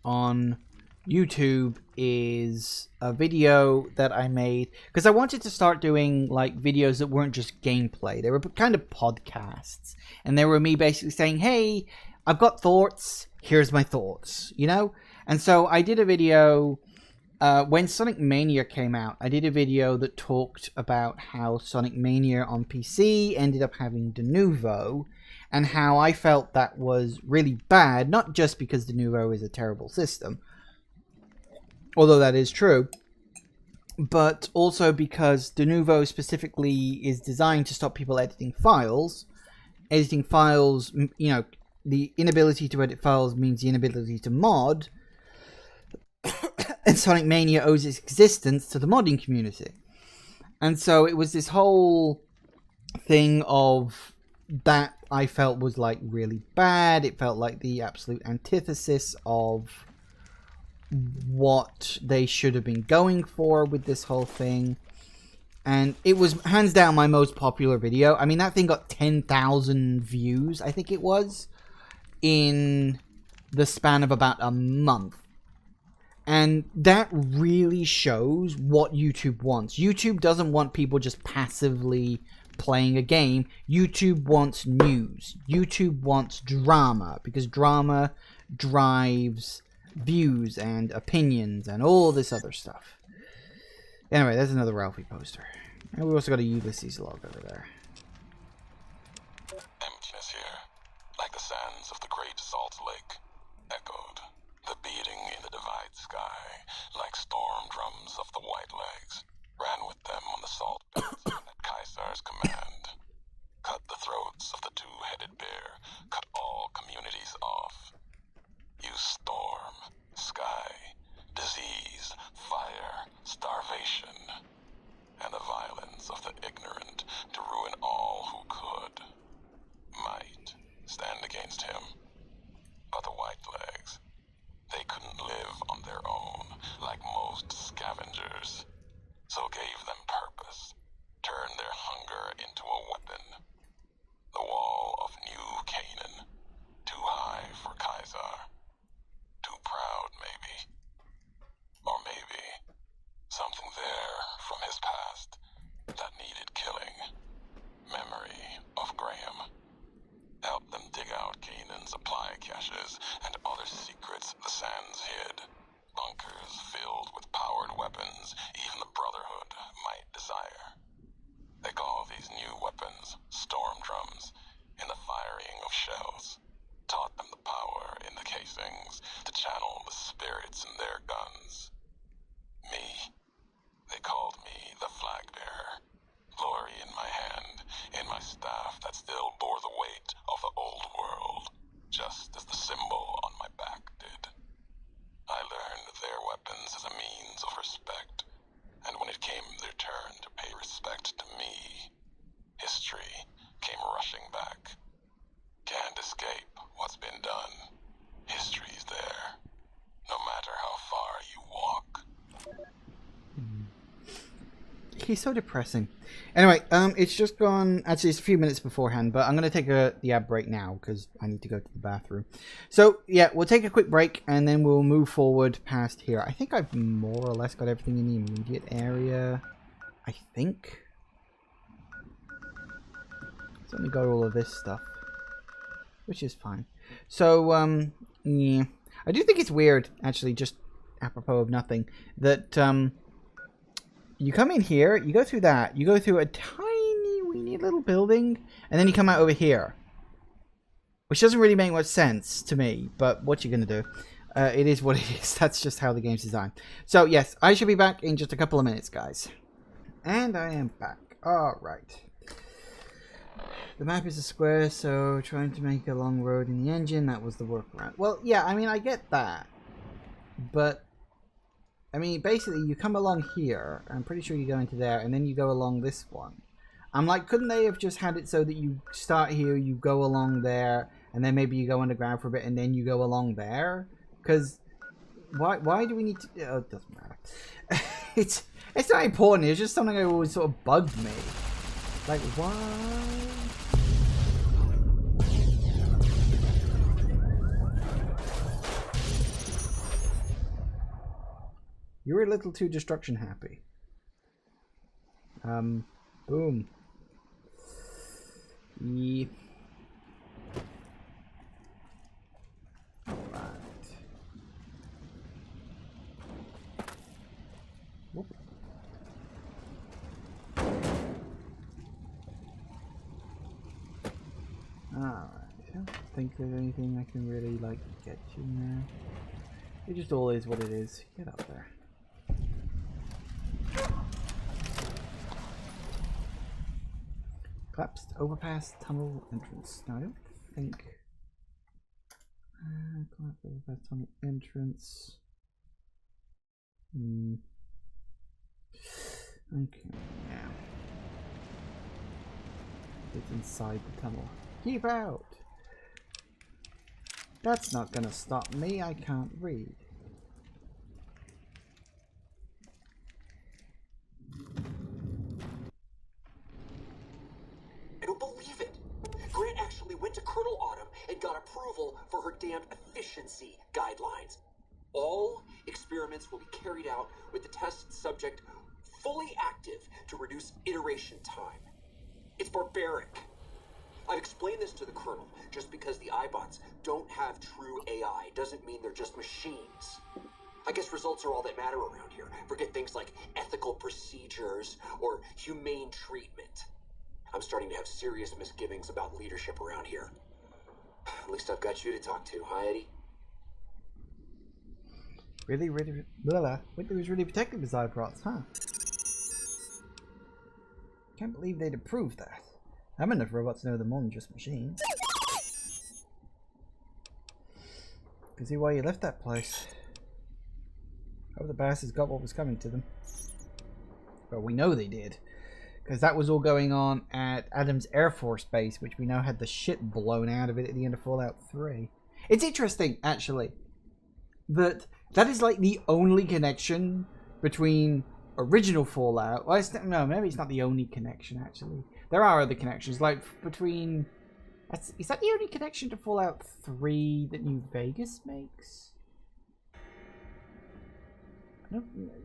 on YouTube is a video that I made because I wanted to start doing like videos that weren't just gameplay. They were kind of podcasts, and they were me basically saying, hey, I've got thoughts, here's my thoughts, you know? And so I did a video when Sonic Mania came out. I did a video that talked about how Sonic Mania on PC ended up having de novo, and how I felt that was really bad, not just because de novo is a terrible system, although that is true, but also because de novo specifically is designed to stop people editing files. Editing files, you know, the inability to edit files means the inability to mod, and Sonic Mania owes its existence to the modding community. And so it was this whole thing of that I felt was like really bad. It felt like the absolute antithesis of what they should have been going for with this whole thing. And it was hands down my most popular video. I mean, that thing got 10,000 views, I think it was, in the span of about a month. And that really shows what YouTube wants. YouTube doesn't want people just passively playing a game. YouTube wants news. YouTube wants drama, because drama drives views and opinions and all this other stuff. Anyway, there's another Ralphie poster. And we also got a Ulysses log over there. Emptiness here, like the sands of the Great Salt Lake, echoed. The beating in the divide sky, like storm drums of the White Legs, ran with them on the salt beds at Caesar's command. Cut the throats of the two-headed bear, cut all communities off. Use storm, sky, disease, fire, starvation, and the violence of the ignorant to ruin all who could. Might stand against him. But the White Legs, they couldn't live on their own like most scavengers, so gave them purpose, turned their hunger into a weapon. The wall of New Canaan, too high for Caesar, too proud maybe, or maybe something there from his past that needed killing. Memory of Graham. Help them dig out Canaan's supply caches and other secrets the sands hid. Bunkers filled with powered weapons even the Brotherhood might desire. They call these new weapons storm drums in the firing of shells. Taught them the power in the casings to channel the spirits in their guns. Me, they called me the flag bearer. Glory in my hand, in my staff that still bore the weight of the old world, just as the symbol on my back did. I learned their weapons as a means of respect, and when it came their turn to pay respect to me, history came rushing back. Can't escape what's been done. History's there, no matter how far you walk. He's so depressing. Anyway, it's just gone. Actually, it's a few minutes beforehand, but I'm going to take the ad break now because I need to go to the bathroom. So, yeah, we'll take a quick break and then we'll move forward past here. I think I've more or less got everything in the immediate area. I think. So let me go to all of this stuff, which is fine. So, yeah. I do think it's weird, actually, just apropos of nothing, that, you come in here, you go through that, you go through a tiny, weeny little building, and then you come out over here. Which doesn't really make much sense to me, but what you're going to do. It is what it is. That's just how the game's designed. So, yes, I should be back in just a couple of minutes, guys. And I am back. Alright. The map is a square, so trying to make a long road in the engine, that was the workaround. Well, yeah, I mean, I get that. But I mean, basically, you come along here. I'm pretty sure you go into there, and then you go along this one. I'm like, couldn't they have just had it so that you start here, you go along there, and then maybe you go underground for a bit, and then you go along there? Because why do we need to? Oh, it doesn't matter. it's not important. It's just something that always sort of bugged me. Like, why? You're a little too destruction happy. Boom. Yeah. Alright. Whoop. Alright. I don't think there's anything I can really, like, get you now. It just all is what it is. Get up there. Collapsed overpass tunnel entrance. Now I don't think collapsed overpass tunnel entrance. Okay, yeah. It's inside the tunnel. Keep out! That's not gonna stop me, I can't read. I don't believe it. Grant actually went to Colonel Autumn and got approval for her damned efficiency guidelines. All experiments will be carried out with the test subject fully active to reduce iteration time. It's barbaric. I've explained this to the Colonel. Just because the iBots don't have true AI doesn't mean they're just machines. I guess results are all that matter around here. Forget things like ethical procedures or humane treatment. I'm starting to have serious misgivings about leadership around here. At least I've got you to talk to, huh, Eddie? Whitley was really protective of his iBots, huh? Can't believe they'd approve that. I'm enough robots to know they're more than just machines. Can see why you left that place. Hope the bastards got what was coming to them. Well, we know they did. Because that was all going on at Adams Air Force Base, which we know had the shit blown out of it at the end of Fallout 3. It's interesting, actually, that is like the only connection between original Fallout. Well, no, maybe it's not the only connection, actually. There are other connections, like between... Is that the only connection to Fallout 3 that New Vegas makes?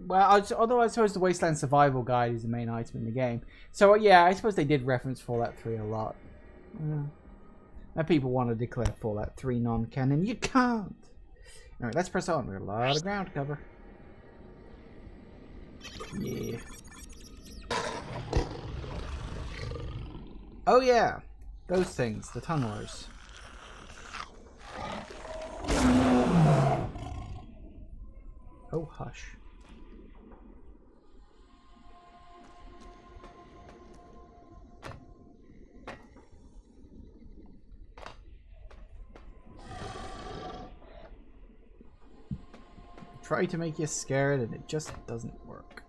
Well, although I suppose the Wasteland Survival Guide is the main item in the game. So, yeah, I suppose they did reference Fallout 3 a lot. Now people want to declare Fallout 3 non-canon. You can't! Alright, let's press on. We've got a lot of ground to cover. Yeah. Oh, yeah. Those things. The tunnelers. Oh, hush. Try to make you scared and it just doesn't work.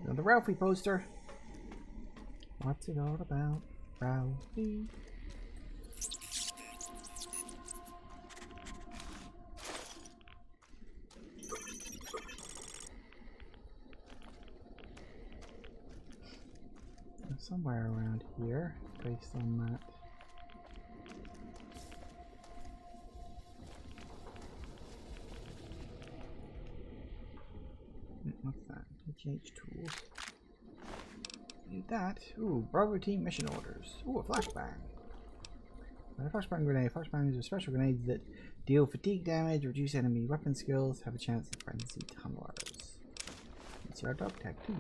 Another Ralphie poster. What's it all about, Ralphie? Somewhere around here, based on that. What's that? HH tools. Need that. Ooh, Bravo team mission orders. Ooh, a flashbang. A flashbang grenade. Flashbangs are special grenades that deal fatigue damage, reduce enemy weapon skills, have a chance to frenzy tunnelers. It's our dog tag too.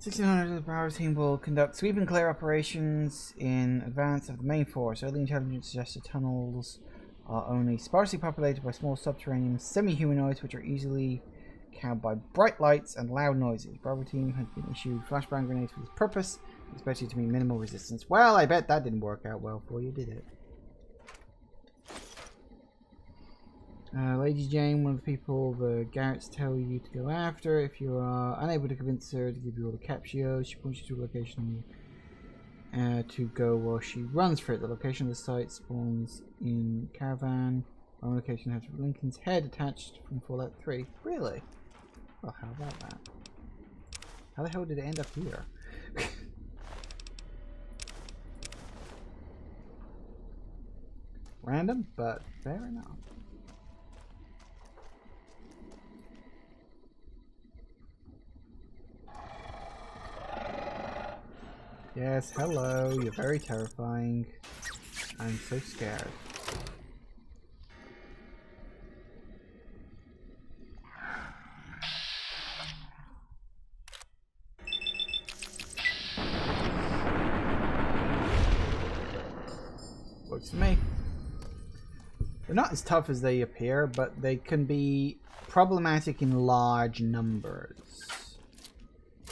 1600 of the Bravo team will conduct sweep and clear operations in advance of the main force. Early intelligence suggests the tunnels are only sparsely populated by small subterranean semi-humanoids which are easily cowed by bright lights and loud noises. Bravo team has been issued flashbang grenades for this purpose, expected to mean minimal resistance. Well, I bet that didn't work out well for you, did it? Lady Jane, one of the people the Garretts tell you to go after. If you are unable to convince her to give you all the captios, she points you to a location to go while she runs for it. The location of the site spawns in Caravan. One location has Lincoln's head attached from Fallout 3. Really? Well, how about that? How the hell did it end up here? Random, but fair enough. Yes, hello. You're very terrifying. I'm so scared. Works for me. They're not as tough as they appear, but they can be problematic in large numbers.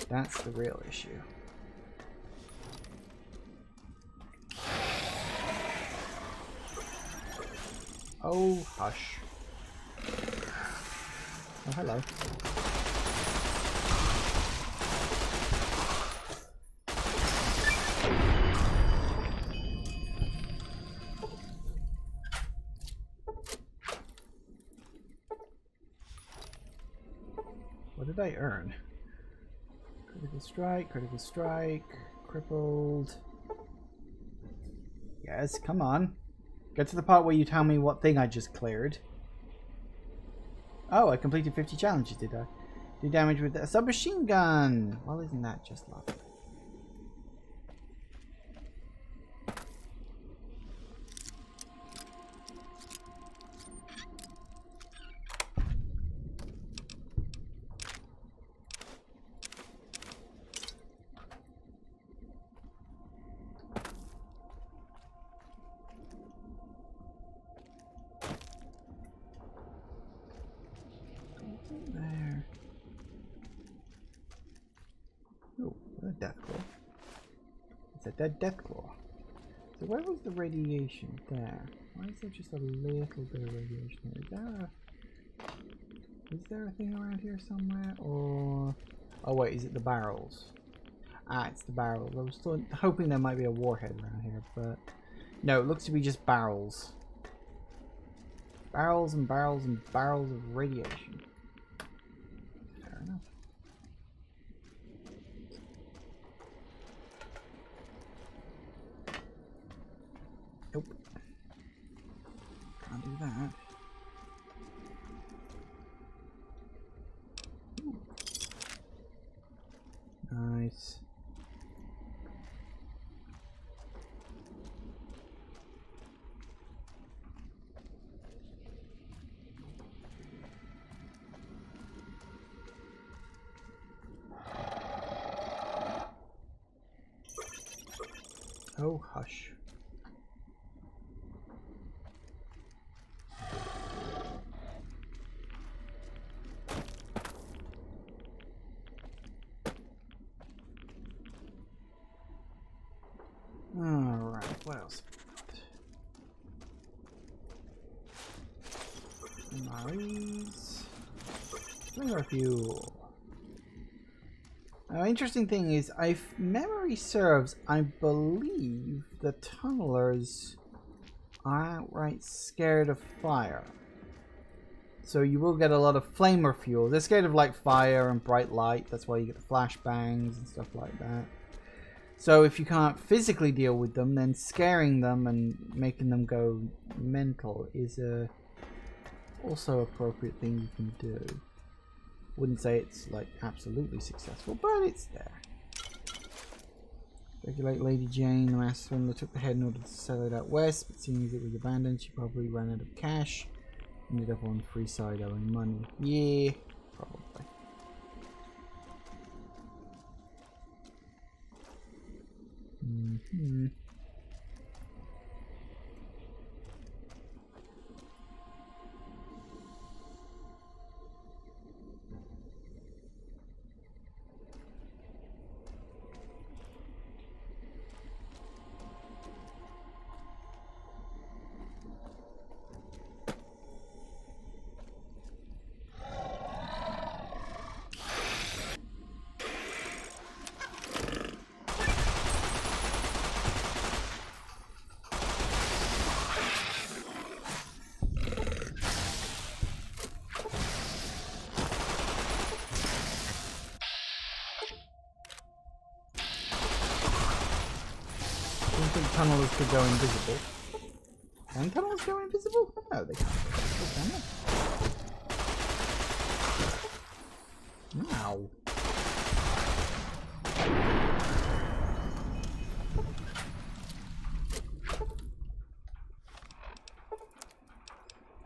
That's the real issue. Oh, hush. Oh, hello. What did I earn? Critical strike, crippled. Yes, come on. Get to the part where you tell me what thing I just cleared. Oh, I completed 50 challenges, did I? Do damage with a submachine gun. Well, isn't that just lovely? There. Oh, a death claw. It's a dead death claw. So where was the radiation there? Why is there just a little bit of radiation there? Is there a thing around here somewhere? Or oh wait, is it the barrels? Ah, it's the barrels. I was still hoping there might be a warhead around here, but no, it looks to be just barrels. Barrels and barrels and barrels of radiation. Fair enough. Nope. Can't do that. Ooh. Nice. Oh, hush. Alright, what else? Nice. Flavor fuel. Now, interesting thing is, if memory serves, I believe the tunnelers are outright scared of fire. So you will get a lot of flamer fuel. They're scared of like fire and bright light. That's why you get the flashbangs and stuff like that. So if you can't physically deal with them, then scaring them and making them go mental is a also appropriate thing you can do. Wouldn't say it's like absolutely successful, but it's there. Regulate Lady Jane, the master swindler, took the head in order to sell it out west, but seeing as it was abandoned, she probably ran out of cash. Ended up on Freeside owing money. Yeah, probably. Mm-hmm. I don't think tunnelers could go invisible. Can tunnelers go invisible? No, they can't go invisible, can they? Ow.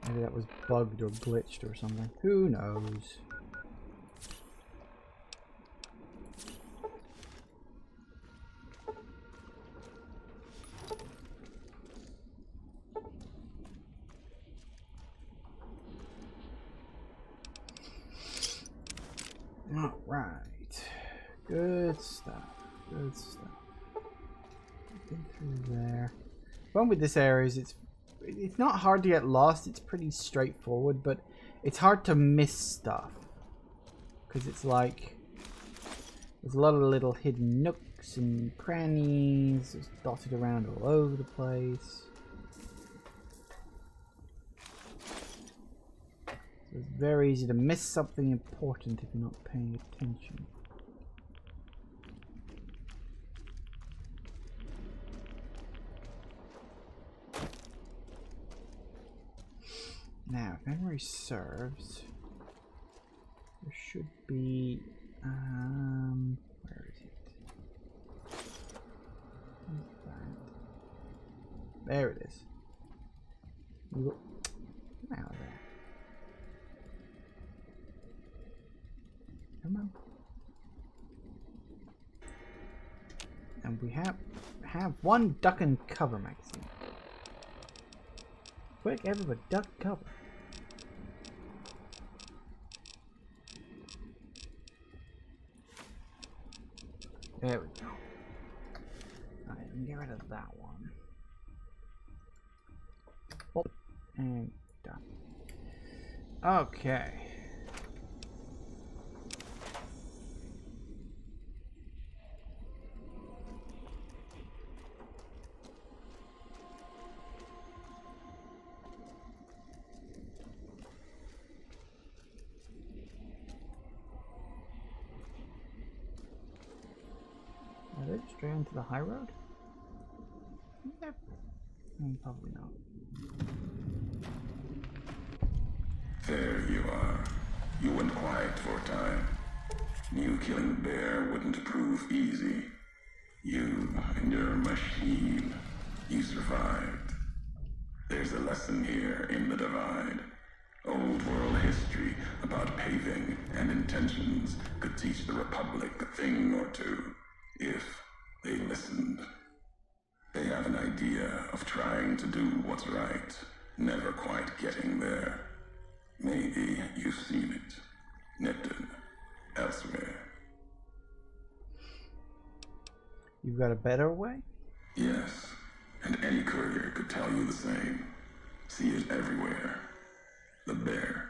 Maybe that was bugged or glitched or something. Who knows? Alright. Good stuff. Good stuff. Get through there. The problem with this area is it's not hard to get lost. It's pretty straightforward, but it's hard to miss stuff. Because it's like there's a lot of little hidden nooks and crannies just dotted around all over the place. So it's very easy to miss something important if you're not paying attention. Now, if memory serves, there should be, where is it? Where's that? There it is. Come out of there. Come on. And we have one duck and cover magazine. Quick, everybody, duck and cover. There we go. Alright, we can get rid of that one. Oh, and done. Okay. Are they straight onto the high road? Yep. Probably not. There you are. You went quiet for a time. Knew killing the bear wouldn't prove easy. You and your machine. You survived. There's a lesson here in the Divide. Old world history about paving and intentions could teach the Republic a thing or two, if they listened. They have an idea of trying to do what's right, never quite getting there. Maybe you've seen it. Nipton. Elsewhere. You've got a better way? Yes, and any courier could tell you the same. See it everywhere. The bear.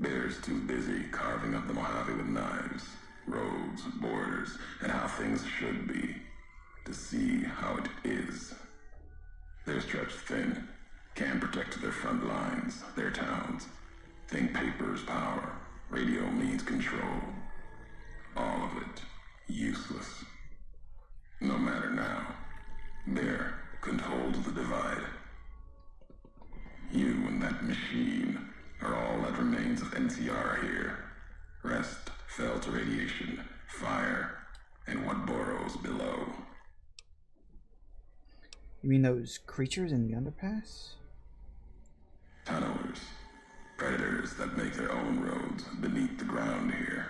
Bear's too busy carving up the Mojave with knives, roads, borders, and how things should be, to see how it is. They're stretched thin, can't protect their front lines, their towns. Think paper's power, radio means control. All of it useless. No matter now, Bear couldn't hold the Divide. You and that machine are all that remains of NCR here. Rest fell to radiation, fire, and what burrows below. You mean those creatures in the underpass? Tunnelers. Predators that make their own roads beneath the ground here.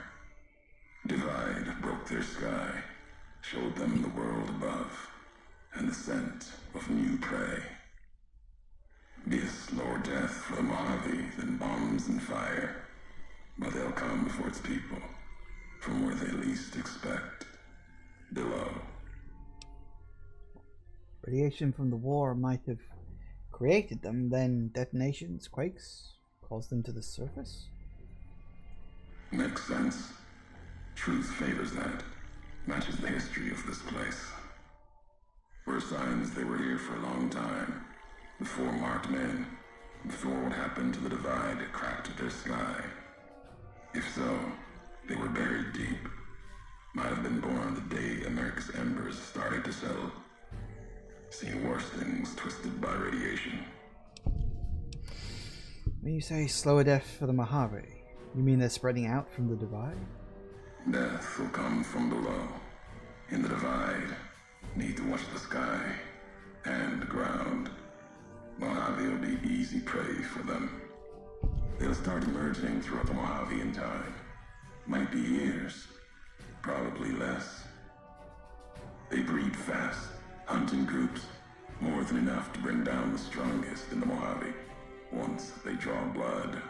Divide broke their sky, showed them the world above, and the scent of new prey. Be a slower death for the Mojave than bombs and fire, but they'll come for its people, from where they least expect, below. Radiation from the war might have created them, then detonations, quakes, caused them to the surface? Makes sense. Truth favors that. Matches the history of this place. Were signs they were here for a long time. Before marked men. Before what happened to the Divide cracked their sky. If so, they were buried deep. Might have been born the day America's embers started to settle. Seen worse things twisted by radiation. When you say slower death for the Mojave, you mean they're spreading out from the Divide? Death will come from below. In the Divide, need to watch the sky and the ground. Mojave will be easy prey for them. They'll start emerging throughout the Mojave in time. Might be years, probably less. They breed fast, hunt in groups, more than enough to bring down the strongest in the Mojave. Once they draw blood.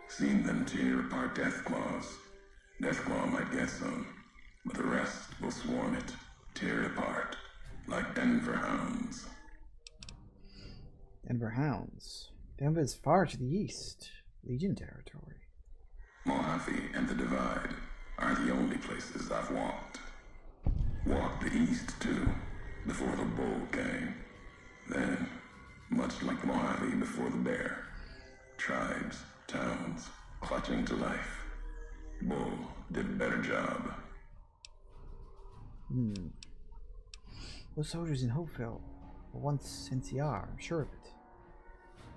Seen them tear apart Deathclaws. Deathclaw might get some, but the rest will swarm it, tear it apart, like Denver hounds. Denver hounds. Denver's far to the east. Legion territory. Mojave and the Divide are the only places I've walked. Walked the east, too, before the bull came. Then, much like the Mojave before the bear, tribes, towns, clutching to life. Bull did a better job. Those soldiers in Hopeville were once NCR, I'm sure of it.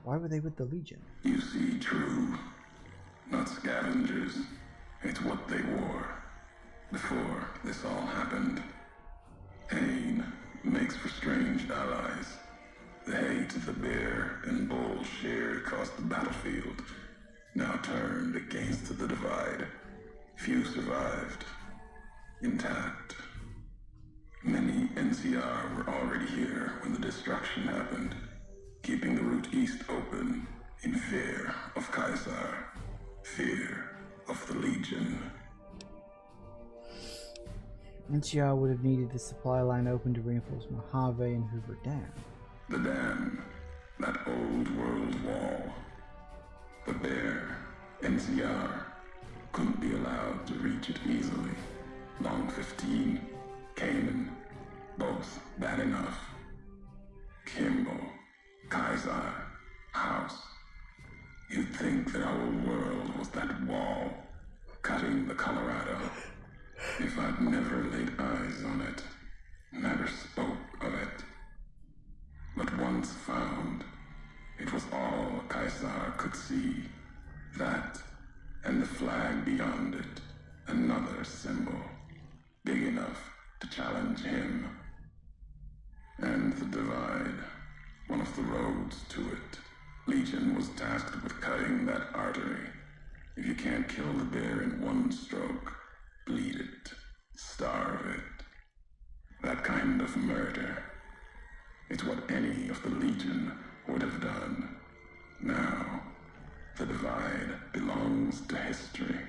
Why were they with the Legion? You see, true. Not scavengers. It's what they wore. Before this all happened. Pain makes for strange allies. The hate the bear and bull shared across the battlefield now turned against the divide. Few survived. Intact. Many NCR were already here when the destruction happened, keeping the route east open in fear of Caesar, fear of the Legion. NCR would have needed the supply line open to reinforce Mojave and Hoover Dam. The dam, that old world wall. The bear, NCR, couldn't be allowed to reach it easily. Long 15, Canaan, both bad enough. Kimball, Kaiser, House. You'd think their whole world was that wall, cutting the Colorado. If I'd never laid eyes on it, never spoke of it. But once found, it was all Kaiser could see. That, and the flag beyond it, another symbol, big enough to challenge him. And the divide, one of the roads to it. Legion was tasked with cutting that artery. If you can't kill the bear in one stroke, bleed it, starve it. That kind of murder. It's what any of the Legion would have done. Now, the divide belongs to history.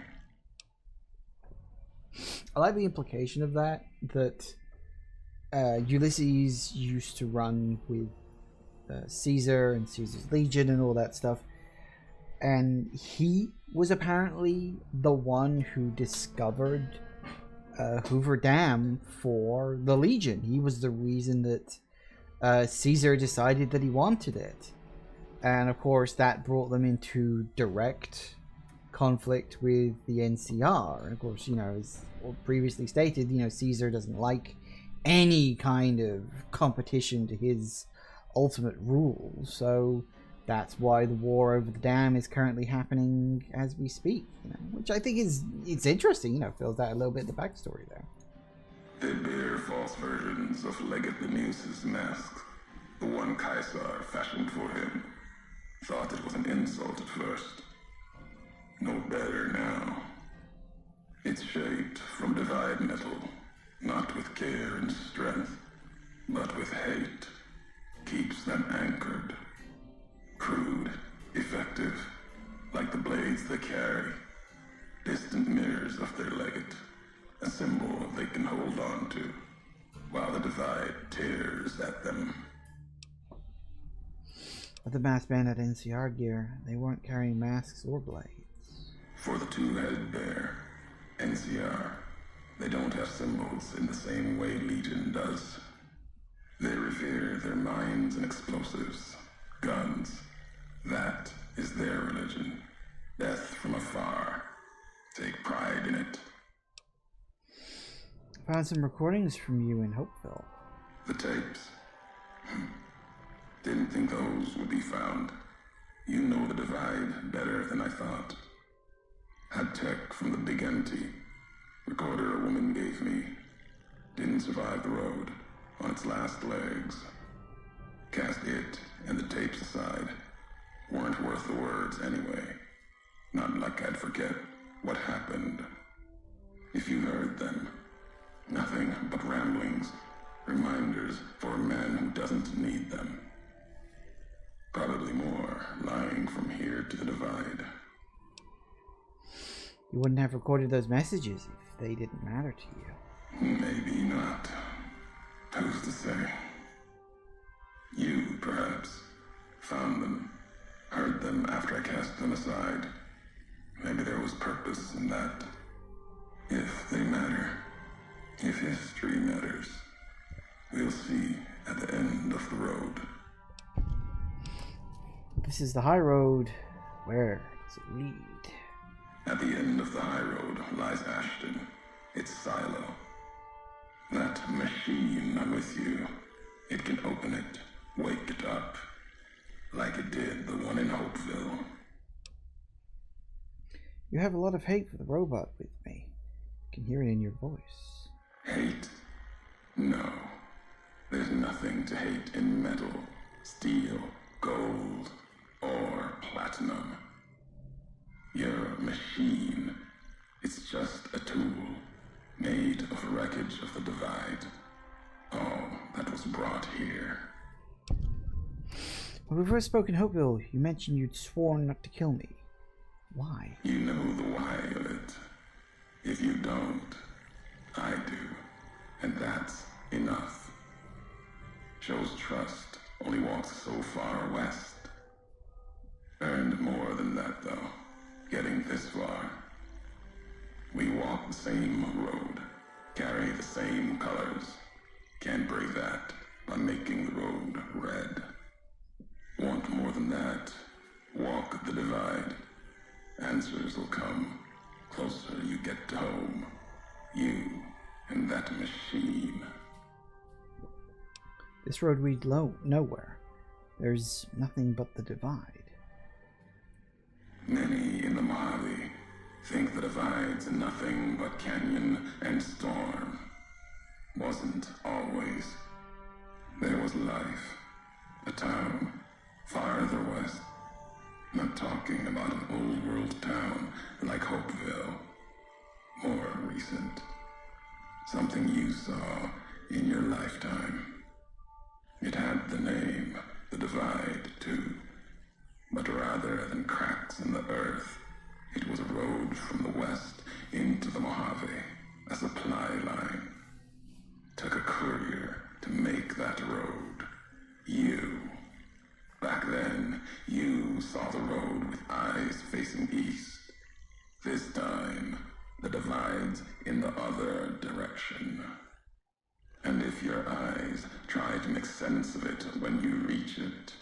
I like the implication of that Ulysses used to run with Caesar and Caesar's Legion and all that stuff. And he was apparently the one who discovered Hoover Dam for the Legion. He was the reason that Caesar decided that he wanted it. And of course that brought them into direct conflict with the NCR. And of course, as previously stated, Caesar doesn't like any kind of competition to his ultimate rule. So that's why the war over the dam is currently happening as we speak, which I think it's interesting, fills out a little bit of the backstory there. They bear false versions of Legate Lemus's mask, the one Caesar fashioned for him. Thought it was an insult at first. No better now. It's shaped from divide metal, not with care and strength, but with hate. Keeps them anchored. Crude, effective, like the blades they carry. Distant mirrors of their legate, a symbol they can hold on to, while the divide tears at them. But the masked band had NCR gear. They weren't carrying masks or blades. For the two-headed bear, NCR, they don't have symbols in the same way Legion does. They revere their mines and explosives, guns. That is their religion. Death from afar. Take pride in it. I found some recordings from you in Hopeville. The tapes. Didn't think those would be found. You know the divide better than I thought. Had tech from the big empty. Recorder a woman gave me. Didn't survive the road. On its last legs. Cast it and the tapes aside. Weren't worth the words anyway. Not like I'd forget what happened. If you heard them. Nothing but ramblings. Reminders for a man who doesn't need them. Probably more lying from here to the divide. You wouldn't have recorded those messages if they didn't matter to you. Maybe not. Who's to say? You, perhaps, found them, heard them after I cast them aside. Maybe there was purpose in that. If they matter, if history matters, we'll see at the end of the road. This is the high road. Where does it lead? At the end of the high road lies Ashton, its silo. That machine I'm with you, it can open it, wake it up. like it did the one in Hopeville. You have a lot of hate for the robot with me. I can hear it in your voice. Hate? No. There's nothing to hate in metal, steel, gold, or platinum. You're a machine. It's just a tool, made of wreckage of the Divide. All that was brought here. When we first spoke in Hopeville, you mentioned you'd sworn not to kill me. Why? You know the why of it. If you don't, I do. And that's enough. Shows trust only walks so far west. Earned more than that, though, getting this far. We walk the same road, carry the same colors. Can't break that by making the road red. Want more than that? Walk the Divide. Answers will come. Closer you get to home. You and that machine. This road leads nowhere. There's nothing but the Divide. Many in the Mojave think the Divide's nothing but canyon and storm. Wasn't always. There was life. A town farther west. Not talking about an old world town like Hopeville. More recent. Something you saw in your lifetime. It had the name, the Divide, too. But rather than cracks in the earth, it was a road from the west into the Mojave, a supply line. Took a courier to make that road. You. Back then, you saw the road with eyes facing east. This time, the Divide's in the other direction. And if your eyes try to make sense of it when you reach it,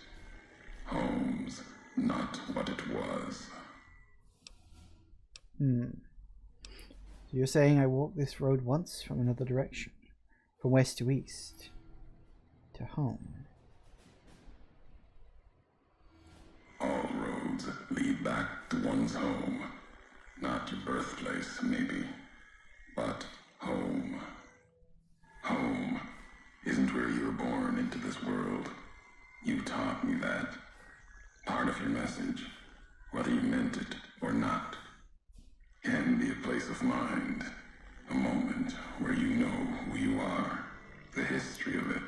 home's not what it was. So you're saying I walked this road once from another direction? From west to east? To home? All roads lead back to one's home. Not your birthplace, maybe, but home. Home isn't where you were born into this world. You taught me that. Part of your message, whether you meant it or not, can be a place of mind, a moment where you know who you are, the history of it,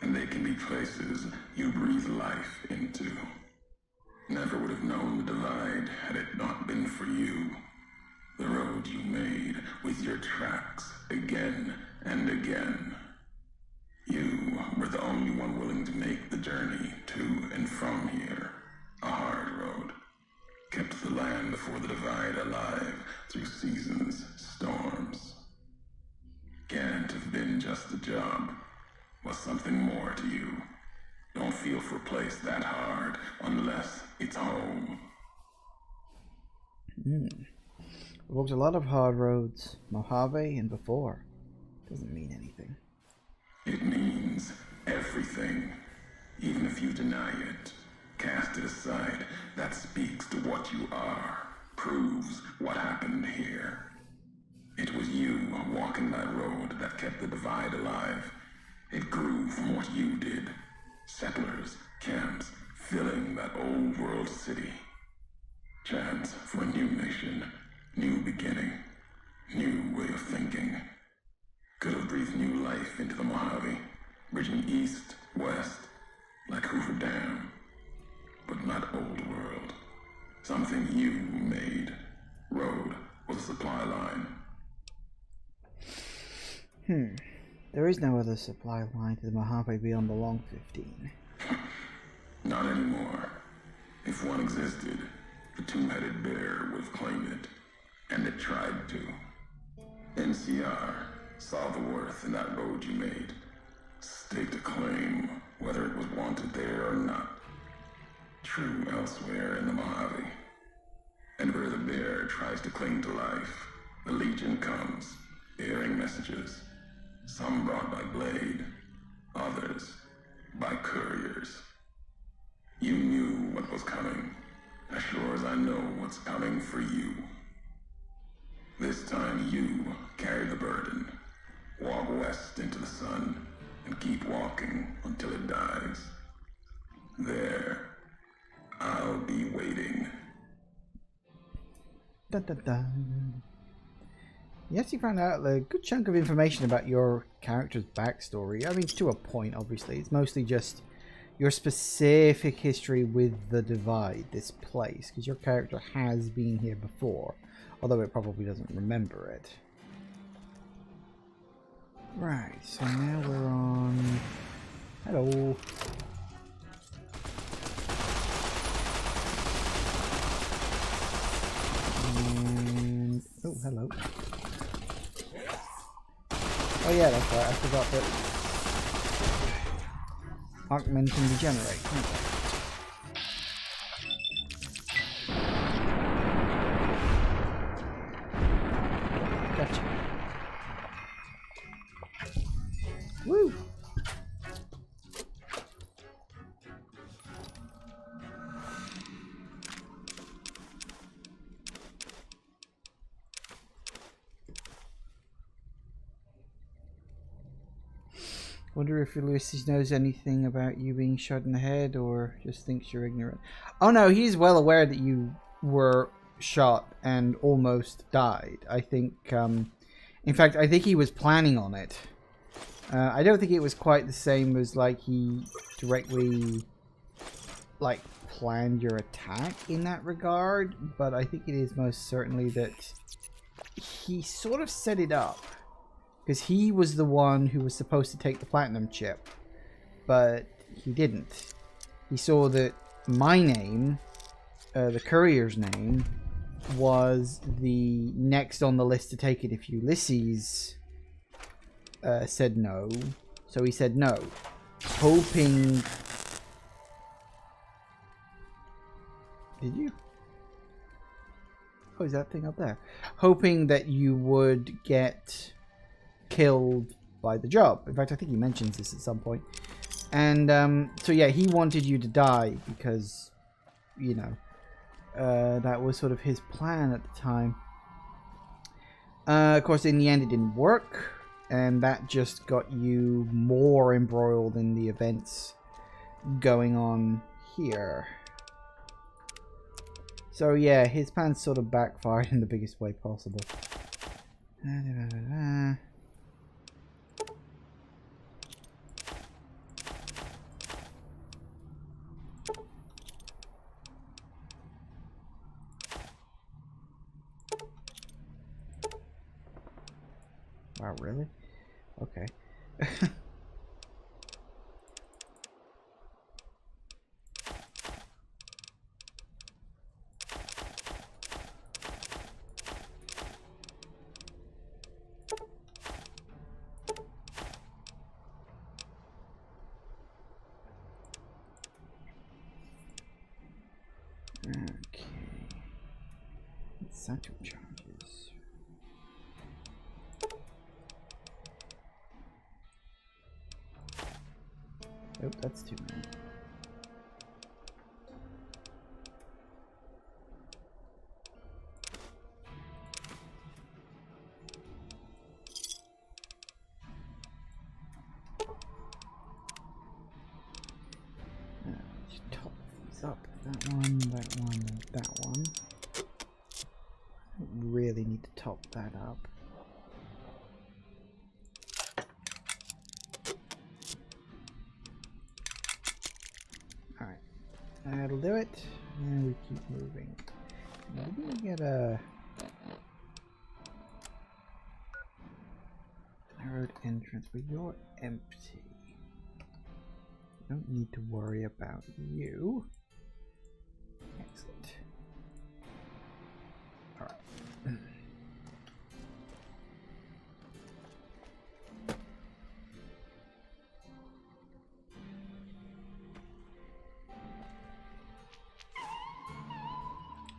and they can be places you breathe life into. Never would have known the Divide had it not been for you. The road you made with your tracks again and again. You were the only one willing to make the journey to and from here. A hard road. Kept the land before the Divide alive through seasons, storms. Can't have been just a job. Was something more to you. Don't feel for a place that hard unless it's home. I walked a lot of hard roads, Mojave and before. Doesn't mean anything. It means everything. Even if you deny it, cast it aside, that speaks to what you are, proves what happened here. It was you walking that road that kept the Divide alive. It grew from what you did. Settlers, camps, filling that old world city. Chance for a new nation, new beginning, new way of thinking. Could have breathed new life into the Mojave, bridging east, west, like Hoover Dam. But not old world. Something you made. Road was a supply line. There is no other supply line to the Mojave beyond the Long 15. Not anymore. If one existed, the two-headed bear would have claimed it. And it tried to. NCR saw the worth in that road you made. Staked a claim, whether it was wanted there or not. True elsewhere in the Mojave. And where the bear tries to cling to life, the Legion comes, bearing messages. Some brought by blade, others by couriers. You knew what was coming, as sure as I know what's coming for you. This time you carry the burden. Walk west into the sun, and keep walking until it dies. There, I'll be waiting. Dun, dun, dun. You actually found out a good chunk of information about your character's backstory. I mean, to a point, obviously. It's mostly just your specific history with the Divide, this place, because your character has been here before, although it probably doesn't remember it. Right, so now we're on... Hello. And... Oh, hello. Oh yeah, that's right, I forgot that Augment can regenerate, can't they? Gotcha. Woo! Wonder if Ulysses knows anything about you being shot in the head, or just thinks you're ignorant. Oh no, he's well aware that you were shot and almost died. I think, in fact, I think he was planning on it. I don't think it was quite the same as, like, he directly, like, planned your attack in that regard, but I think it is most certainly that he sort of set it up. Because he was the one who was supposed to take the platinum chip, but he didn't. He saw that my name, the courier's name, was the next on the list to take it if Ulysses said no. So he said no, hoping... Did you? Oh, is that thing up there? Hoping that you would get killed by the job. In fact, I think he mentions this at some point. And so yeah, he wanted you to die because, you know, that was sort of his plan at the time. Of course, in the end, it didn't work, and that just got you more embroiled in the events going on here. So yeah, his plan sort of backfired in the biggest way possible. Wow, really? Okay. Okay. Satchel charges. Oh, that's too many. Let's top these up. That one, that one, and that one. I don't really need to top that up. Alright, that'll do it. And we keep moving. Maybe we get a narrowed entrance, but you're empty. Don't need to worry about you. Excellent. Alright.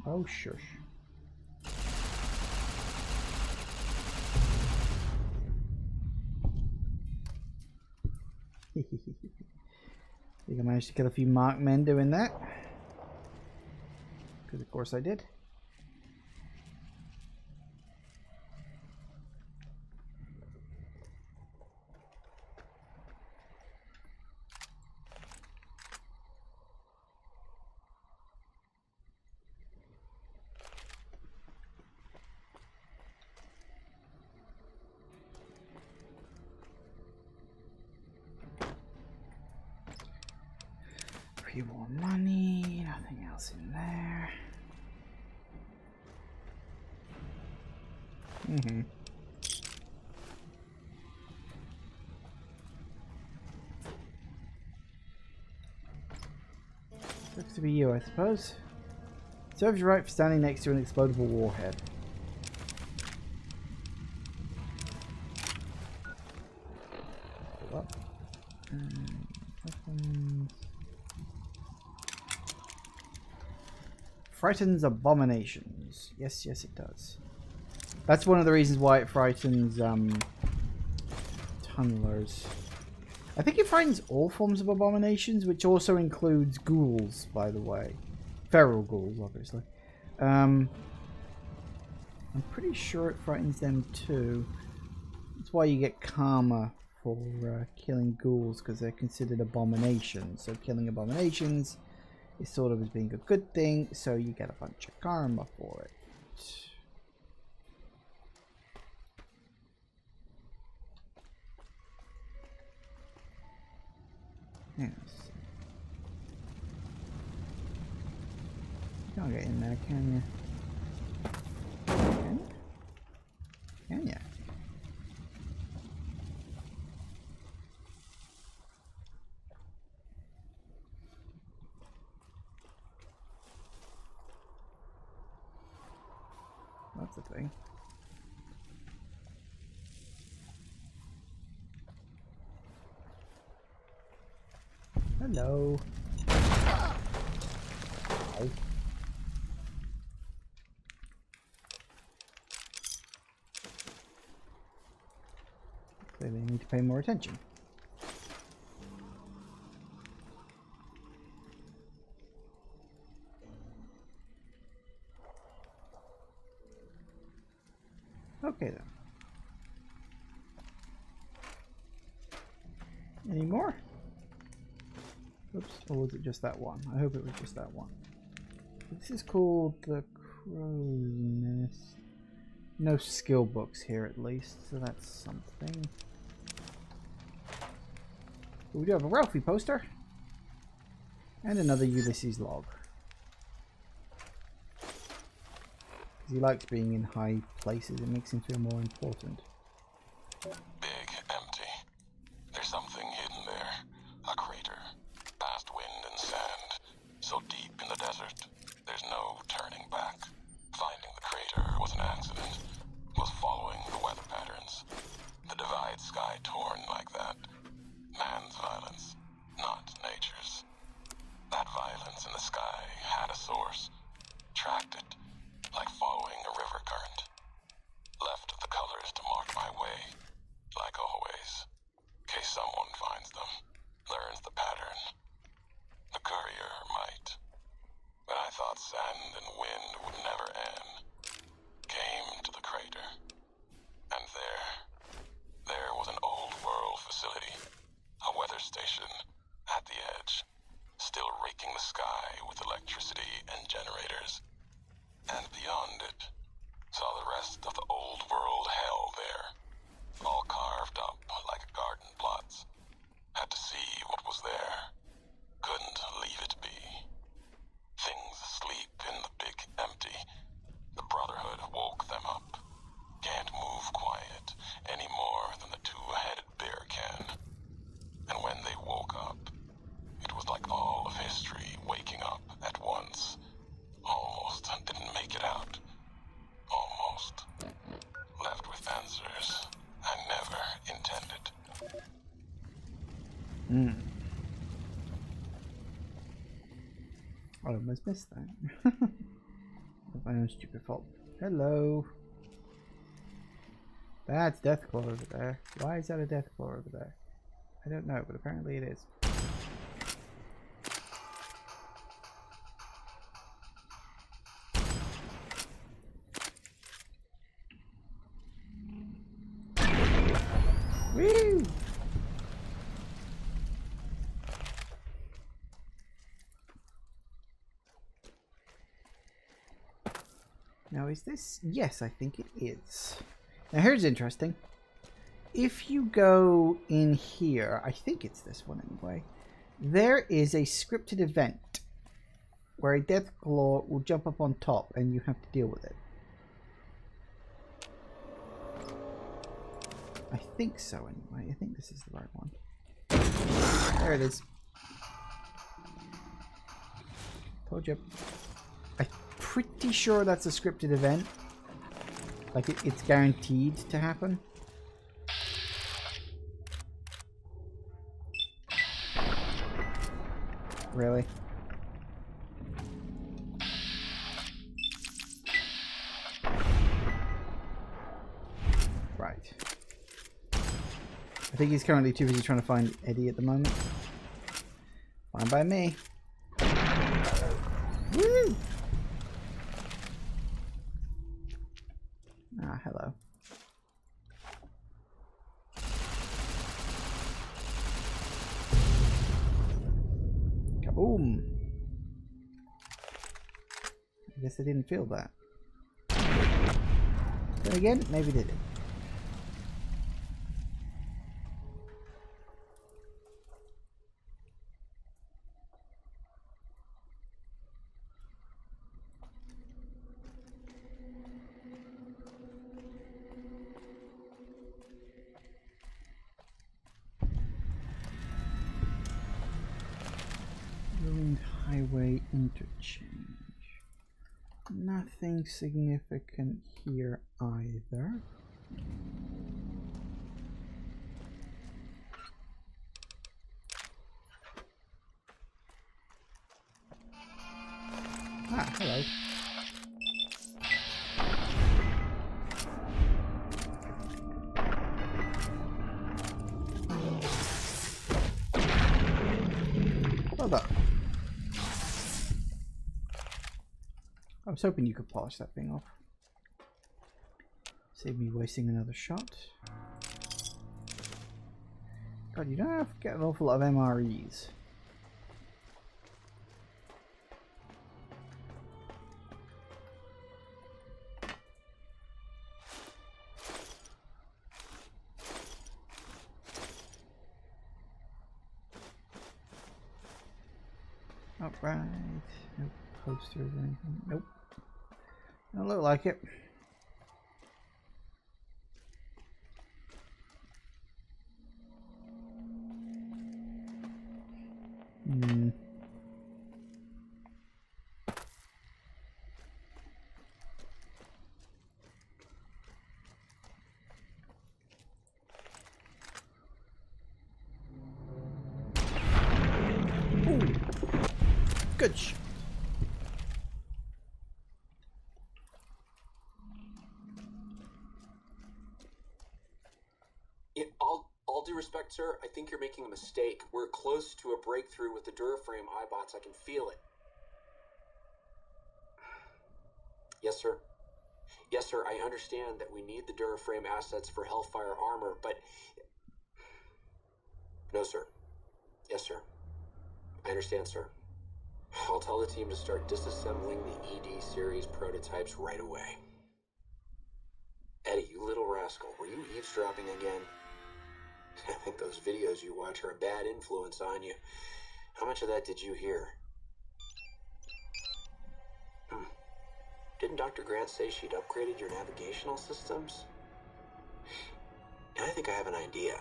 Oh, shush. think I managed to kill a few marked men doing that. Because of course I did. More money, nothing else in there. Looks to be you, I suppose. Serves you right for standing next to an explodable warhead. Well, frightens abominations. Yes, yes it does. That's one of the reasons why it frightens tunnelers. I think it frightens all forms of abominations, which also includes ghouls, by the way. Feral ghouls, obviously. I'm pretty sure it frightens them too. That's why you get karma for killing ghouls, because they're considered abominations. So killing abominations is sort of as being a good thing, so you get a bunch of karma for it. Yes. You can't get in there, can you? Can you? That's the thing. Hello. Ow. Clearly need to pay more attention. Okay then. Any more? Oops, or was it just that one? I hope it was just that one. This is called the Crow's Nest. No skill books here at least, so that's something. But we do have a Ralphie poster. And another Ulysses log. He likes being in high places, it makes him feel more important. Big, empty. There's something hidden there. A crater. Past wind and sand. So deep in the desert, there's no turning back. Finding the crater was an accident. Was following the weather patterns. The divide sky torn like that. Man's violence, not nature's. That violence in the sky had a source. Tracked it. Like following a river current. Left the colors to mark my way, like always. In case someone finds them, learns the pattern. The courier might. But I thought sand and wind would never end. Came to the crater. And there was an old world facility. A weather station at the edge. Still raking the sky with electricity and generators. And beyond it, saw the rest of the old world hell there, all carved up like garden plots. Had to see what was there, couldn't leave it be. Things asleep in the big empty, the Brotherhood woke them up. Can't move quiet any more than the two-headed bear can. And when they woke up, it was like all of history waking up at once. Almost didn't make it out. Almost. Left with answers I never intended. I almost missed that. My own stupid fault. Hello. That's Deathclaw over there. Why is that a Deathclaw over there? I don't know, but apparently it is. Now, is this... Yes, I think it is. Now, here's interesting. If you go in here, I think it's this one anyway, there is a scripted event where a death claw will jump up on top and you have to deal with it. I think so anyway. I think this is the right one. There it is. Told you. I'm pretty sure that's a scripted event. Like it's guaranteed to happen. Really? Right. I think he's currently too busy trying to find Eddie at the moment. Fine by me. Woo! Ah, hello. Kaboom! I guess I didn't feel that. Then again, maybe they did. Highway interchange. Nothing significant here either. Ah, hello. Hold up. I was hoping you could polish that thing off. Save me wasting another shot. God, you don't have to get an awful lot of MREs. Alright. No posters or anything. Nope. Don't look like it. Hmm. Ooh. Good shot. All due respect, sir, I think you're making a mistake. We're close to a breakthrough with the Duraframe iBots. I can feel it. Yes, sir. Yes, sir, I understand that we need the Duraframe assets for Hellfire armor, but... No, sir. Yes, sir. I understand, sir. I'll tell the team to start disassembling the ED series prototypes right away. Eddie, you little rascal, were you eavesdropping again? I think those videos you watch are a bad influence on you. How much of that did you hear? Didn't Dr. Grant say she'd upgraded your navigational systems? I think I have an idea.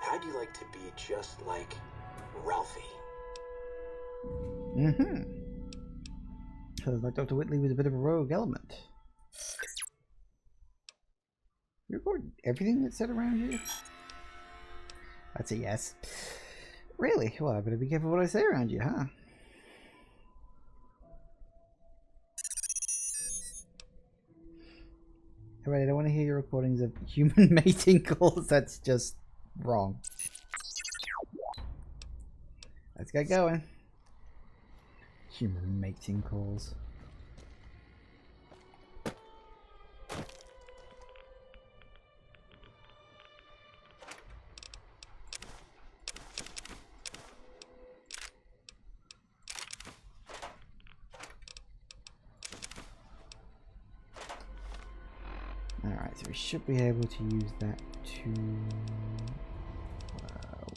How'd you like to be just like Ralphie? Mm-hmm. Sounds like Dr. Whitley was a bit of a rogue element. You record everything that's said around you? That's a yes. Really? Well, I better be careful what I say around you, huh? Alright, I don't want to hear your recordings of human mating calls. That's just wrong. Let's get going. Human mating calls. Alright, so we should be able to use that to...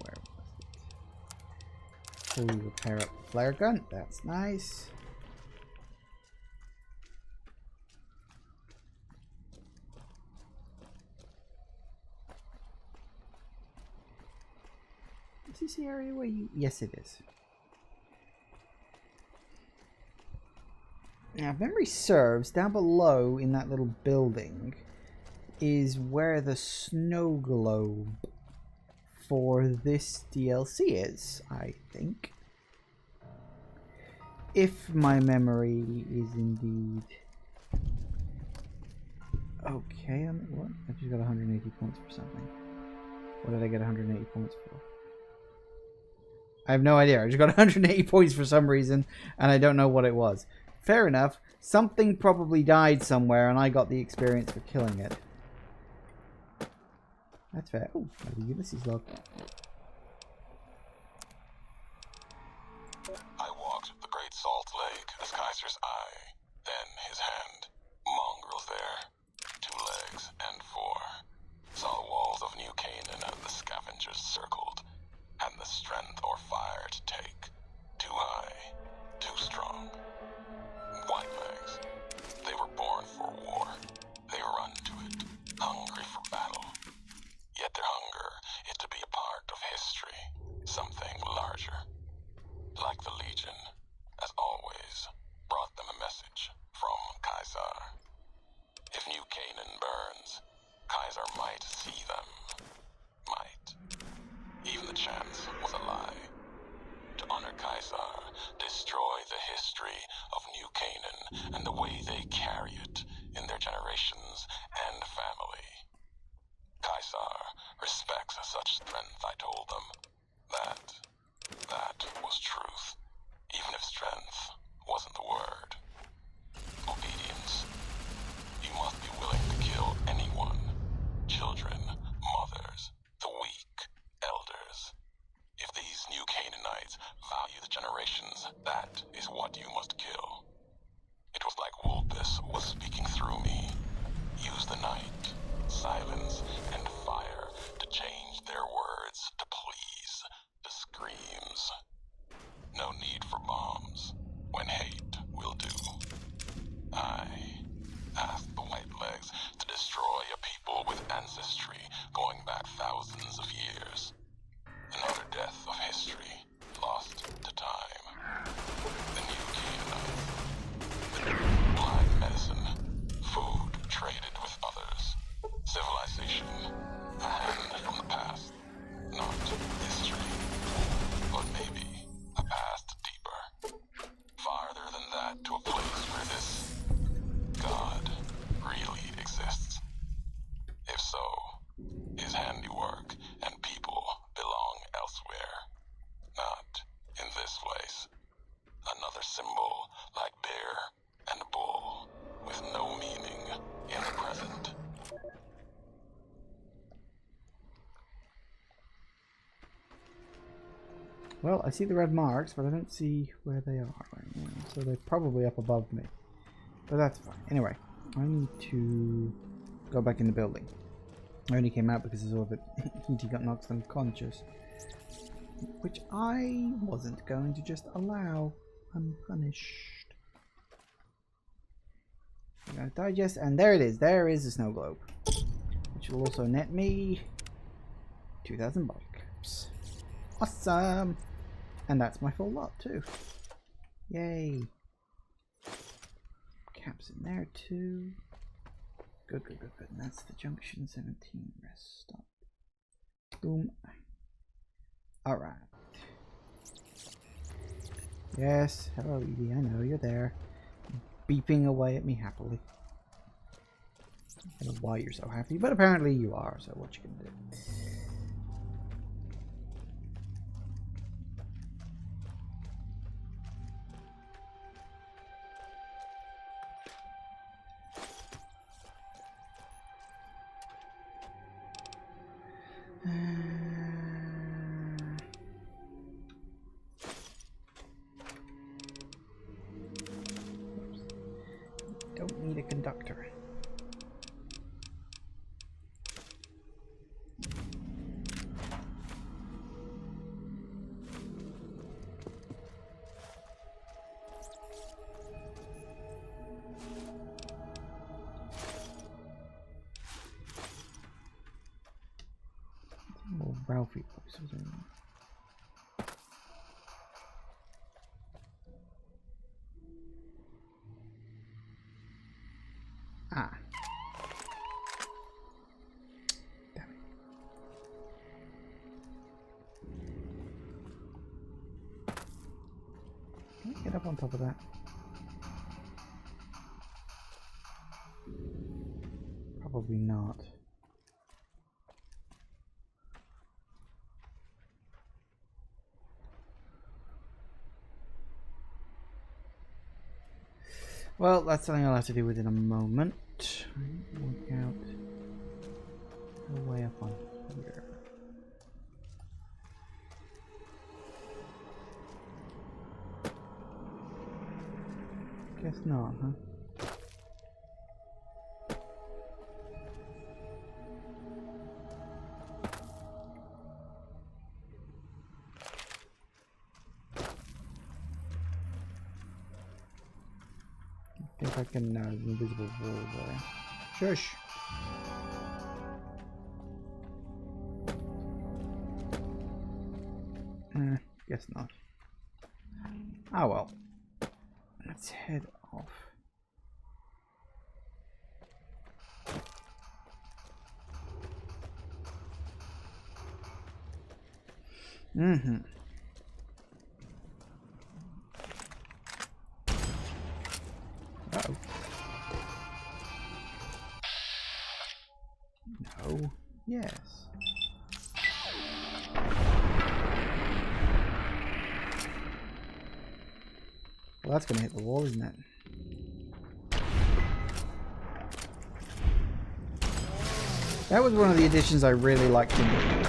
where was it? Fully repair up the flare gun. That's nice. Is this the area where you... Yes, it is. Now, if memory serves, down below in that little building is where the snow globe for this DLC is, I think. If my memory is indeed... Okay, what? I just got 180 points for something. What did I get 180 points for? I have no idea. I just got 180 points for some reason, and I don't know what it was. Fair enough. Something probably died somewhere, and I got the experience for killing it. That's fair. Oh, the Ulysses log. I walked the Great Salt Lake as Kaiser's eye, then his hand. Mongrels there, 2 legs and 4. Saw the walls of New Canaan as the scavengers circled. Had the strength or fire to take. Too high, too strong. White legs. They were born for war. They run to it, hungry for battle. Yet their hunger is to be a part of history, something larger. Like the Legion, as always, brought them a message from Kaiser. If New Canaan burns, Kaiser might see them. Might. Even the chance was a lie. To honor Kaiser, destroy the history of New Canaan and the way they carry it in their generations and family. Kaiser respects such strength, I told them. That was truth, even if strength wasn't the word. Obedience. You must be willing to kill anyone. Children, mothers, the weak, elders. If these New Canaanites value the generations, that is what you must kill. It was like Wolpus was speaking through me. Use the night, silence, and fire to change their words to please, to screams. No need for bombs, when hate will do. I asked the White Legs to destroy a people with ancestry going back thousands of years. Another death of history, lost to time. The New Canaanites. Blind medicine. Food traded with others. Civilization. A hand from the past. Not history. But maybe a past deeper. Farther than that, to a place where this God really exists. If so, his handiwork and people belong elsewhere. Not in this place. Another symbol like bear and bull, with no meaning in the present. Well, I see the red marks, but I don't see where they are right now. So they're probably up above me. But that's fine. Anyway, I need to go back in the building. I only came out because I saw that he got knocked unconscious. Which I wasn't going to just allow unpunished. I'm going to digest, and there it is. There is the snow globe. Which will also net me 2,000 body caps. Awesome! And that's my full lot too. Yay! Caps in there too. Good, good, good, good. And that's the junction 17 rest stop. Boom. Alright. Yes, hello Edie, I know you're there. Beeping away at me happily. I don't know why you're so happy, but apparently you are, so what you can do. Don't need a conductor. Ralphie. Ah. Damn it. Can I get up on top of that? Probably not. Well, that's something I'll have to do with in a moment. Work out the way up on here. Guess not, huh? I think I can invisible wall there. Shush. Guess not. Ah well. Let's head off. Mm-hmm. Uh-oh. No. Yes. Well, that's gonna hit the wall, isn't it? That was one of the additions I really liked in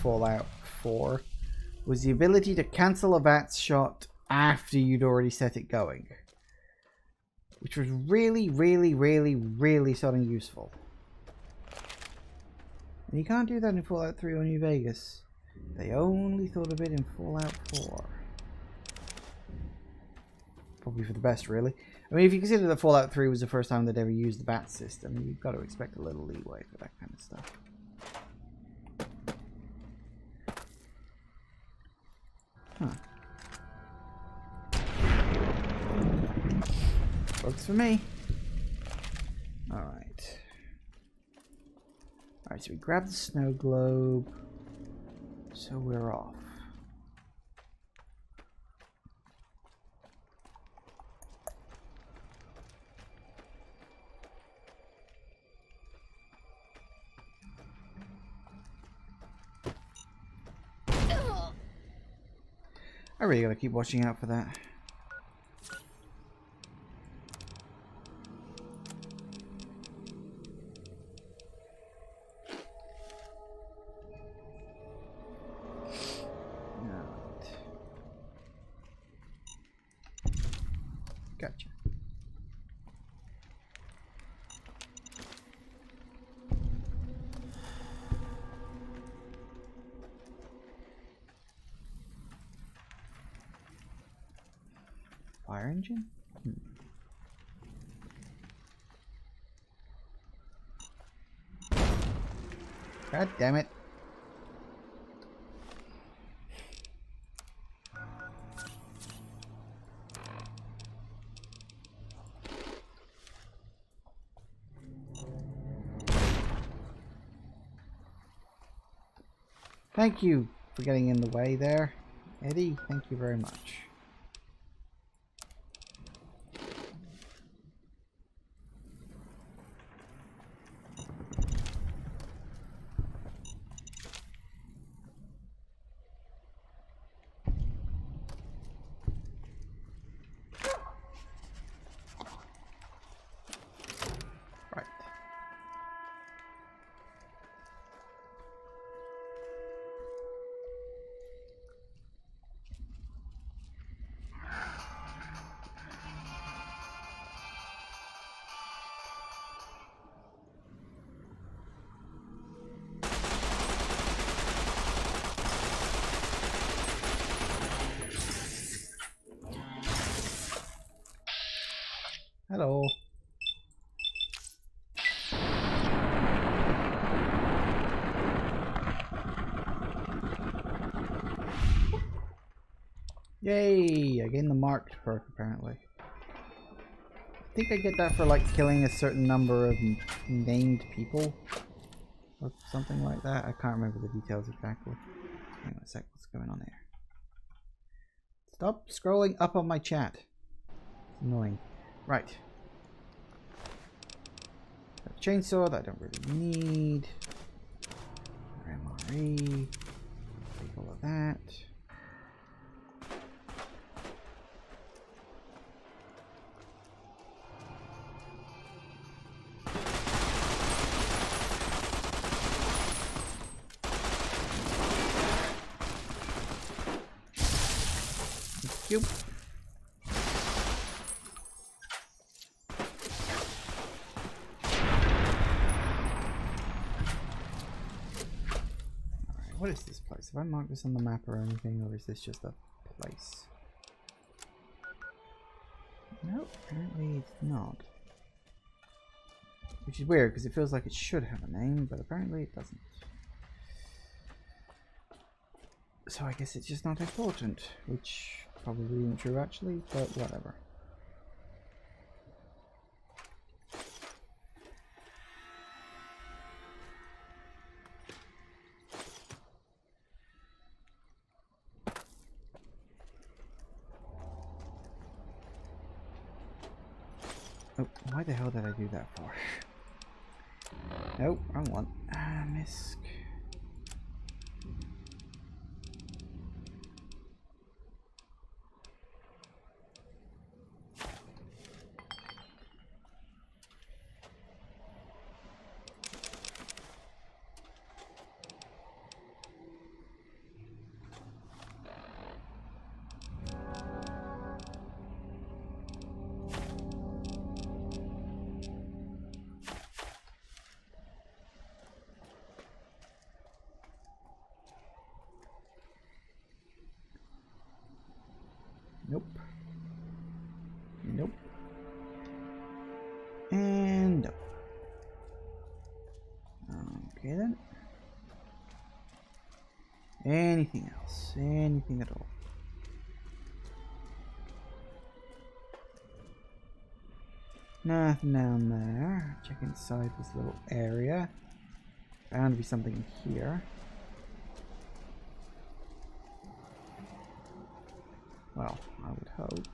Fallout 4, was the ability to cancel a VATS shot after you'd already set it going. Which was really, really, really, really something useful. And you can't do that in Fallout 3 or New Vegas. They only thought of it in Fallout 4. Probably for the best, really. I mean, if you consider that Fallout 3 was the first time they'd ever used the VATS system, you've got to expect a little leeway for that kind of stuff. Huh. Works for me. Alright. Alright, so we grab the snow globe. So we're off. I really gotta keep watching out for that. Gotcha. Fire engine? God damn it. Thank you for getting in the way there, Eddie. Thank you very much. Right. Hello. Yay! I gained the marked perk apparently. I think I get that for like killing a certain number of named people. Or something like that. I can't remember the details exactly. Hang on a sec, what's going on here? Stop scrolling up on my chat. It's annoying. Right. Got a chainsaw that I don't really need. MRE. Take all of that. Thank you. What is this place? Have I marked this on the map or anything, or is this just a place? No, apparently it's not. Which is weird, because it feels like it should have a name, but apparently it doesn't. So I guess it's just not important, which probably isn't true actually, but whatever. Oh, why the hell did I do that for? Nope, wrong one. Misc. Nope. Nope. And nope. Okay then. Anything else? Anything at all? Nothing down there. Check inside this little area. Bound to be something here. Well, I would hope.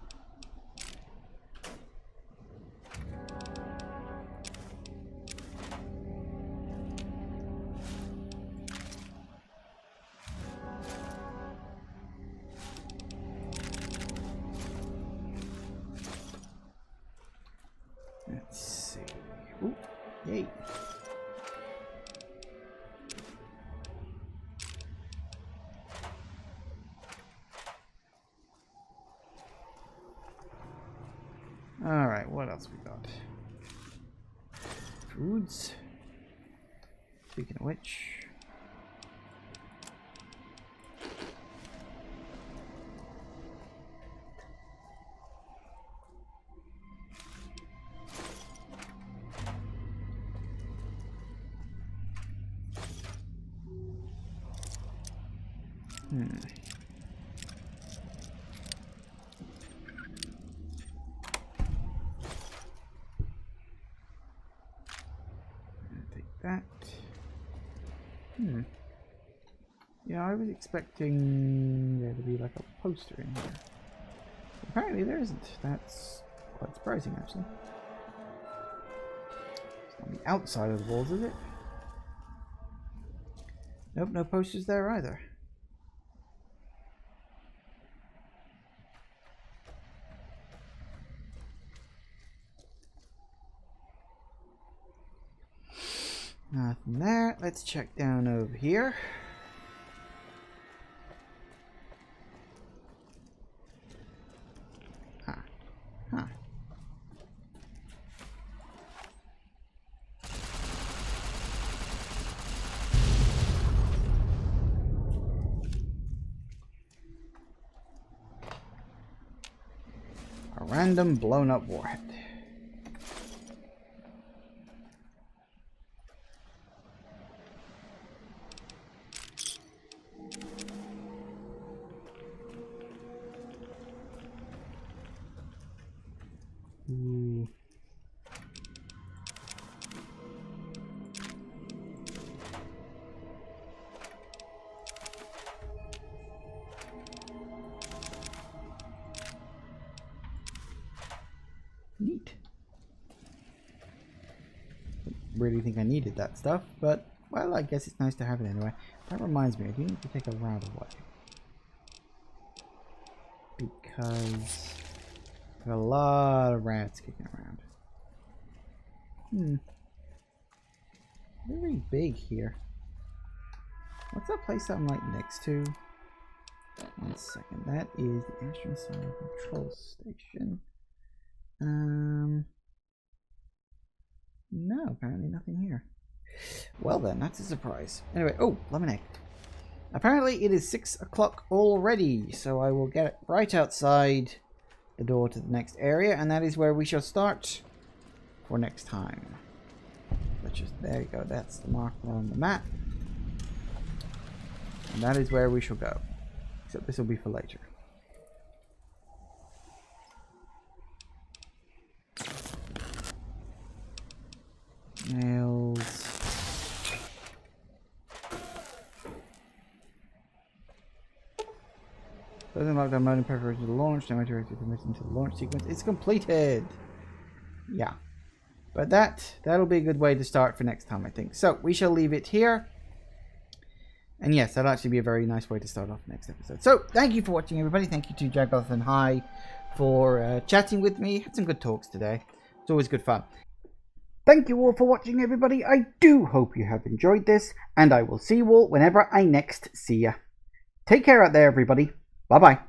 Let's see. Ooh, yay. Alright, what else we got? Foods. Speaking of which. Take that. Yeah, I was expecting there to be like a poster in here. Apparently there isn't. That's quite surprising actually. It's on the outside of the walls, is it? Nope, no posters there either. Nothing there. Let's check down over here. Huh. A random blown up warhead. really think I needed that stuff, but, well, I guess it's nice to have it anyway. That reminds me, I do need to take a rat away. Because there are a lot of rats kicking around. Very big here. What's that place that I'm like next to? 1 second. That is the Astron Silo Control Station. No, apparently nothing here. Well then, that's a surprise. Anyway, oh, lemonade. Apparently it is 6 o'clock already, so I will get right outside the door to the next area, and that is where we shall start for next time. Let's just, there you go, that's the marker on the map. And that is where we shall go. Except this will be for later. Nails. Doesn't like the mode in preparation to launch. Now directed permission to the launch sequence. It's completed. Yeah. But that'll be a good way to start for next time, I think. So we shall leave it here. And yes, that'll actually be a very nice way to start off next episode. So thank you for watching, everybody. Thank you to Jagoth and Hi for chatting with me. Had some good talks today. It's always good fun. Thank you all for watching, everybody. I do hope you have enjoyed this, and I will see you all whenever I next see ya. Take care out there, everybody. Bye-bye.